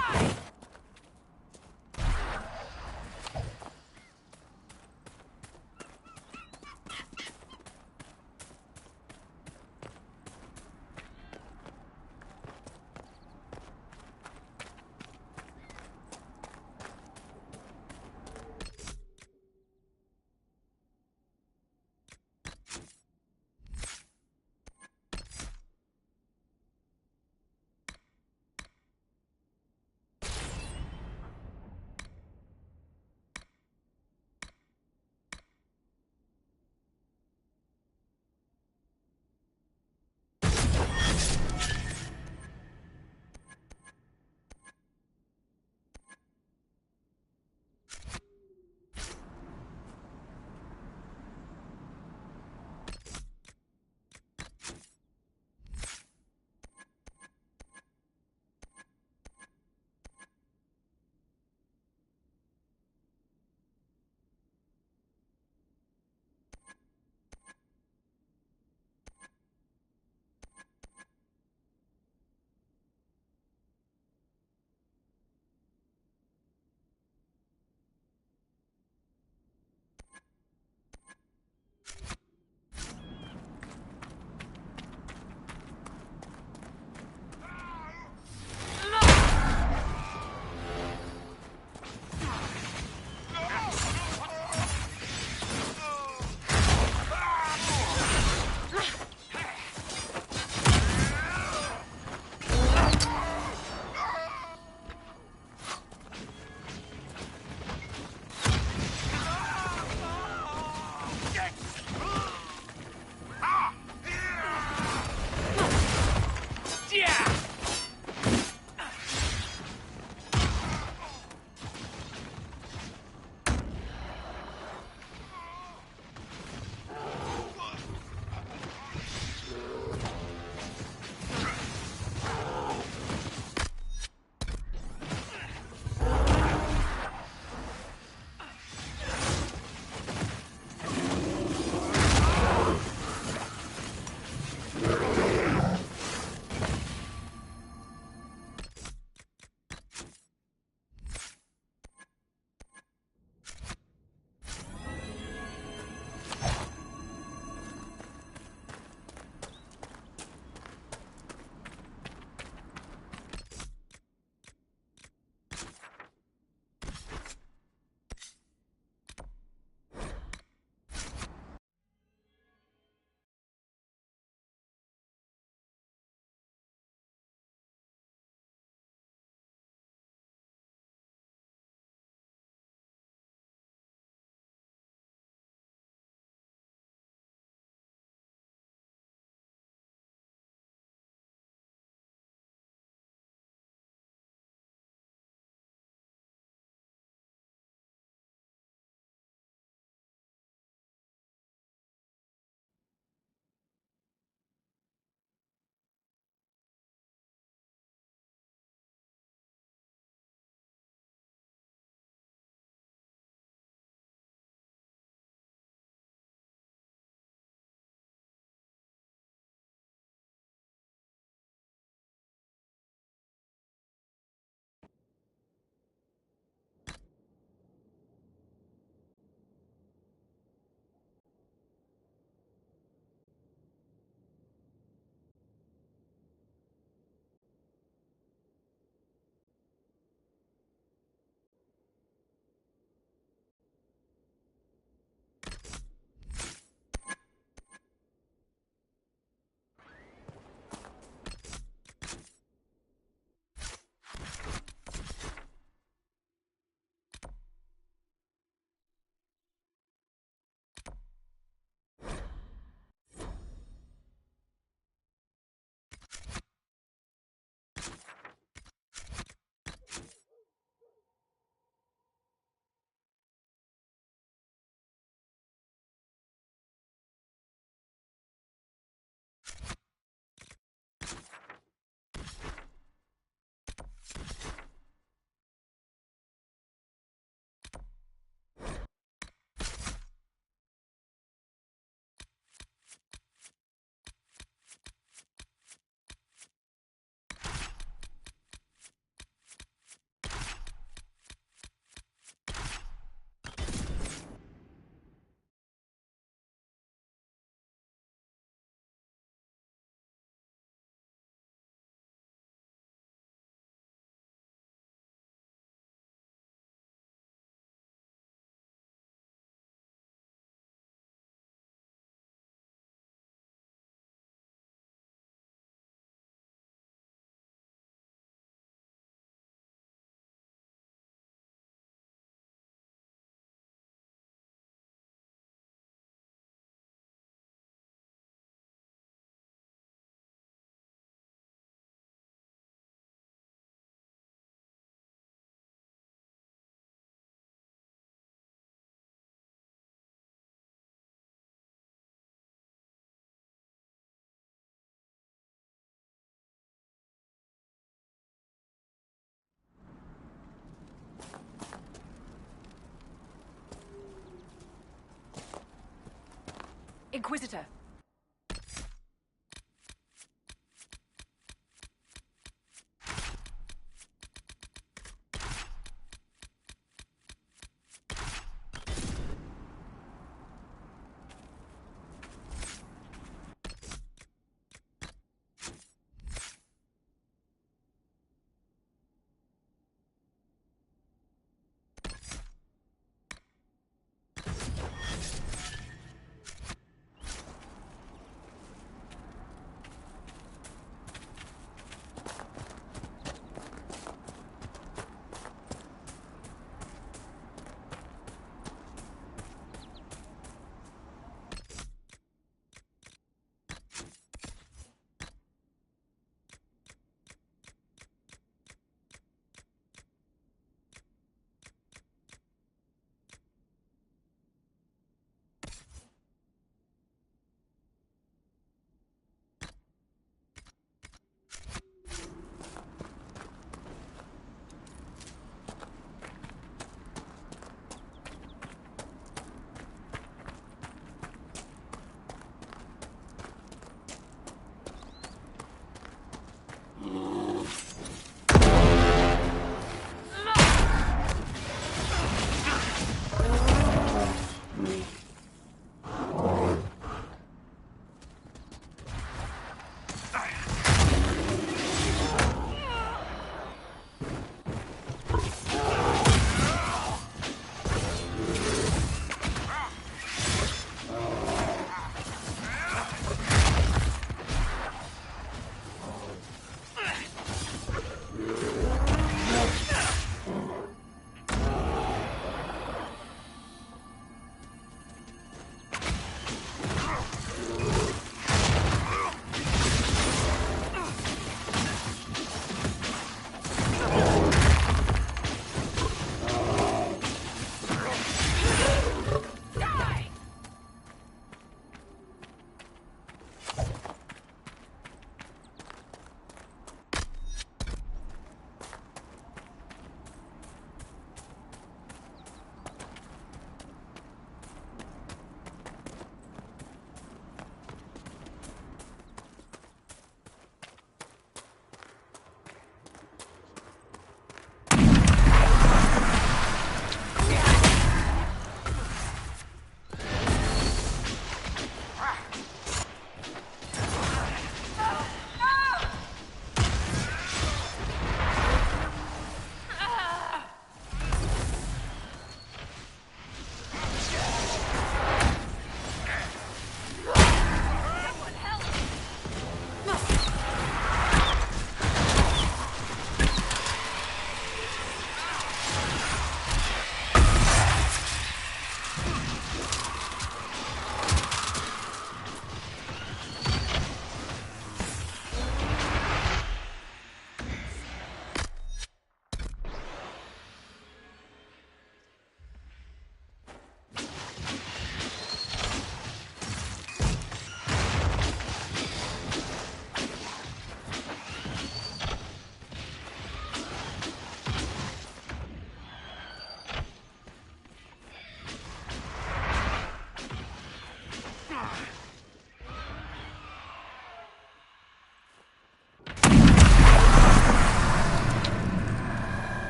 Inquisitor!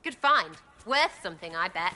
Good find. Worth something, I bet.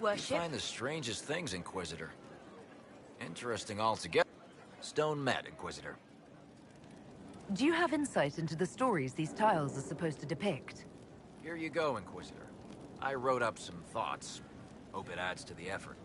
worship. Find the strangest things, Inquisitor. Interesting altogether. Stone met, Inquisitor. Do you have insight into the stories these tiles are supposed to depict? Here you go, Inquisitor. I wrote up some thoughts. Hope it adds to the effort.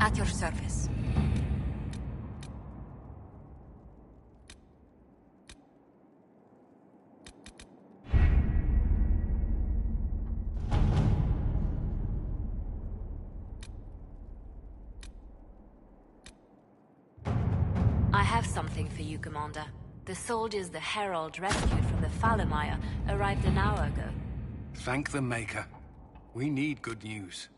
At your service. I have something for you, Commander. The soldiers the Herald rescued from the Falamire arrived an hour ago. Thank the Maker. We need good news.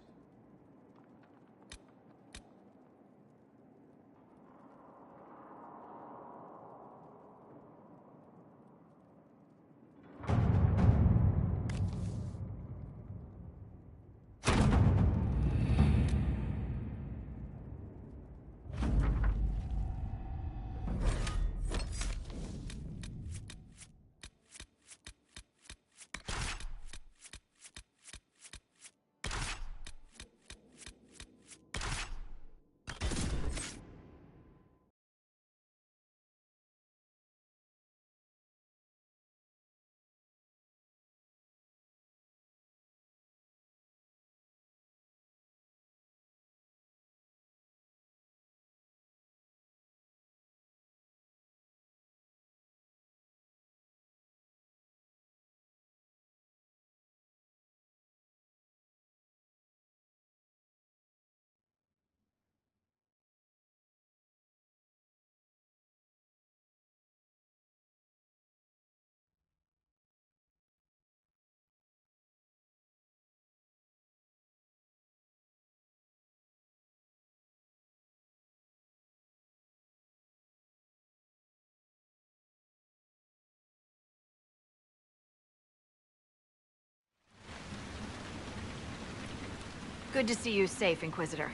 Good to see you safe, Inquisitor.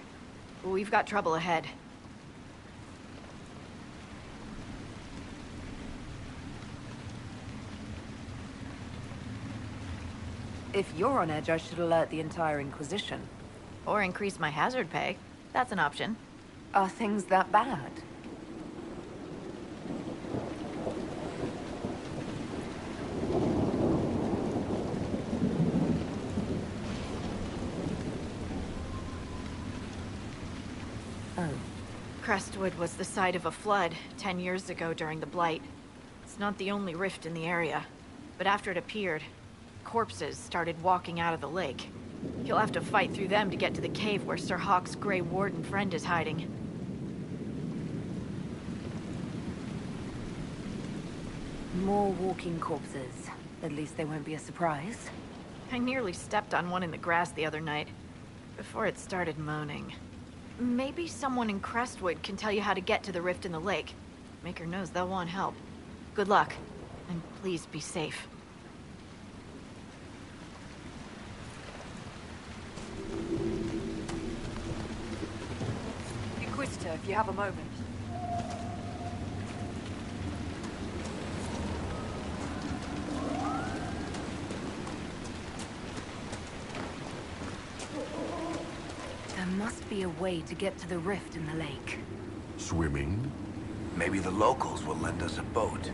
We've got trouble ahead. If you're on edge, I should alert the entire Inquisition. Or increase my hazard pay. That's an option. Are things that bad? Crestwood was the site of a flood 10 years ago during the Blight. It's not the only rift in the area, but after it appeared, corpses started walking out of the lake. You'll have to fight through them to get to the cave where Sir Hawke's Grey Warden friend is hiding. More walking corpses. At least they won't be a surprise. I nearly stepped on one in the grass the other night, before it started moaning. Maybe someone in Crestwood can tell you how to get to the rift in the lake. Maker knows they'll want help. Good luck, and please be safe. Inquisitor, if you have a moment. There must be a way to get to the rift in the lake. Swimming? Maybe the locals will lend us a boat.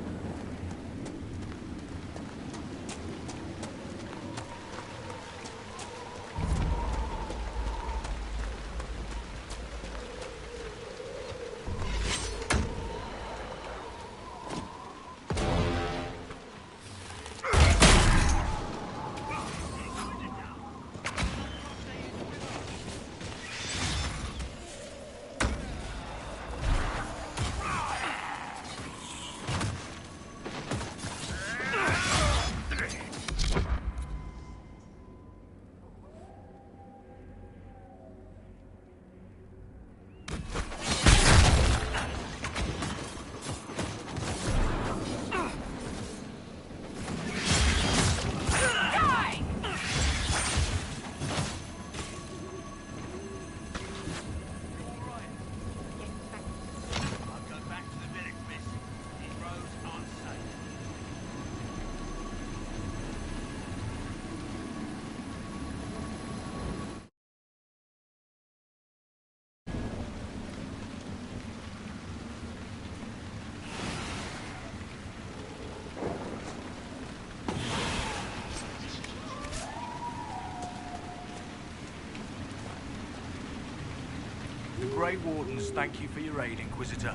The Grey Wardens thank you for your aid, Inquisitor.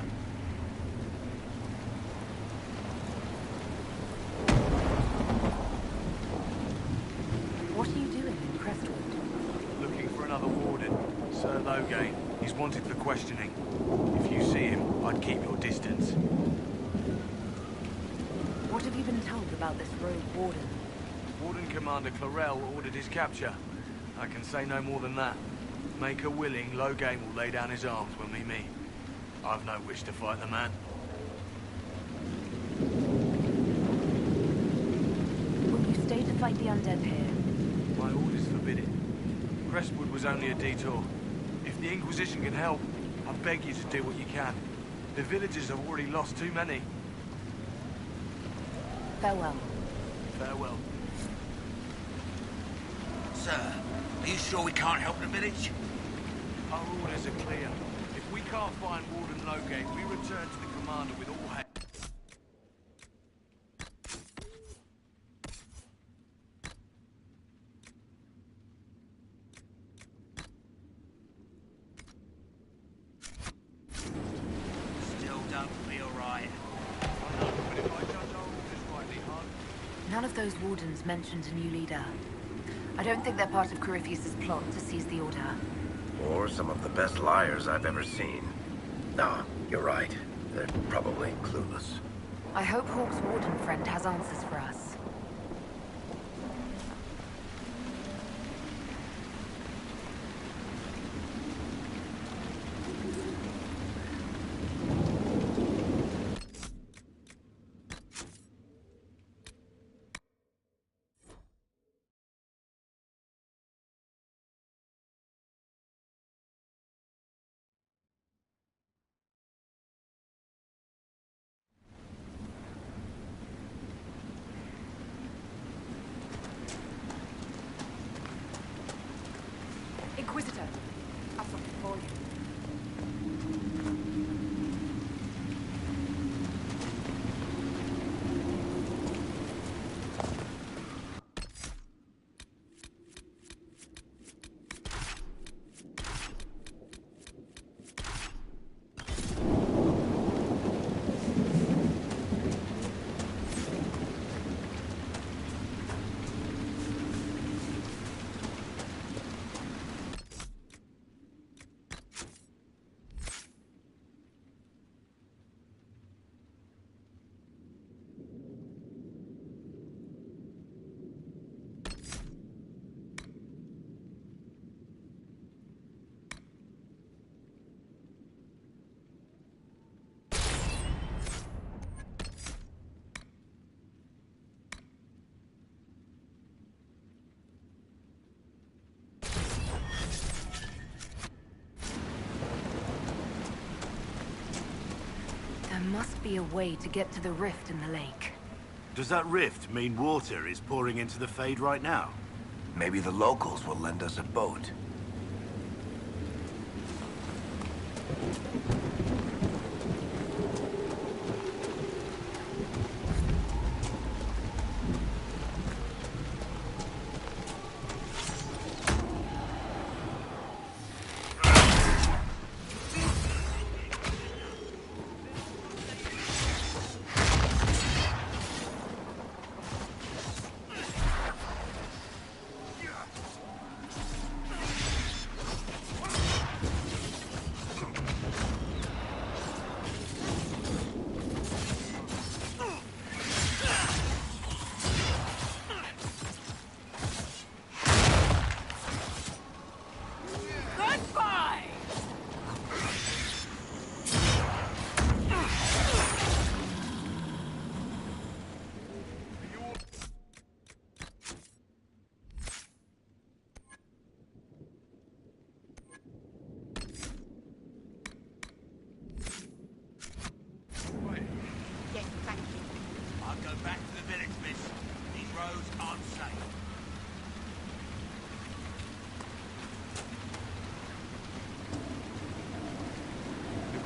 What are you doing in Crestwood? Looking for another Warden. Sir Loghain. He's wanted for questioning. If you see him, I'd keep your distance. What have you been told about this rogue Warden? Warden Commander Clarel ordered his capture. I can say no more than that. Make her willing, Loghain will lay down his arms when we meet. I've no wish to fight the man. Will you stay to fight the undead here? My orders forbid it. Crestwood was only a detour. If the Inquisition can help, I beg you to do what you can. The villagers have already lost too many. Farewell. Farewell. Sir, are you sure we can't help the village? Our orders are clear. If we can't find Warden Loghain, we return to the commander with all haste. Still don't feel right. None of those Wardens mentioned a new leader. I don't think they're part of Corypheus' plot to seize the Order. Or some of the best liars I've ever seen. No, you're right. They're probably clueless. I hope Hawke's Warden friend has answers for us. Inquisitor, I've something for you. must be a way to get to the rift in the lake. Does that rift mean water is pouring into the Fade right now? Maybe the locals will lend us a boat.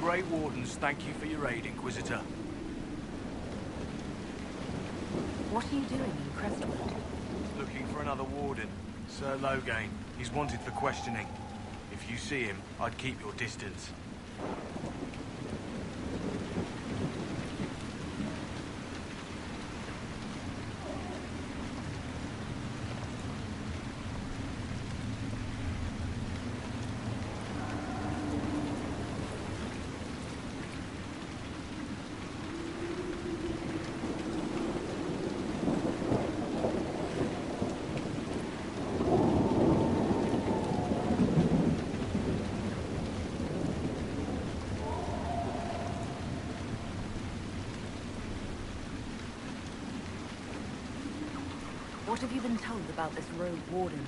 Grey Wardens, thank you for your aid, Inquisitor. What are you doing in Crestwood? Looking for another Warden. Sir Loghain. He's wanted for questioning. If you see him, I'd keep your distance. What have you been told about this rogue warden?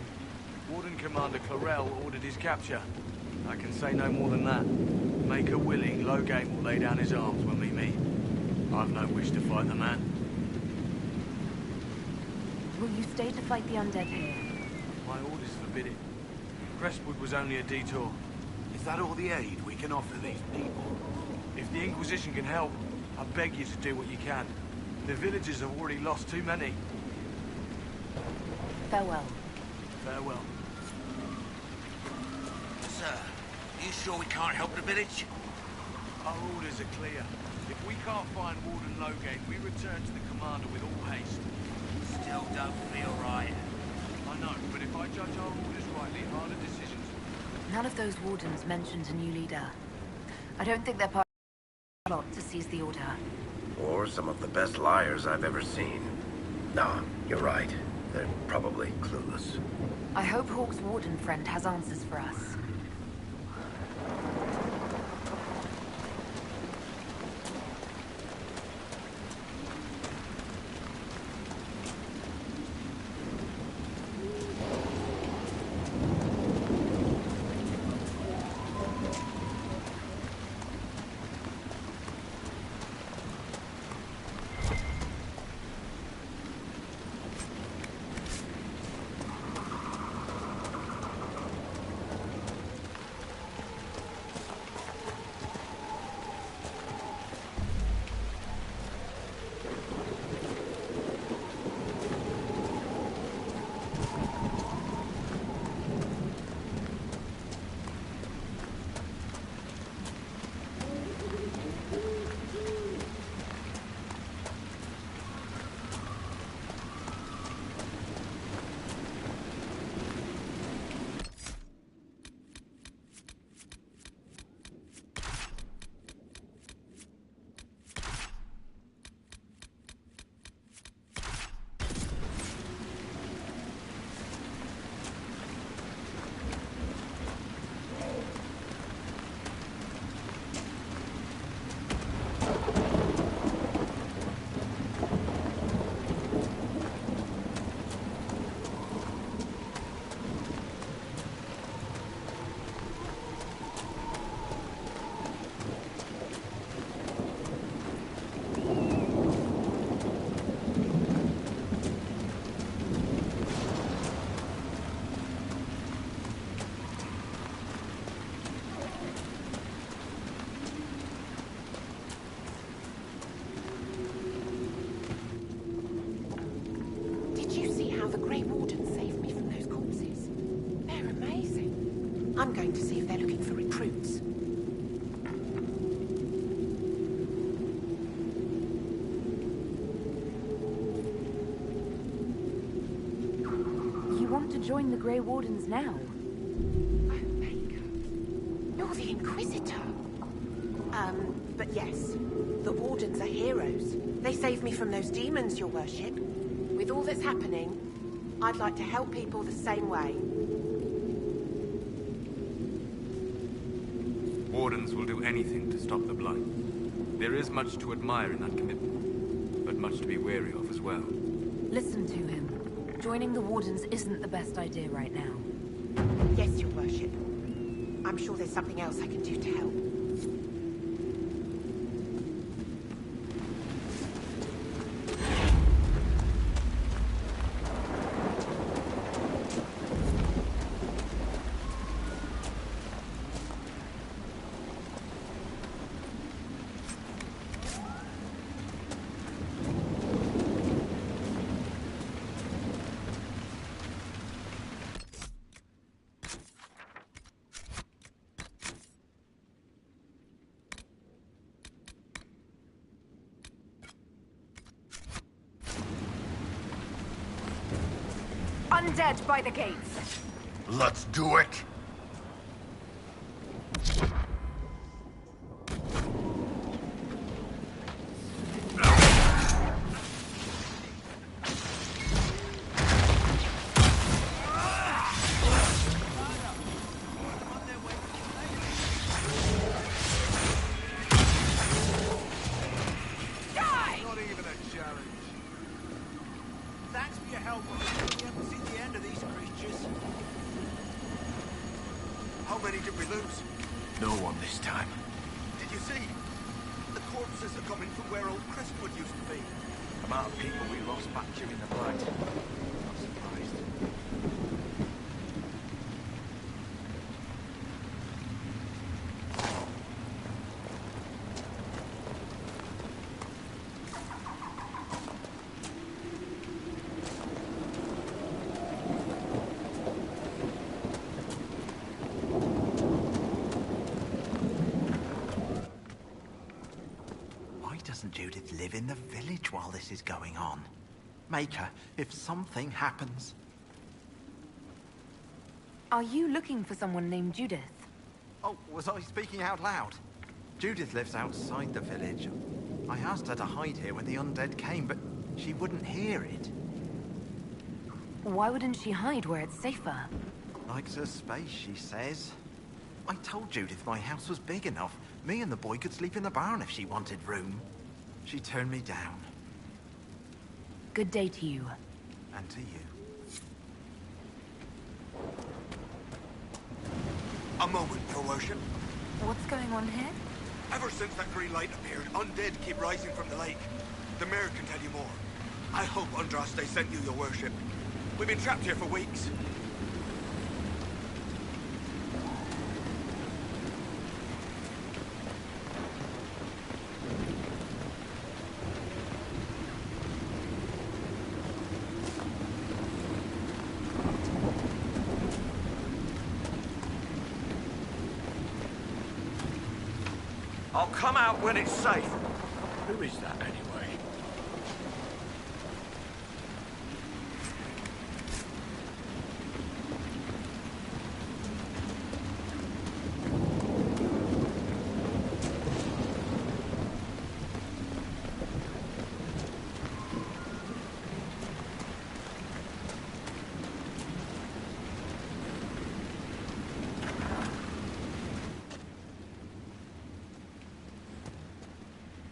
Warden Commander Clarel ordered his capture. I can say no more than that. Make her willing, Loghain will lay down his arms when we meet. I've no wish to fight the man. Will you stay to fight the undead here? My orders forbid it. Crestwood was only a detour. Is that all the aid we can offer these people? If the Inquisition can help, I beg you to do what you can. The villagers have already lost too many. Farewell. Farewell. Sir, you sure we can't help the village? Our orders are clear. If we can't find Warden Loghain, we return to the Commander with all haste. Still don't feel right. I know, but if I judge our orders rightly, harder decisions. None of those wardens mentioned a new leader. I don't think they're part of the plot to seize the order. Or some of the best liars I've ever seen. No, you're right. They're probably clueless. I hope Hawke's warden friend has answers for us. I'm going to see if they're looking for recruits. You want to join the Grey Wardens now? You're the Inquisitor. But yes, the Wardens are heroes. They saved me from those demons, your worship. With all that's happening, I'd like to help people the same way. Wardens will do anything to stop the Blight. There is much to admire in that commitment, but much to be wary of as well. Listen to him. Joining the Wardens isn't the best idea right now. Yes, your worship. I'm sure there's something else I can do to help. Undead by the gates. Let's do it! Not even a challenge. Thanks for your help. We haven't seen the end of these creatures. How many did we lose? No one this time. Did you see? The corpses are coming from where old Crestwood used to be. The amount of people we lost back during the Blight. Not surprised. Why doesn't Judith live in the village while this is going on? Make her, if something happens. Are you looking for someone named Judith? Oh, was I speaking out loud? Judith lives outside the village. I asked her to hide here when the undead came, but she wouldn't hear it. Why wouldn't she hide where it's safer? Likes her space, she says. I told Judith my house was big enough. Me and the boy could sleep in the barn if she wanted room. She turned me down. Good day to you. And to you. A moment, your worship. What's going on here? Ever since that green light appeared, undead keep rising from the lake. The mayor can tell you more. I hope Andraste sent you, your worship. We've been trapped here for weeks. I'll come out when it's safe. Who is that anyway?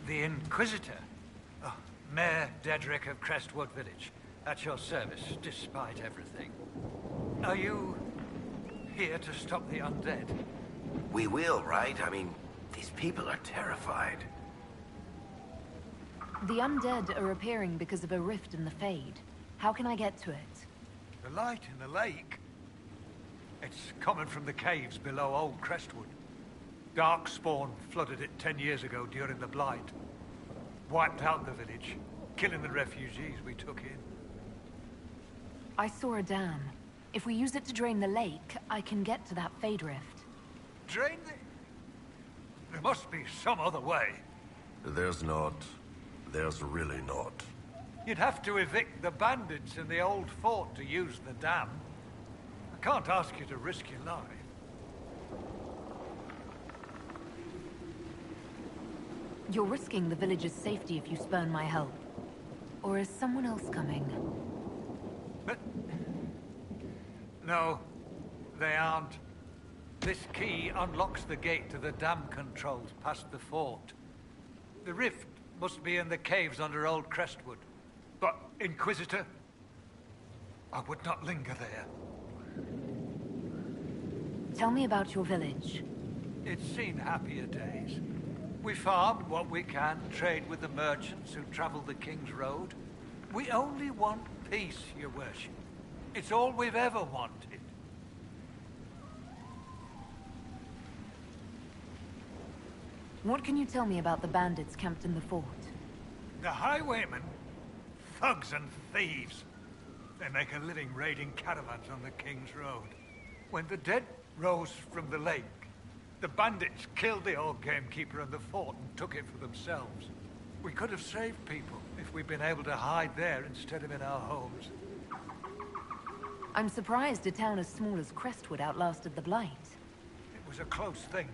The Inquisitor? Oh, Mayor Dedrick of Crestwood Village. At your service, despite everything. Are you here to stop the undead? We will, right? I mean, these people are terrified. The undead are appearing because of a rift in the Fade. How can I get to it? The light in the lake? It's coming from the caves below Old Crestwood. Darkspawn flooded it 10 years ago during the Blight. Wiped out the village, killing the refugees we took in. I saw a dam. If we use it to drain the lake, I can get to that Fade Rift. Drain the... There must be some other way. There's not. There's really not. You'd have to evict the bandits in the old fort to use the dam. I can't ask you to risk your life. You're risking the village's safety if you spurn my help. Or is someone else coming? No, they aren't. This key unlocks the gate to the dam controls past the fort. The rift must be in the caves under Old Crestwood. But, Inquisitor, I would not linger there. Tell me about your village. It's seen happier days. We farm what we can, trade with the merchants who travel the King's Road. We only want peace, your worship. It's all we've ever wanted. What can you tell me about the bandits camped in the fort? The highwaymen, thugs and thieves. They make a living raiding caravans on the King's Road. When the dead rose from the lake, the bandits killed the old gamekeeper in the fort and took it for themselves. We could have saved people if we'd been able to hide there instead of in our homes. I'm surprised a town as small as Crestwood outlasted the Blight. It was a close thing.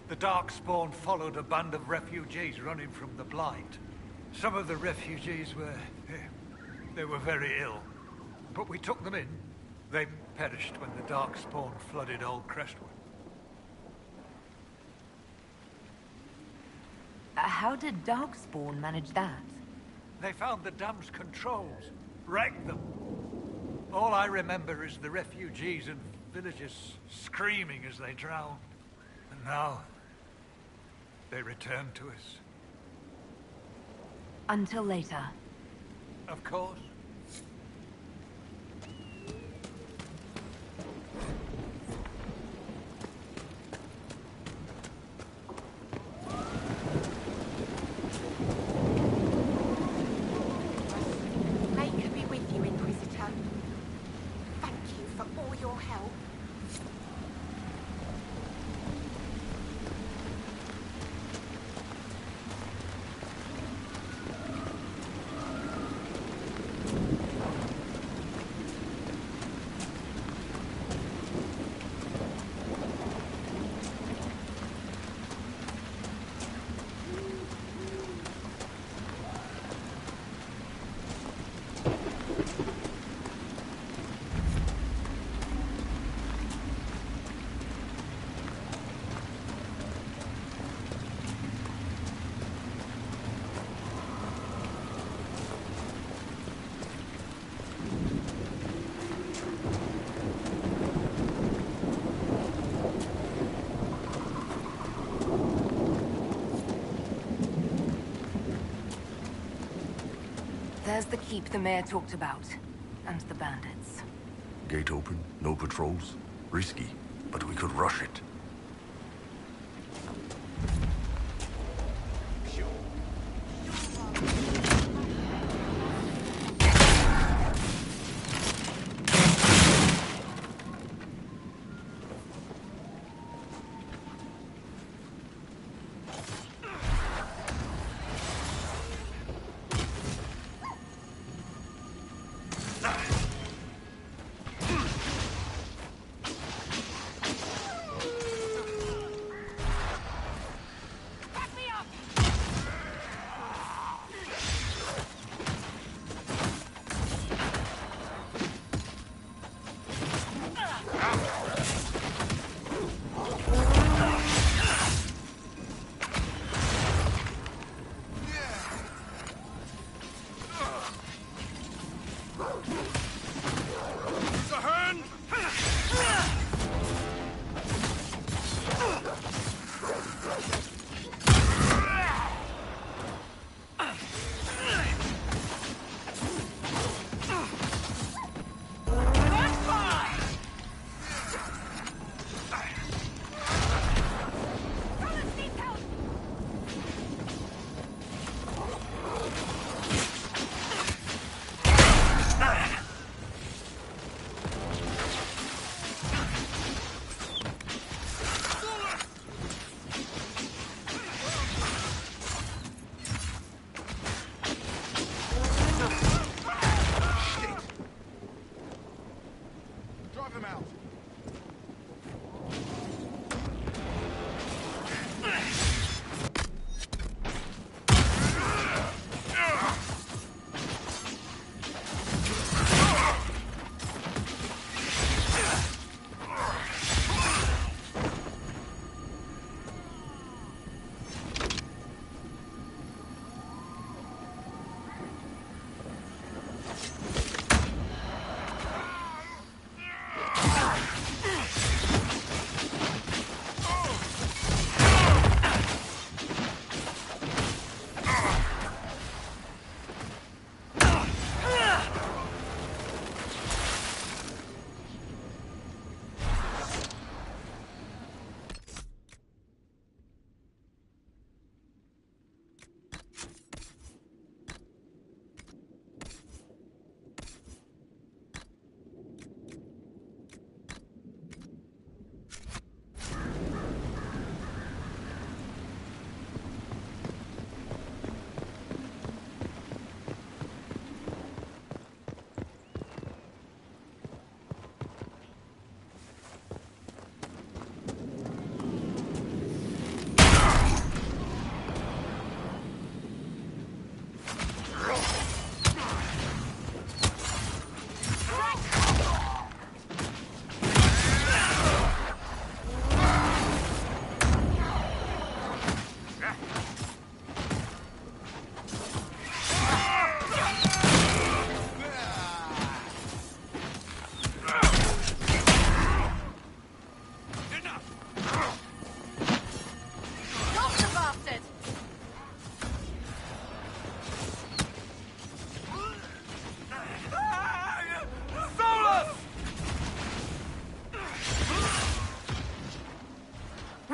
The Darkspawn followed a band of refugees running from the Blight. Some of the refugees they were very ill. But we took them in. They perished when the Darkspawn flooded Old Crestwood. How did Darkspawn manage that? They found the dam's controls, wrecked them. All I remember is the refugees and villagers screaming as they drowned. And now, they return to us. Until later. Of course. May could be with you, Inquisitor. Thank you for all your help. There's the keep the mayor talked about. And the bandits. Gate open, no patrols. Risky, but we could rush it.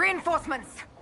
Reinforcements!